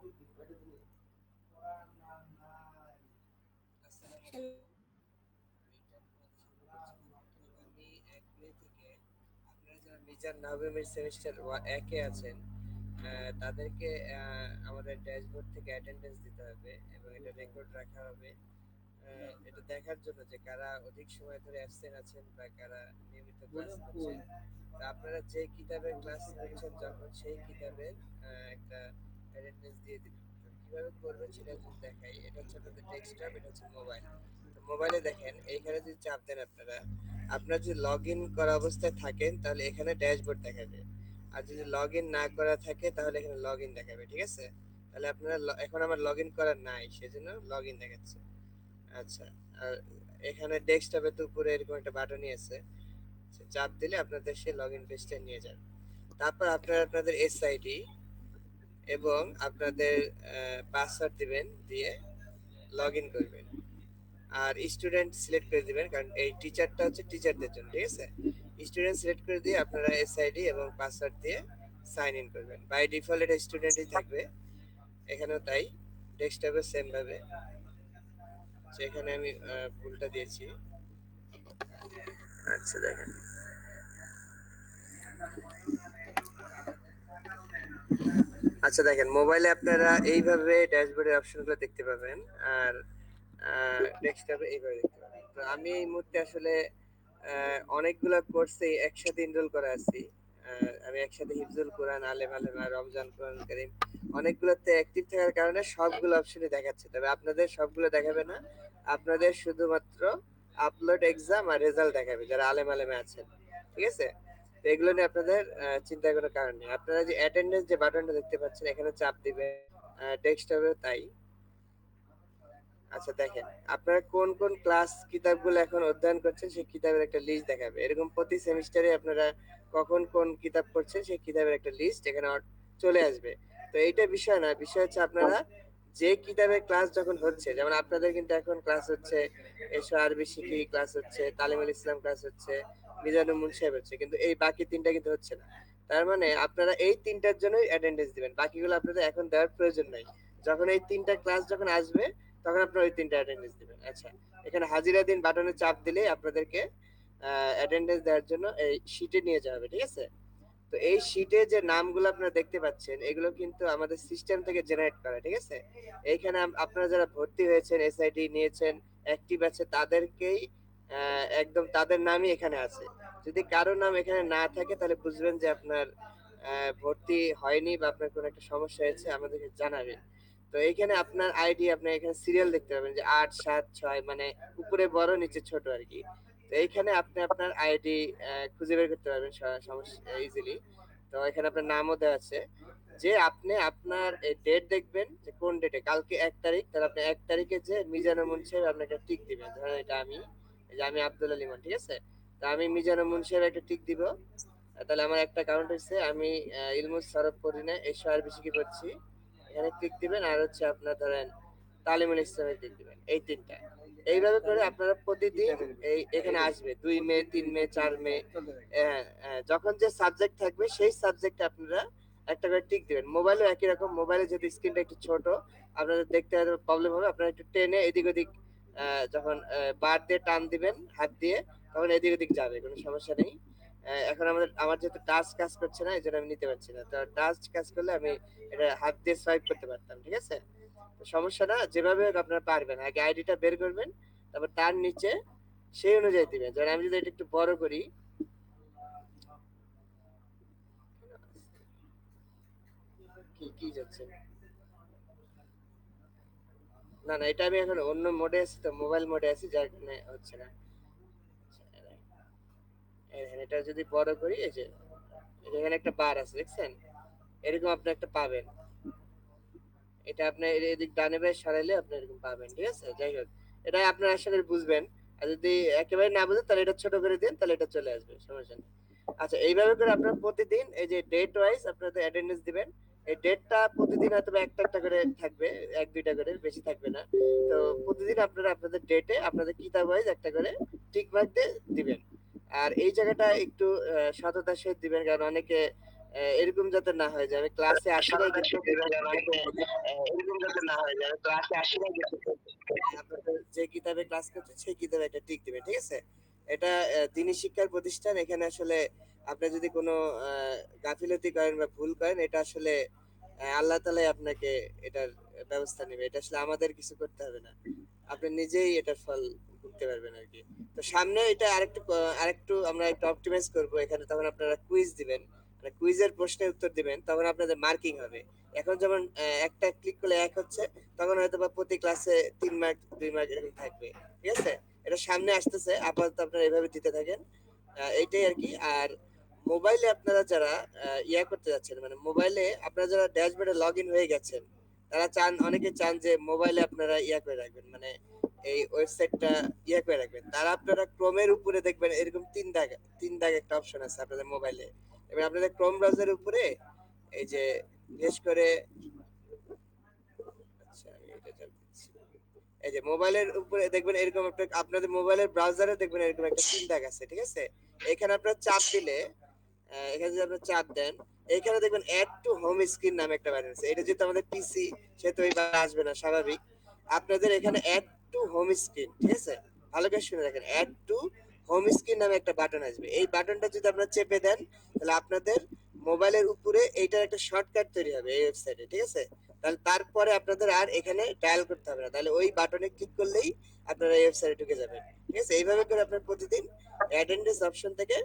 মিজান নাহবেমির সেমিস্টার 1 আছেন, তাদেরকে আমাদের ড্যাশবোর্ড থেকে অ্যাটেন্ডেন্স দিতে হবে এবং এটা রেকর্ড রাখা হবে। এটা দেখার জন্য যে কারা অধিক সময় ধরে অ্যাবসেন্ট আছেন বা কারা নিয়মিত ক্লাস করছেন। তো আপনারা যে কিতাবের ক্লাস করছেন যখন সেই কিতাবের একটা অ্যাটেন্ডেন্স দিয়ে দিবেন। তো কিভাবে করবেন সেটা যদি দেখাই, এটা হচ্ছে আপনাদের ডেস্কটপ, এটা হচ্ছে মোবাইল। তো মোবাইলে দেখেন এইখানে যদি চাপ দেন আপনারা যদি লগ ইন করা অবস্থায় থাকেন তাহলে এখানে ড্যাশবোর্ড দেখাবে, আর যদি লগ ইন না করা থাকে তাহলে এখানে লগ ইন দেখাবে, ঠিক আছে? তাহলে আপনারা এখন আমার লগ ইন করা নাই, সেজন্য লগ ইন দেখাচ্ছে। আচ্ছা, আর এখানে ডেস্কটপের উপরে এরকম একটা বাটনই আছে, চাপ দিলে আপনাদের সেই লগইন পেজটা নিয়ে যাবে। তারপর আপনারা আপনাদের এসআইডি এবং আপনাদের পাসওয়ার্ড দিবেন, দিয়ে লগইন করবেন। আর স্টুডেন্ট সিলেক্ট করে দিবেন, কারণ এই টিচারটা হচ্ছে টিচারদের জন্য, ঠিক আছে? স্টুডেন্ট সিলেক্ট করে দিয়ে আপনারা এসআইডি এবং পাসওয়ার্ড দিয়ে সাইন ইন করবেন। বাই ডিফল্ট এটা স্টুডেন্টই থাকবে, এখানেও তাই, ডেস্কটপে সেম ভাবে। এখানে আমি ভুলটা দিয়েছি। আচ্ছা দেখেন, আচ্ছা দেখেন মোবাইলে আপনারা এইভাবে ড্যাশবোর্ডের অপশনগুলো দেখতে পাবেন, আর ডেস্কটপে এইভাবে দেখতে পাবেন। তো আমি এই মুহূর্তে আসলে অনেকগুলো কোর্সে একসাথে এনরোল করা আছি। আমি একসাথে হিফজুল কোরআন, আলেম আলেমা, রমজান কোরআন কারীম অনেকগুলোতে অ্যাক্টিভ থাকার কারণে সবগুলো অপশনই দেখাচ্ছে। তবে আপনাদের সবগুলো দেখাবে না, আপনাদের শুধুমাত্র আপলোড এক্সাম আর রেজাল্ট দেখাবে যারা আলেম আলেমে আছেন, ঠিক আছে? তো এগুলো নিয়ে আপনাদের চিন্তার কোনো কারণ নেই। আপনারা যে অ্যাটেন্ডেন্স যে বাটনটা দেখতে পাচ্ছেন এখানে চাপ দিবেন, ডেস্কটপে তাই। আচ্ছা দেখেন আপনারা কোন কোন ক্লাস কিতাবগুলো এখন অধ্যয়ন করছেন সেই কিতাবের একটা লিস্ট দেখাবে। এরকম প্রতি সেমিস্টারে আপনারা কখন কোন কিতাব পড়ছেন সেই কিতাবের একটা লিস্ট এখানে চলে আসবে। তো এইটা বিষয় না, বিষয় হচ্ছে আপনারা যে কিতাবের ক্লাস যখন হচ্ছে, যেমন আপনাদের কিন্তু এখন ক্লাস হচ্ছে এসো আরবি শিখি ক্লাস হচ্ছে, তালিমুল ইসলাম ক্লাস হচ্ছে, মিজানুর মুনসাহেব হচ্ছে, কিন্তু এই বাকি তিনটা কিন্তু হচ্ছে না। তার মানে আপনারা এই তিনটার জন্যই অ্যাটেন্ডেন্স দিবেন, বাকিগুলো আপনাদের এখন দেওয়ার প্রয়োজন নাই। যখন এই তিনটা ক্লাস যখন আসবে তখন আপনারা ওই তিনটা অ্যাটেন্ডেন্স দিবেন। আচ্ছা এখানে হাজিরা দিন বাটনে চাপ দিলে আপনাদেরকে অ্যাটেন্ডেন্স দেওয়ার জন্য এই শীটে নিয়ে যাওয়া হবে, ঠিক আছে? তো এই শীটে যে নামগুলো আপনারা দেখতে পাচ্ছেন এগুলো কিন্তু আমাদের সিস্টেম থেকে জেনারেট করা, ঠিক আছে? এইখানে আপনারা যারা ভর্তি হয়েছেন, এসআইডি নিয়েছেন, অ্যাক্টিভ আছে, তাদেরকেই একদম তাদের নামই এখানে আছে। যদি কারো নাম এখানে না থাকে তাহলে বুঝবেন যে আপনার ভর্তি হয়নি বা আপনার কোনো একটা সমস্যা হয়েছে, আমাদেরকে জানাবেন। তো এইখানে আপনার আইডি, আপনি এখানে সিরিয়াল দেখতে পাবেন যে 8 7 6, মানে উপরে বড় নিচে ছোট আর কি। তো এইখানে আপনি আপনার আইডি খুঁজে বের করতে পারবেন সমস্যা ইজিলি। তো এখানে আপনার নামও দেওয়া আছে, যে আপনি আপনার ডেট দেখবেন যে কোন ডেটে, কালকে 1 তারিখ, তাহলে আপনি 1 তারিখে যে মিজানুর মুনসাহেব আপনি একটা টিক দিবেন। ধরেন এটা আমি, এই যে আমি আব্দুল আলিমান, ঠিক আছে? তো আমি মিজানুর মুনসাহেব একটা টিক দিব, তাহলে আমার একটা কাউন্ট হচ্ছে। আমি ইলমুস সরফ পড়ি না, এসো আরবি শিখি পড়ছি, এখানে ক্লিক দিবেন। আর হচ্ছে আপনার ধরেন তালিমুল ইসলামে ক্লিক দিবেন, এই তিনটা। এইভাবে করে আপনারা প্রতিদিন এই এখানে আসবে 2 মে 3 মে 4 মে, যখন যে সাবজেক্ট থাকবে সেই সাবজেক্টে আপনারা একটা করে টিক দিবেন। মোবাইলে একই রকম, মোবাইলে যদি স্ক্রিনটা একটু ছোট আপনাদের দেখতে প্রবলেম হবে, আপনারা একটু টেনে এদিক ওদিক যখন বার দিয়ে টান দিবেন হাত দিয়ে, তখন এদিক ওদিক যাবে, কোনো সমস্যা নেই। এখন আমার যেহেতু টাচ কাজ করছে না এই জন্য আমি নিতে পারছি না। তো টাচ কাজ করলে আমি এটা হাত দিয়ে সোয়াইপ করতে পারতাম, ঠিক আছে? তো সমস্যা না, যেভাবে হোক আপনারা পারবেন। আগে আইডিটা বের করবেন, তারপর তার নিচে সেই অনুযায়ী দিবেন। যেমন আমি যদি এটা একটু বড় করি, কি যাচ্ছে না, না এটা আমি এখন অন্য মোডে আছি, তো মোবাইল মোডে আছি যার কারণে হচ্ছে না। এটা যদি বড় করি, এই যে এখানে একটা বার আছে দেখছেন, এরকম আপনি একটা পাবেন। এটা আপনি এদিক ডানে বামে সরাইলে আপনি এরকম পাবেন, ঠিক আছে? যাই হোক, এটা আপনারা আশা করি বুঝবেন। আর যদি একেবারে না বুঝেন তাহলে এটা ছোট করে দিন, তাহলে এটা চলে আসবে, সমস্যা নেই। আচ্ছা এইভাবে করে আপনারা প্রতিদিন এই যে ডেট ওয়াইজ আপনাদের অ্যাটেন্ডেন্স দিবেন। এই ডেটটা প্রতিদিন হয়তো একটা একটা করে থাকবে, 1 2টা করে, বেশি থাকবে না। তো প্রতিদিন আপনারা আপনাদের ডেটে আপনাদের কিতাব ওয়াইজ একটা করে টিক মার্ক দিয়ে দিবেন। আর এই জায়গাটা একটু সততার সহিত দিবেন, কারণ অনেকে এরকম যাতে না হয় যে আমি ক্লাসে আসি নাই কিন্তু এরকম যাতে না হয় যে আমি ক্লাসে আসি নাই কিন্তু আপনাদের যে কিতাবে ক্লাস করছে সেই কিতাবে একটা টিক দিবেন, ঠিক আছে? এটা দ্বীনি শিক্ষার প্রতিষ্ঠান, এখানে আসলে আপনি যদি কোনো গাফিলতি করেন বা ভুল করেন, এটা আসলে আল্লাহ তাআলাই আপনাকে এটার ব্যবস্থা নেবে। এটা আসলে আমাদের কিছু করতে হবে না, আপনি নিজেই এটার ফল ভুগতে পারবেন আর কি। তো সামনে এটা আরেকটু আমরা একটু অপটিমাইজ করব। এখানে তখন আপনারা কুইজ দিবেন, মানে কুইজের প্রশ্নের উত্তর দিবেন, তখন আপনাদের মার্কিং হবে। এখন যেমন একটা ক্লিক করলে 1 হচ্ছে, তখন হয়তো বা প্রতি ক্লাসে 3 মার্ক 2 মার্ক এরকম থাকবে, ঠিক আছে? এটা সামনে আসতেছে, আপাতত আপনারা এভাবে দিতে থাকেন, এইটাই আর কি। আর মোবাইলে আপনারা যারা করতে যাচ্ছেন, মানে মোবাইলে আপনারা যারা ড্যাশবোর্ডে লগ ইন হয়ে গেছেন, তারা চান, অনেকে চান যে মোবাইলে আপনারা করে রাখবেন, মানে এই ওয়েবসাইটটা করে রাখবেন। তারা আপনারা ক্রোমের উপরে দেখবেন এরকম 3 দাগ একটা অপশন আছে আপনাদের মোবাইলে। এবার আপনাদের ক্রোম ব্রাউজারের উপরে এই যে বিশেষ করে, আচ্ছা এটা যাচ্ছি, এই যে মোবাইলের উপরে দেখবেন এরকম একটা, আপনাদের মোবাইলের ব্রাউজারে দেখবেন এরকম একটা 3 দাগ আছে, ঠিক আছে? এখানে আপনারা চাপ দিলে, এখানে যদি আপনারা চাপ দেন, এখানে দেখবেন অ্যাড টু হোম স্ক্রিন নামে একটা বার আছে। এটা যেহেতু আমাদের পিসি সেহেতু এইবার আসবে না, স্বাভাবিক। আপনাদের এখানে অ্যাড টু হোম স্ক্রিন, ঠিক আছে? ভালো করে শুনে রাখেন, অ্যাড টু হোম স্ক্রিন নামে একটা বাটন আসবে। এই বাটনটা যদি আপনারা চেপে দেন তাহলে আপনাদের মোবাইলের উপরে এইটার একটা শর্টকাট তৈরি হবে এই ওয়েবসাইটে, ঠিক আছে? তাহলে তারপরে আপনাদের আর এখানে ডায়াল করতে হবে না, তাহলে ওই বাটনে ক্লিক করলেই আপনারা এই ওয়েবসাইটে ঢুকে যাবেন, ঠিক আছে? এইভাবে করে আপনার প্রতিদিন অ্যাটেন্ডেন্স অপশন থেকে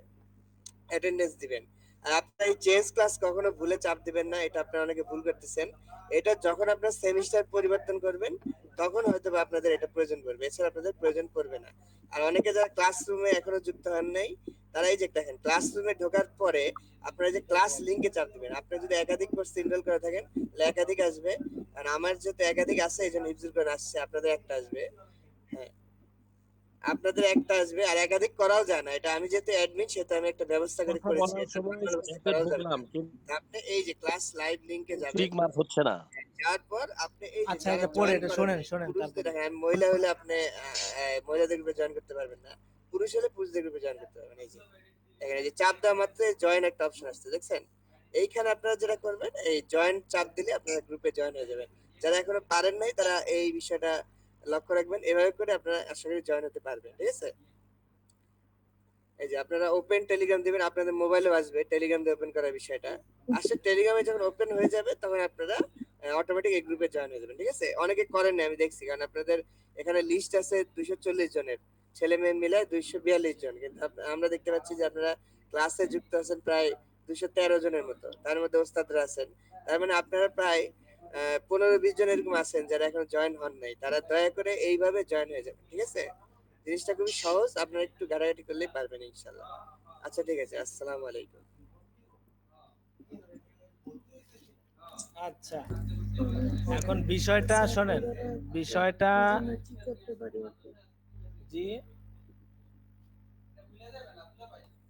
অ্যাটেন্ডেন্স দিবেন। আর আপনার এই চেঞ্জ ক্লাস কখনো ভুলে চাপ দিবেন না, এটা আপনারা অনেকে ভুল করতেছেন। এটা যখন আপনার সেমিস্টার পরিবর্তন করবেন তখন হয়তো বা আপনাদের এটা প্রয়োজন পড়বে, এছাড়া আপনাদের প্রয়োজন পড়বে না। আর অনেকে যারা ক্লাসরুমে এখনো যুক্ত হন নাই তারা এই যে দেখেন, ক্লাসরুমে ঢোকার পরে আপনারা যে ক্লাস লিংকে চাপ দিবেন। আপনি যদি একাধিক কোর্স এনরোল করে থাকেন তাহলে একাধিক আসবে, আর আমার যেহেতু একাধিক আছে এই জন্য হিফজুল কোরআন আসছে, আপনাদের একটা আসবে। হ্যাঁ, আপনাদের একটা আসবে, আর একাধিক করাও যায় না। এটা আমি যেহেতু অ্যাডমিন সেহেতু আমি একটা ব্যবস্থা করে করেছি, আপনি এই যে ক্লাস লাইভ লিংকে যাবেন, ঠিক মার্ক হচ্ছে না। যাওয়ার পর আপনি এই যে আচ্ছা এটা পড়ে এটা শুনেন তারপর দেখেন, মহিলা হলে আপনি মহিলাদের গ্রুপে জয়েন করতে পারবেন না, পুরুষ হলে পুরুষদের গ্রুপে জয়েন করতে পারবেন। এই যে দেখেন, এই যে চাপ দেওয়া মাত্র জয়েন একটা অপশন আসছে, দেখছেন? এইখানে আপনারা যেটা করবেন, এই জয়েন চাপ দিলে আপনারা গ্রুপে জয়েন হয়ে যাবেন। যারা এখনো পারেন নাই তারা এই বিষয়টা লক্ষ্য রাখবেন, এভাবে করে আপনারা আশা করি জয়েন হতে পারবেন, ঠিক আছে? এই যে আপনারা ওপেন টেলিগ্রাম দিবেন, আপনাদের মোবাইলেও আসবে টেলিগ্রাম দিয়ে ওপেন করার বিষয়টা আসলে। টেলিগ্রামে যখন ওপেন হয়ে যাবে তখন আপনারা অটোমেটিক এই গ্রুপে জয়েন হয়ে যাবেন, ঠিক আছে? অনেকে করেন না আমি দেখছি, কারণ আপনাদের এখানে লিস্ট আছে 240 জনের, ছেলে মেয়ে মিলে 242 জন, কিন্তু আমরা দেখতে পাচ্ছি যে আপনারা ক্লাসে যুক্ত আছেন প্রায় 213 জনের মতো, তার মধ্যে ওস্তাদরা আছেন। তার মানে আপনারা প্রায় 15-20 জন এরকম আছেন যারা এখন জয়েন হন নাই, তারা দয়া করে এইভাবে জয়েন হয়ে যাবেন, ঠিক আছে? জিনিসটা খুবই সহজ, আপনারা একটু ঘাটাঘাটি করলেই পারবেন ইনশাআল্লাহ। আচ্ছা ঠিক আছে, আসসালামু আলাইকুম। আচ্ছা এখন বিষয়টা শোনেন, বিষয়টা জি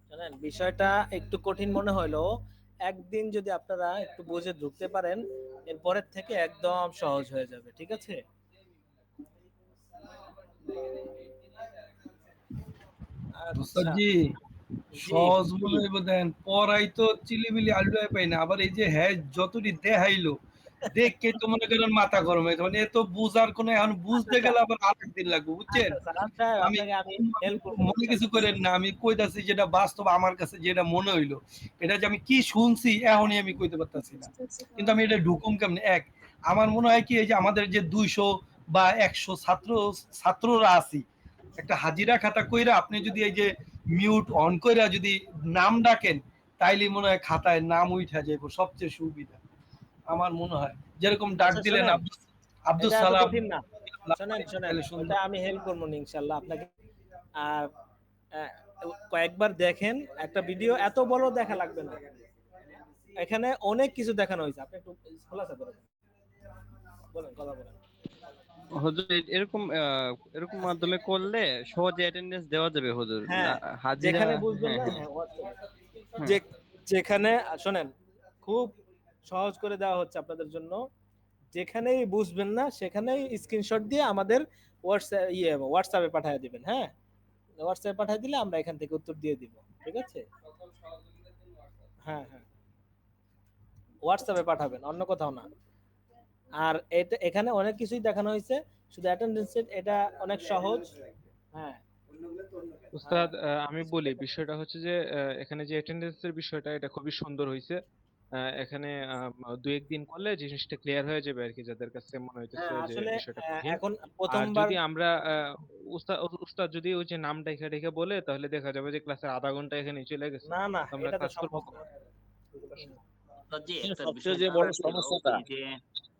শোনেন, বিষয়টা একটু কঠিন মনে হলো, একদিন যদি আপনারা একটু বুঝে ঢুকতে পারেন এরপরের থেকে একদম সহজ হয়ে যাবে, ঠিক আছে? জি সহজ মনে হইব, দেন পড়াই তো চিলিমিলি আলুয়াই পাই না, আবার এই যে হ্যাঁ যতটি দেখাইলো দেখে তো মনে করেন মাথা গরম হয়েছে, মানে এত বুঝার কোনো, এখন বুঝতে গেলে আবার আরেকদিন লাগবে, বুঝছেন? আমি মনে কিছু করেন না, আমি কইতাছি যেটা বাস্তব আমার কাছে যেটা মনে হইলো, এটা যে আমি কি শুনছি এখনই আমি কইতে পারতাছি না, কিন্তু আমি এটা ঢুকুম কেমনে। এক, আমার মনে হয় কি এই যে আমাদের যে 200 বা 100 ছাত্ররা আছি, একটা হাজিরা খাতা কইরা আপনি যদি এই যে মিউট অন কইরা যদি নাম ডাকেন তাইলে মনে হয় খাতায় নাম উঠা যাবে, সবচেয়ে সুবিধা আমার মনে হয়। যেরকম ডাক দিলেন আব্দুল সালাম, ওটা আমি হেল্প করবো ইনশাআল্লাহ আপনাকে। আর কয়েকবার দেখেন একটা ভিডিও, এত বড় দেখা লাগবে না, এখানে অনেক কিছু দেখানো হয়েছে, আপনি একটু খোলাসা করেন, বলেন, কথা বলেন। হুজুর এরকম এরকম মাধ্যমে করলে সহজে অ্যাটেন্ডেন্স দেওয়া যাবে হুজুর। হ্যাঁ, হাজিরা যেখানে বুঝবেন না, যে যেখানে শোনেন খুব সহজ করে দেওয়া হচ্ছে আপনাদের জন্য, যেখানেই বুঝবেন না সেখানেই স্ক্রিনশট দিয়ে আমাদের হোয়াটসঅ্যাপে পাঠিয়ে দিবেন। হ্যাঁ, হোয়াটসঅ্যাপে পাঠিয়ে দিলে আমরা এখান থেকে উত্তর দিয়ে দিব, ঠিক আছে? হ্যাঁ হ্যাঁ, হোয়াটসঅ্যাপে পাঠাবেন, অন্য কোথাও না। আর এটা এখানে অনেক কিছুই দেখানো হয়েছে, শুধু অ্যাটেন্ডেন্স এটা অনেক সহজ। হ্যাঁ উস্তাদ, আমি বলি বিষয়টা হচ্ছে যে এখানে যে অ্যাটেন্ডেন্সের বিষয়টা এটা খুবই সুন্দর হয়েছে। এখানে 2-1 দিন করলে জিনিসটা ক্লিয়ার হয়ে যাবে আর কি, যাদের কাছে মনে হইতেছে যে আসলে বিষয়টা কঠিন। এখন আর প্রথমবার যদি আমরা উস্তাদ যদি ওই যে নাম রেখে রেখে বলে, তাহলে দেখা যাবে যে ক্লাসের আধা ঘন্টা এখানে চলে গেছে, না না, আমরা এটা তো ক্লাস করবো সম্ভব না। জি, একটা সবচেয়ে বিষয় যে জানার বড় ছিল সমস্যাটা, যে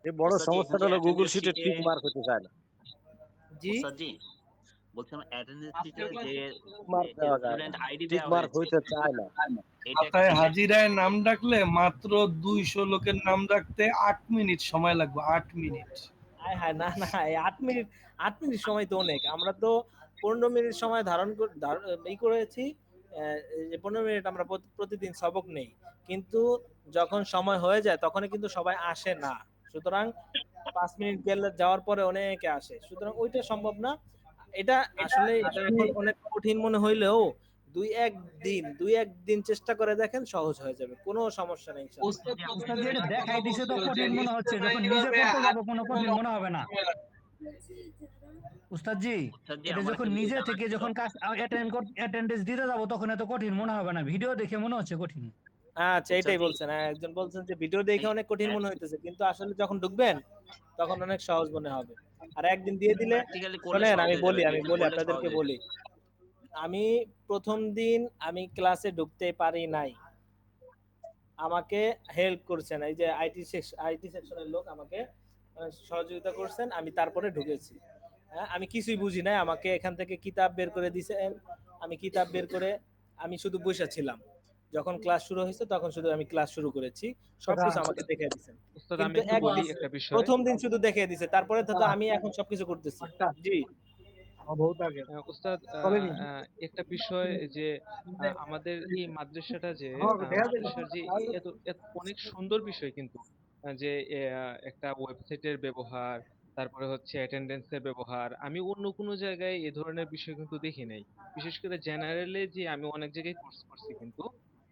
এই বড় উস্তাদ জি, সমস্যাটা হলো গুগল শিটে attendance টিক মার্ক হতে চায় না। জি উস্তাদ জি, বলছিলাম অ্যাটেন্ডেন্স শিটে যে মার্ক দেওয়া যায় না, স্টুডেন্ট আইডি টিক দেওয়া মার্ক হয়েছে, হইতে চায় না। এটা খাতায় হাজিরায় নাম ডাকলে মাত্র 200 লোকের নাম ডাকতে 8 মিনিট সময় লাগবে, 8 মিনিট। হায় হায়, না না, এই 8 মিনিট সময় তো অনেক। আমরা তো 15 মিনিট সময় এই করেছি, এই যে 15 মিনিট আমরা প্রতিদিন সবক নেই, কিন্তু যখন সময় হয়ে যায় তখন কিন্তু সবাই আসে না, সুতরাং 5 মিনিট গেলে যাওয়ার পরে অনেকে আসে, সুতরাং ওইটা সম্ভব না। এটা আসলে এটা এখন অনেক কঠিন মনে হইলেও 2-1 দিন চেষ্টা করে দেখেন, সহজ হয়ে যাবে, কোনো সমস্যা নেই ইনশাআল্লাহ। ওস্তাদ যেটা দেখাই দিছে তো কঠিন মনে হচ্ছে, যখন নিজে করতে যাব কোনো কঠিন মনে হবে না। উস্তাদ জি উস্তাদ জি, এটা আমার যখন একটা নিজে জিনিস থেকে জানার ছিল। যখন কাজ অ্যাটেন্ডেন্স দিতে যাবো তখন এত কঠিন মনে হবে না, ভিডিও দেখে মনে হচ্ছে কঠিন। আচ্ছা এটাই বলছেন, হ্যাঁ, একজন বলছেন যে ভিডিও দেখে অনেক কঠিন মনে হইতেছে, কিন্তু আসলে যখন ঢুকবেন তখন অনেক সহজ মনে হবে। আর একদিন দিয়ে দিলে, প্র্যাকটিক্যালি করলে শোনেন সহজ আমি হয়ে যাবে, বলি প্র্যাকটিস করলে সহজ আপনাদেরকে হয়ে বলি, যাবে। আমি প্রথম দিন আমি ক্লাসে ঢুকতে পারি নাই, আমাকে হেল্প করছেন এই যে আইটি সেকশনের লোক আমাকে সহযোগিতা করছেন, আমি তারপরে ঢুকেছি। হ্যাঁ, আমি কিছুই বুঝি নাই, আমাকে এখান থেকে কিতাব বের করে দিয়েছেন, আমি কিতাব বের করে আমি শুধু বসে ছিলাম, যখন ক্লাস শুরু হয়েছে তখন শুধু আমি ক্লাস শুরু করেছি, সবকিছু আমাকে দেখিয়ে দিয়েছেন। উস্তাদ আমি কিন্তু একটু বলি একদিন একটা বিষয়। প্রথম দিন শুধু দেখিয়ে দিয়েছে, তারপরে তো আমি এখন সবকিছু করতেছি। জি উস্তাদ একটা বিষয় যে আমাদের এই মাদ্রাসাটা যে মাদ্রাসার যে এত এত অনেক সুন্দর বিষয় কিন্তু যে একটা ওয়েবসাইটের ব্যবহার, তারপরে হচ্ছে অ্যাটেন্ডেন্সের ব্যবহার, আমি অন্য কোনো জায়গায় এ ধরনের বিষয় কিন্তু দেখি নাই। বিশেষ করে জেনারেলে যে আমি অনেক জায়গায় কোর্স করছি কিন্তু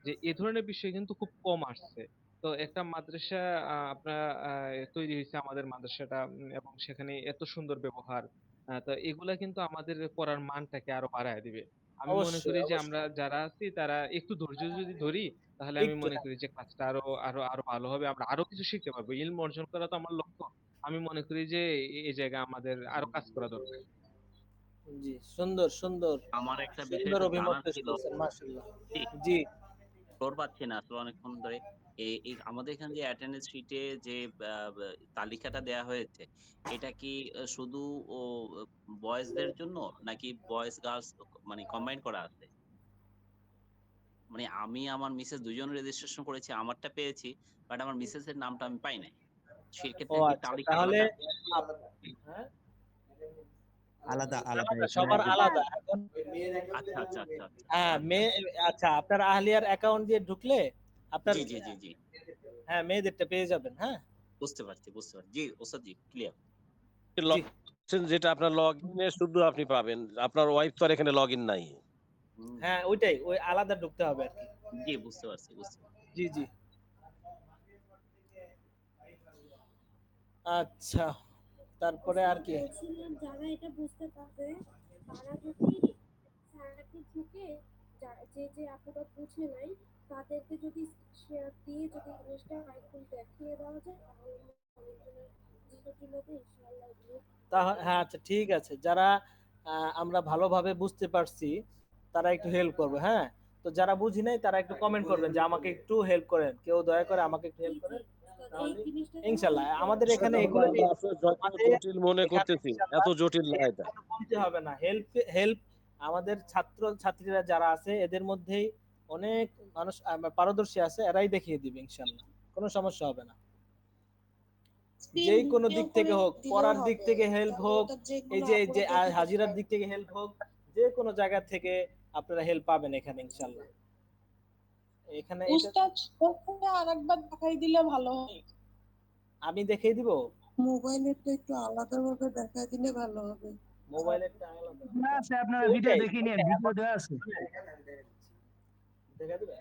যে এ ধরনের বিষয় কিন্তু খুব কম আসছে। তো একটা মাদ্রাসা আপনার তৈরি হয়েছে আমাদের মাদ্রাসাটা, এবং সেখানে এত সুন্দর ব্যবহার, তো এগুলা কিন্তু আমাদের পড়ার মানটাকে আরো বাড়ায় দিবে। আমি মনে অবশ্যই করি যে আমরা অবশ্যই যারা আছি তারা একটু ধৈর্য যদি ধরি, তাহলে আমি একটু, মনে করি যে কাজটা আরো আরো আরো ভালো হবে, আমরা আরো কিছু শিখতে পারবো। ইলম অর্জন করা তো আমার লক্ষ্য। আমি মনে করি যে এই জায়গায় আমাদের আরো কাজ করা দরকার। জি, সুন্দর সুন্দর আমার একটা বিষয় সুন্দর একটু অভিমত জানার পেশ ছিল। করছেন, মাশাআল্লাহ। জি, জি ফ্লোর পাচ্ছি না আসলে অনেকক্ষণ ধরে। এই আমাদের এখানে যে অ্যাটেন্ডেন্স শিটে যে তালিকাটা দেয়া হয়েছে, এটা কি শুধু ও বয়েজদের জন্য নাকি বয়েজ গার্লস মানে কম্বাইন করা আছে? মানে আমি আমার মিসেস দুজন রেজিস্ট্রেশন করেছি, আমারটা পেয়েছি, বাট আমার মিসেস এর নামটা আমি পাই নাই। ও সেক্ষেত্রে কি আচ্ছা, তালিকা তাহলে আলাদা? হ্যাঁ আলাদা আলাদা আলাদা, এখানে সবার আলাদা এখন। আচ্ছা আচ্ছা আচ্ছা আচ্ছা হ্যাঁ আচ্ছা মেয়ে, আচ্ছা। আচ্ছা আপনার আহলিয়ার অ্যাকাউন্ট দিয়ে ঢুকলে আপনার, জি জি জি জি, হ্যাঁ মেয়েদেরটা পেয়ে যাবেন। হ্যাঁ বুঝতে পারছি বুঝতে পারছি। জি ওস্তাদ জি, ক্লিয়ার। জি যেটা আপনার লগ ইনে শুধু আপনি পাবেন, আপনার ওয়াইফ তো আর এখানে লগ ইন নাই। হ্যাঁ ওইটাই, ওই আলাদা ঢুকতে হবে আর কি। জি বুঝতে পারছি বুঝতে পারছি। জি জি আচ্ছা, তারপরে আর কি? বলছিলাম যারা এটা বুঝতে পারবে তারা যদি সারাটি ঢুকে যে যে আপুরা বুঝে নাই তাদেরকে যদি শেয়ার দিয়ে যদি জিনিসটা আইকন দেখিয়ে দেওয়া যায় তাহলে অনেকজনের জিনিসগুলো ইনশাআল্লাহ হ্যাঁ আচ্ছা ঠিক আছে, যারা আমরা ভালোভাবে বুঝতে পারছি তারা একটু হেল্প করবে। হ্যাঁ, তো যারা বুঝি নাই তারা একটু কমেন্ট করবেন যে আমাকে একটু হেল্প করেন, কেউ দয়া করে আমাকে একটু হেল্প করেন, তাহলে ইনশাআল্লাহ আমাদের এখানে এগুলো আমরা আসলে যত জটিল মনে করতেছি এত জটিল না এটা। কমতে হবে না। হেল্প হেল্প আমাদের ছাত্র ছাত্রীরা যারা আছে এদের মধ্যেই অনেক মানুষ পারদর্শী আছে, এরাই দেখিয়ে দিবে ইনশাআল্লাহ, কোনো সমস্যা হবে না। যেই কোনো দিক থেকে হোক, পড়ার দিক থেকে হেল্প হোক, এই যে হাজিরার দিক থেকে হেল্প হোক, যে কোনো জায়গা থেকে আপনারা হেল্প পাবেন এখানে ইনশাআল্লাহ। এখানে উস্তাদ ওখানে আরেকবার দেখাই দিলে ভালো হয়। আমি দেখিয়ে দিব, মোবাইলেরটা একটু আলাদাভাবে দেখাই দিলে ভালো হবে। মোবাইলেরটা আলাদা না আছে, আপনারা ভিডিও দেখে নিন, ভিডিও দেওয়া আছে। দেখা দিবে,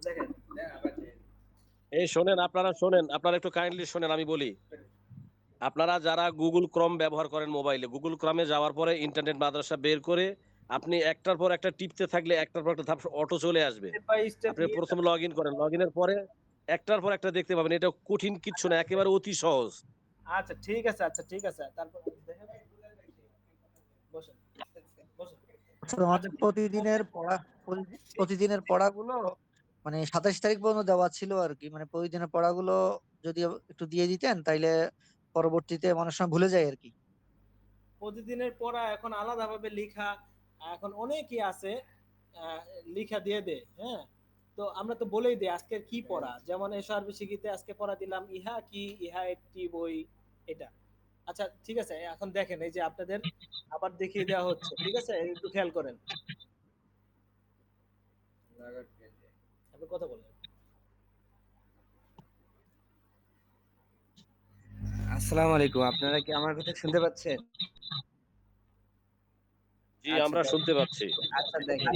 দেখেন এই শোনেন, আপনারা শোনেন, আপনারা একটু কাইন্ডলি শোনেন, আমি বলি। আপনারা যারা গুগল ক্রোম ব্যবহার করেন মোবাইলে, গুগল ক্রোমে যাওয়ার পরে ইন্টারনেট মাদ্রাসা বের করে আপনি একটার পর একটা টিপতে থাকলে একটার পর একটা ধাপ অটো চলে আসবে। আপনি প্রথম লগ ইন করেন, লগ ইনের পরে একটার পর একটা দেখতে পাবেন। এটা কঠিন কিচ্ছু না, একেবারে অতি সহজ। আচ্ছা ঠিক আছে, আচ্ছা ঠিক আছে, তারপর দেখেন, বসেন বসেন। আমাদের প্রতিদিনের পড়াগুলো মানে 27 তারিখ পর্যন্ত দেওয়া ছিল আর কি, মানে প্রতিদিনের পড়াগুলো যদি একটু দিয়ে দিতেন তাইলে পরবর্তীতে অনেক সময় ভুলে যায় আর কি। প্রতিদিনের পড়া এখন আলাদাভাবে লেখা, এখন অনেকই আছে লেখা দিয়ে দে। হ্যাঁ, তো আমরা তো বলেই দিই আজকের কি পড়া, যেমন এসআরবি শিখিতে আজকে পড়া দিলাম ইহা কি, ইহা একটি বই, এটা। আচ্ছা ঠিক আছে, এখন দেখেন এই যে আপনাদের আবার দেখিয়ে দেওয়া হচ্ছে, ঠিক আছে, একটু খেয়াল করেন, আপনি কথা বলেন। আসসালামু আলাইকুম, আপনারা কি আমার কথা শুনতে পাচ্ছেন? জি আমরা শুনতে পাচ্ছি। আচ্ছা দেখেন,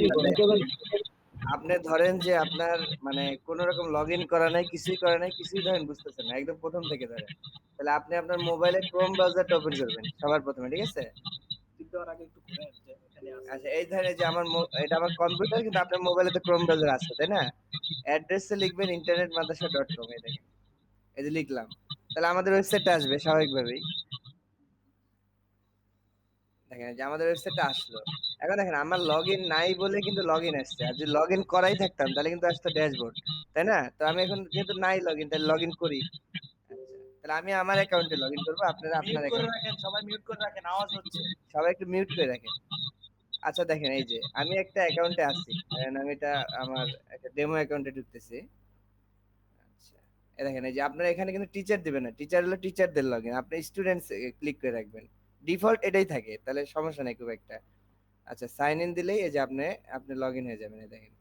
আপনি ধরেন যে আপনার মানে কোন রকম লগ ইন করা নাই, কিছুই করা নাই, কিছুই ধরেন বুঝতেছেন না, একদম প্রথম থেকে ধরেন। তাহলে আপনি আপনার মোবাইলে ক্রোম ব্রাউজারটা ওপেন করবেন সবার প্রথমে, ঠিক আছে? আচ্ছা, এই ধরেন এই যে এটা আমার কম্পিউটার, কিন্তু আপনার মোবাইলে তো ক্রোম ব্রাউজার আছে, তাই না? অ্যাড্রেসে লিখবেন internetmadrasa.com, এই দেখেন, এই যে লিখলাম। তাহলে আমাদের ওয়েবসাইটটা আসবে স্বাভাবিকভাবেই। দেখেন এই যে আমাদের ওয়েবসাইটটা আসলো। এখন দেখেন আমার লগইন নাই বলে কিন্তু লগইন আসছে। আর যদি লগইন করাই থাকতাম তাহলে কিন্তু আসতো ড্যাশবোর্ড। তাই না? তো আমি এখন যেহেতু নাই লগইন, তাহলে লগইন করি। আচ্ছা। তাহলে আমি আমার অ্যাকাউন্টে লগইন করব, আপনারা আপনার মিউট করে অ্যাকাউন্টে। রাখেন, সবাই মিউট করে রাখেন, আওয়াজ হচ্ছে। সবাই একটু মিউট করে রাখেন। আচ্ছা দেখেন এই যে আমি একটা অ্যাকাউন্টে আছি। আমি এটা আমার একটা ডেমো অ্যাকাউন্টে ঢুকতেছি। আচ্ছা। এই দেখেন এই যে আপনারা এখানে কিন্তু টিচার দিবেন না। টিচার হলো টিচারদের লগইন। আপনি স্টুডেন্টস ক্লিক করে রাখবেন। ডিফল্ট এটাই থাকে। তাহলে সমস্যা নাই খুব একটা। আচ্ছা, সাইন ইন দিলেই এই যে আপনি লগইন হয়ে যাবেন, এই দেখেন।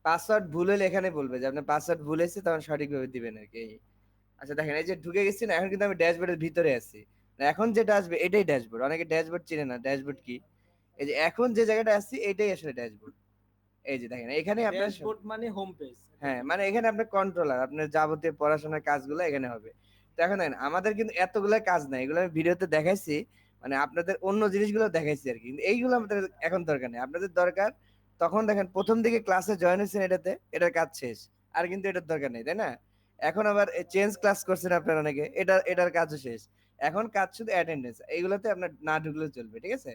পাসওয়ার্ড ভুল হলে এখানে বলবে যে আপনার পাসওয়ার্ড ভুল হয়েছে, তখন সঠিকভাবে দিবেন আরকি। আচ্ছা দেখেন এই যে ঢুকে গেছি না, এখন কিন্তু আমি ড্যাশবোর্ডের ভিতরে আছি। এখন যেটা আসবে এটাই ড্যাশবোর্ড। অনেকে ড্যাশবোর্ড চিনে না, ড্যাশবোর্ড কি? এই যে এখন যে জায়গাটা আছি এটাই আসলে ড্যাশবোর্ড। এই যে দেখেন এখানে আপনার ড্যাশবোর্ড মানে হোম পেজ। হ্যাঁ, মানে এখানে আপনার কন্ট্রোলার, আপনার যাবতীয় পড়াশোনার কাজগুলো এখানে হবে। তো এখন দেখেন আমাদের কিন্তু এতগুলা কাজ নাই। এগুলো আমি ভিডিওতে দেখাইছি। মানে আপনাদের অন্য জিনিসগুলো দেখাইছি আরকি। কিন্তু এইগুলো আমাদের এখন দরকার নেই। আপনাদের দরকার তখন দেখেন ১ম দিকে ক্লাসে জয়েন হইছেন এটাতে, এটার কাজ শেষ। আর কিন্তু এটার দরকার নেই, তাই না? এখন আবার চেঞ্জ ক্লাস করছেন আপনারা অনেকে। এটার কাজও শেষ। এখন কাজ শুধু অ্যাটেন্ডেন্স। এইগুলোতে আপনার না ঢুকলেও চলবে, ঠিক আছে?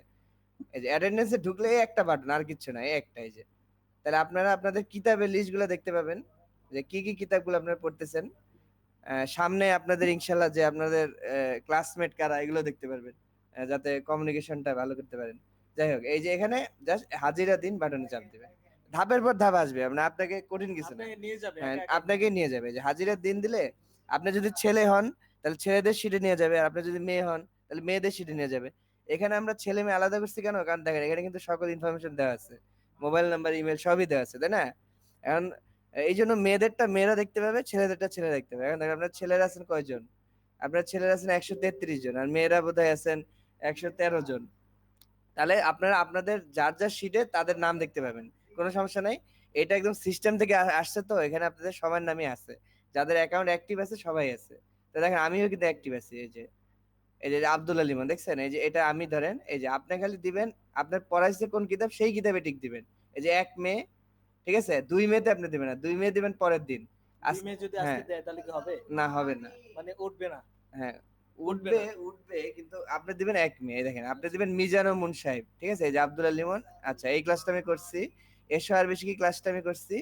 এই যে অ্যাটেন্ডেন্স এ ঢুকলে এই একটা বাটন, আর কিচ্ছু না। এই একটা, এই যে। তাহলে আপনারা আপনাদের কিতাবের লিস্টগুলো দেখতে পাবেন যে কি কি কিতাবগুলো আপনারা পড়তেছেন। সামনে আপনাদের ইনশাআল্লাহ যে আপনাদের ক্লাসমেট কারা এগুলো দেখতে পারবেন, যাতে কমিউনিকেশনটা ভালো করতে পারেন। যাই হোক এই যে এখানে জাস্ট হাজিরা দিন বাটনে চাপ দিবেন। ধাপের পর ধাপ আসবে, মানে আপনাকে কঠিন কিছু না। আপনাকে নিয়ে যাবে হ্যাঁ, একা একা আপনাকে নিয়ে যাবে। যে হাজিরার দিন দিলে আপনি যদি ছেলে হন তাহলে ছেলেদের সিটে নিয়ে যাবে, আর আপনি যদি মেয়ে হন তাহলে মেয়েদের সিটে নিয়ে যাবে। এখানে আমরা ছেলে মেয়ে আলাদা করছি কেন? কারণ দেখেন এখানে কিন্তু সকল ইনফরমেশন দেওয়া আছে, মোবাইল নাম্বার, ইমেল সবই দেওয়া আছে, তাই না? এখন এই জন্য মেয়েদেরটা মেয়েরা দেখতে পাবে, ছেলেদেরটা ছেলেরা দেখতে পাবে। এখন দেখেন আপনার ছেলেরা আছেন কয়জন? আপনার ছেলেরা আছেন ১৩৩ জন, আর মেয়েরা বোধহয় আছেন ১১৩ জন। তাহলে আপনারা আপনাদের যার যার সিটে তাদের নাম দেখতে পাবেন, কোনো সমস্যা নাই। এটা একদম সিস্টেম থেকে আসছে, তো এখানে আপনাদের সবার নামই আছে, যাদের অ্যাকাউন্ট অ্যাক্টিভ আছে সবাই আছে। তো দেখেন আমিও কিন্তু অ্যাক্টিভ আছি। এই যে আব্দুল আলিমান দেখছেন, এই যে এটা আমি ধরেন এই যে আপনি খালি দিবেন আপনার পড়াইছে কোন কিতাব, সেই কিতাবে টিক দিবেন। এই যে ১ মে, ঠিক আছে? ২ মেতে আপনি দিবেন না, ২ মে দিবেন পরের দিন। ২ মে যদি আজকে হ্যাঁ, দেয় তাহলে কি হবে? না হবে না। মানে উঠবে না। হ্যাঁ, উঠবে উঠবে না। উঠবে কিন্তু আপনি দিবেন ১ মে। এই দেখেন আপনি দিবেন মিজানুর মুন সাহেব, ঠিক আছে? এই যে আব্দুল আল লিমন। আচ্ছা, এই ক্লাসটা আমি করছি। এরশো আর বেশি কি ক্লাসটা আমি করছি,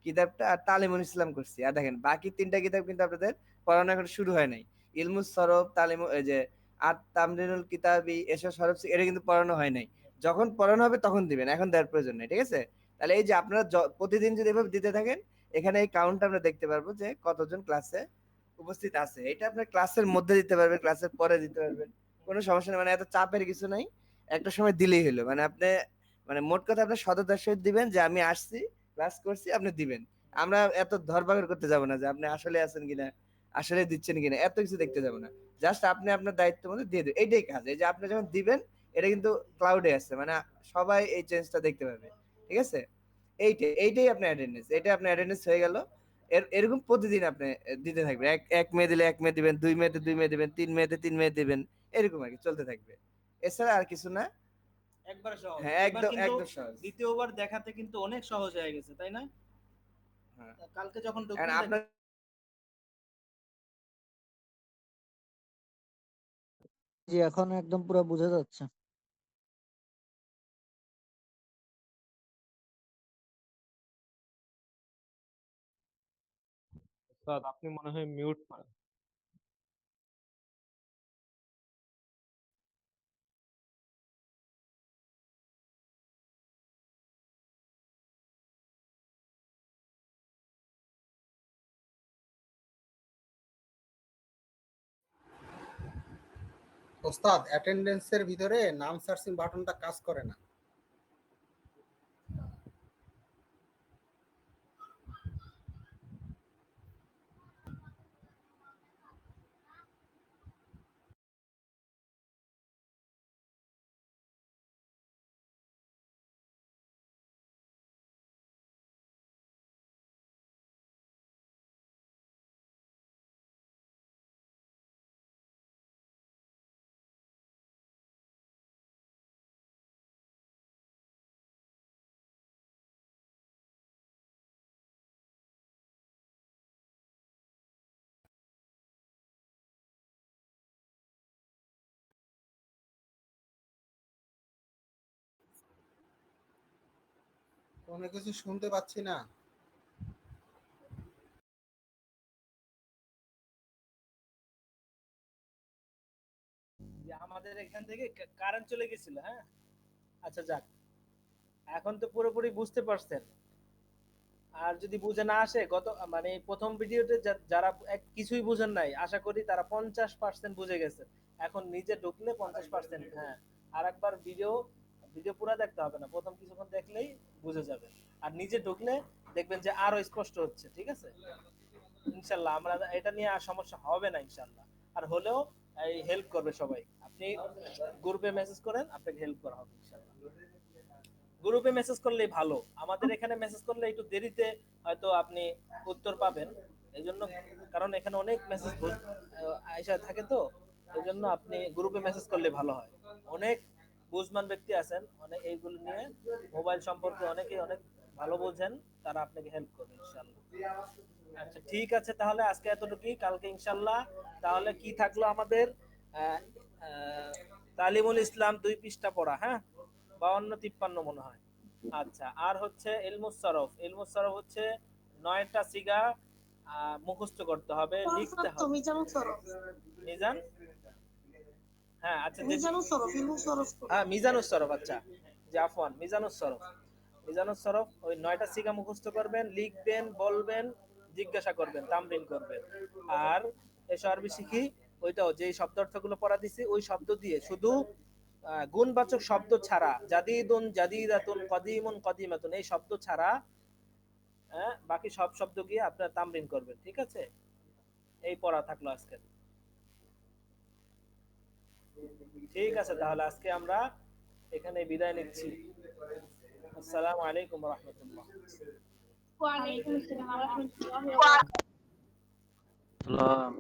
কিতাবটা, আর তালিমুল ইসলাম করছি। আর দেখেন বাকি ৩টা কিতাব কিন্তু আপনাদের পড়ানো এখন শুরু হয় নাই। ইলমুস সরফ, এই যে আর তামরিনুল কিতাবি, এসব সরফ এটা কিন্তু পড়ানো হয় নাই। যখন পড়ানো হবে তখন দিবেন, এখন দেওয়ার প্রয়োজন নেই, ঠিক আছে? তাহলে এই যে আপনারা প্রতিদিন যদি এভাবে দিতে থাকেন, এখানে এই কাউন্টটা আমরা দেখতে পারবো যে কতজন ক্লাসে উপস্থিত আছে। এটা আপনার ক্লাসের মধ্যে দিতে পারবেন, ক্লাসের পরে দিতে পারবেন, কোনো সমস্যা নেই। মানে এত চাপের কিছু নাই, একটা সময় দিলেই হলো। মানে আপনি মানে মোট কথা আপনার সততার সহিত দিবেন যে আমি আসছি, ক্লাস করছি, আপনি দিবেন। আমরা এত ধরপাকড় করতে যাব না যে আপনি আসলে আছেন কিনা, আসলে দিচ্ছেন কিনা, এত কিছু দেখতে যাব না। জাস্ট আপনি আপনার দায়িত্ব মতো দিয়ে দেবেন, এইটাই কাজ। এই যে আপনি যখন দিবেন, এটা কিন্তু ক্লাউডে আছে, মানে সবাই এই চেঞ্জটা দেখতে পাবে, ঠিক আছে? এইটাই আপনার অ্যাটেন্ডেন্স, এটা আপনার অ্যাটেন্ডেন্স হয়ে গেল। এরকম প্রতিদিন আপনি দিতে থাকবেন। ১ মে দিলে ১ মে দিবেন, ২ মেতে ২ মে দিবেন, ৩ মেতে ৩ মে দিবেন। এরকম আরকি চলতে থাকবে। এছাড়া আর কিছু না। একবারে সহজ। হ্যাঁ, এবার একদম কিন্তু একদম সহজ। দ্বিতীয়বার দেখাতে কিন্তু অনেক সহজ হয়ে গেছে, তাই না? হ্যাঁ। কালকে যখন এখন ঢুকবেন আপনার জি, এখন একদম পুরো বোঝা যাচ্ছে। উস্তাদ আপনি মনে হয় মিউট ওস্তাদ, অ্যাটেন্ডেন্সের ভিতরে নাম সার্চিং বাটনটা কাজ করে না। কোনো কিছু শুনতে পাচ্ছি না। যে আমাদের এখান থেকে কারেন্ট চলে গেছিল, হ্যাঁ। আচ্ছা যাক, এখন তো পুরোপুরি বুঝতে পারছেন। আর যদি বুঝে না আসে, গত মানে প্রথম ভিডিওতে যারা কিছুই বুঝেন নাই, আশা করি তারা 50% বুঝে গেছে। এখন নিজে ঢুকলে 50%, হ্যাঁ। আর একবার ভিডিও পুরো দেখতে হবে না, প্রথম কিছুক্ষণ দেখলেই বুঝে যাবে। আর নিজে ঢুকলে দেখবেন যে আরো স্পষ্ট হচ্ছে, ঠিক আছে। ইনশাল্লাহ আমরা এটা নিয়ে আর সমস্যা হবে না ইনশাল্লাহ। আর হলেও এই হেল্প করবে সবাই। আপনি গ্রুপে মেসেজ করেন, আপনাকে হেল্প করা হবে ইনশাল্লাহ। গ্রুপে মেসেজ করলেই ভালো। আমাদের এখানে মেসেজ করলে একটু দেরিতে হয়তো আপনি উত্তর পাবেন, এই জন্য। কারণ এখানে অনেক মেসেজ আইসা থাকে, তো এই জন্য আপনি গ্রুপে মেসেজ করলে ভালো হয়। অনেক বুঝমান ব্যক্তি আছেন, অনেক এইগুলো নিয়ে মোবাইল সম্পর্কে অনেকেই অনেক ভালো বোঝেন, তারা আপনাকে হেল্প করবে ইনশাল্লাহ। আচ্ছা ঠিক আছে, তাহলে আজকে এতটুকুই। কালকে ইনশাল্লাহ তাহলে কি থাকলো আমাদের, আহ, আহ, তালিমুল ইসলাম 2 পৃষ্ঠা পড়া, হ্যাঁ। 52-53 মনে হয়। আচ্ছা, আর হচ্ছে ইলমুস সরফ। ইলমুস সরফ হচ্ছে 9টা সিগা মুখস্থ করতে হবে, লিখতে হবে। মিজান, হ্যাঁ। আচ্ছা হ্যাঁ, মিজানুস সরফ। আচ্ছা জি, আফওয়ান, মিজানুস সরফ। মিজানুস সরফ ওই 9টা সিগা মুখস্থ করবেন, লিখবেন, বলবেন, জিজ্ঞাসা করবেন, তামরিন করবেন। আর এসো আরবি শিখি, ওইটাও যেই শব্দার্থগুলো পড়া দিছি ওই শব্দ দিয়ে, শুধু গুণবাচক শব্দ ছাড়া, জাদিদুন জাদিদাতুন কদিমুন কদিমাতুন, এই শব্দ ছাড়া, হ্যাঁ, বাকি সব শব্দ গিয়ে আপনারা তামরিন করবেন, ঠিক আছে। এই পড়া থাকলো আজকে। ঠিক আছে, তাহলে আজকে আমরা এখানে বিদায় নিচ্ছি। আসসালামু আলাইকুম ওয়া রাহমাতুল্লাহ। ওয়া আলাইকুম আসসালাম ওয়া রাহমাতুল্লাহি ওয়া বারাকাতুহু। সালাম।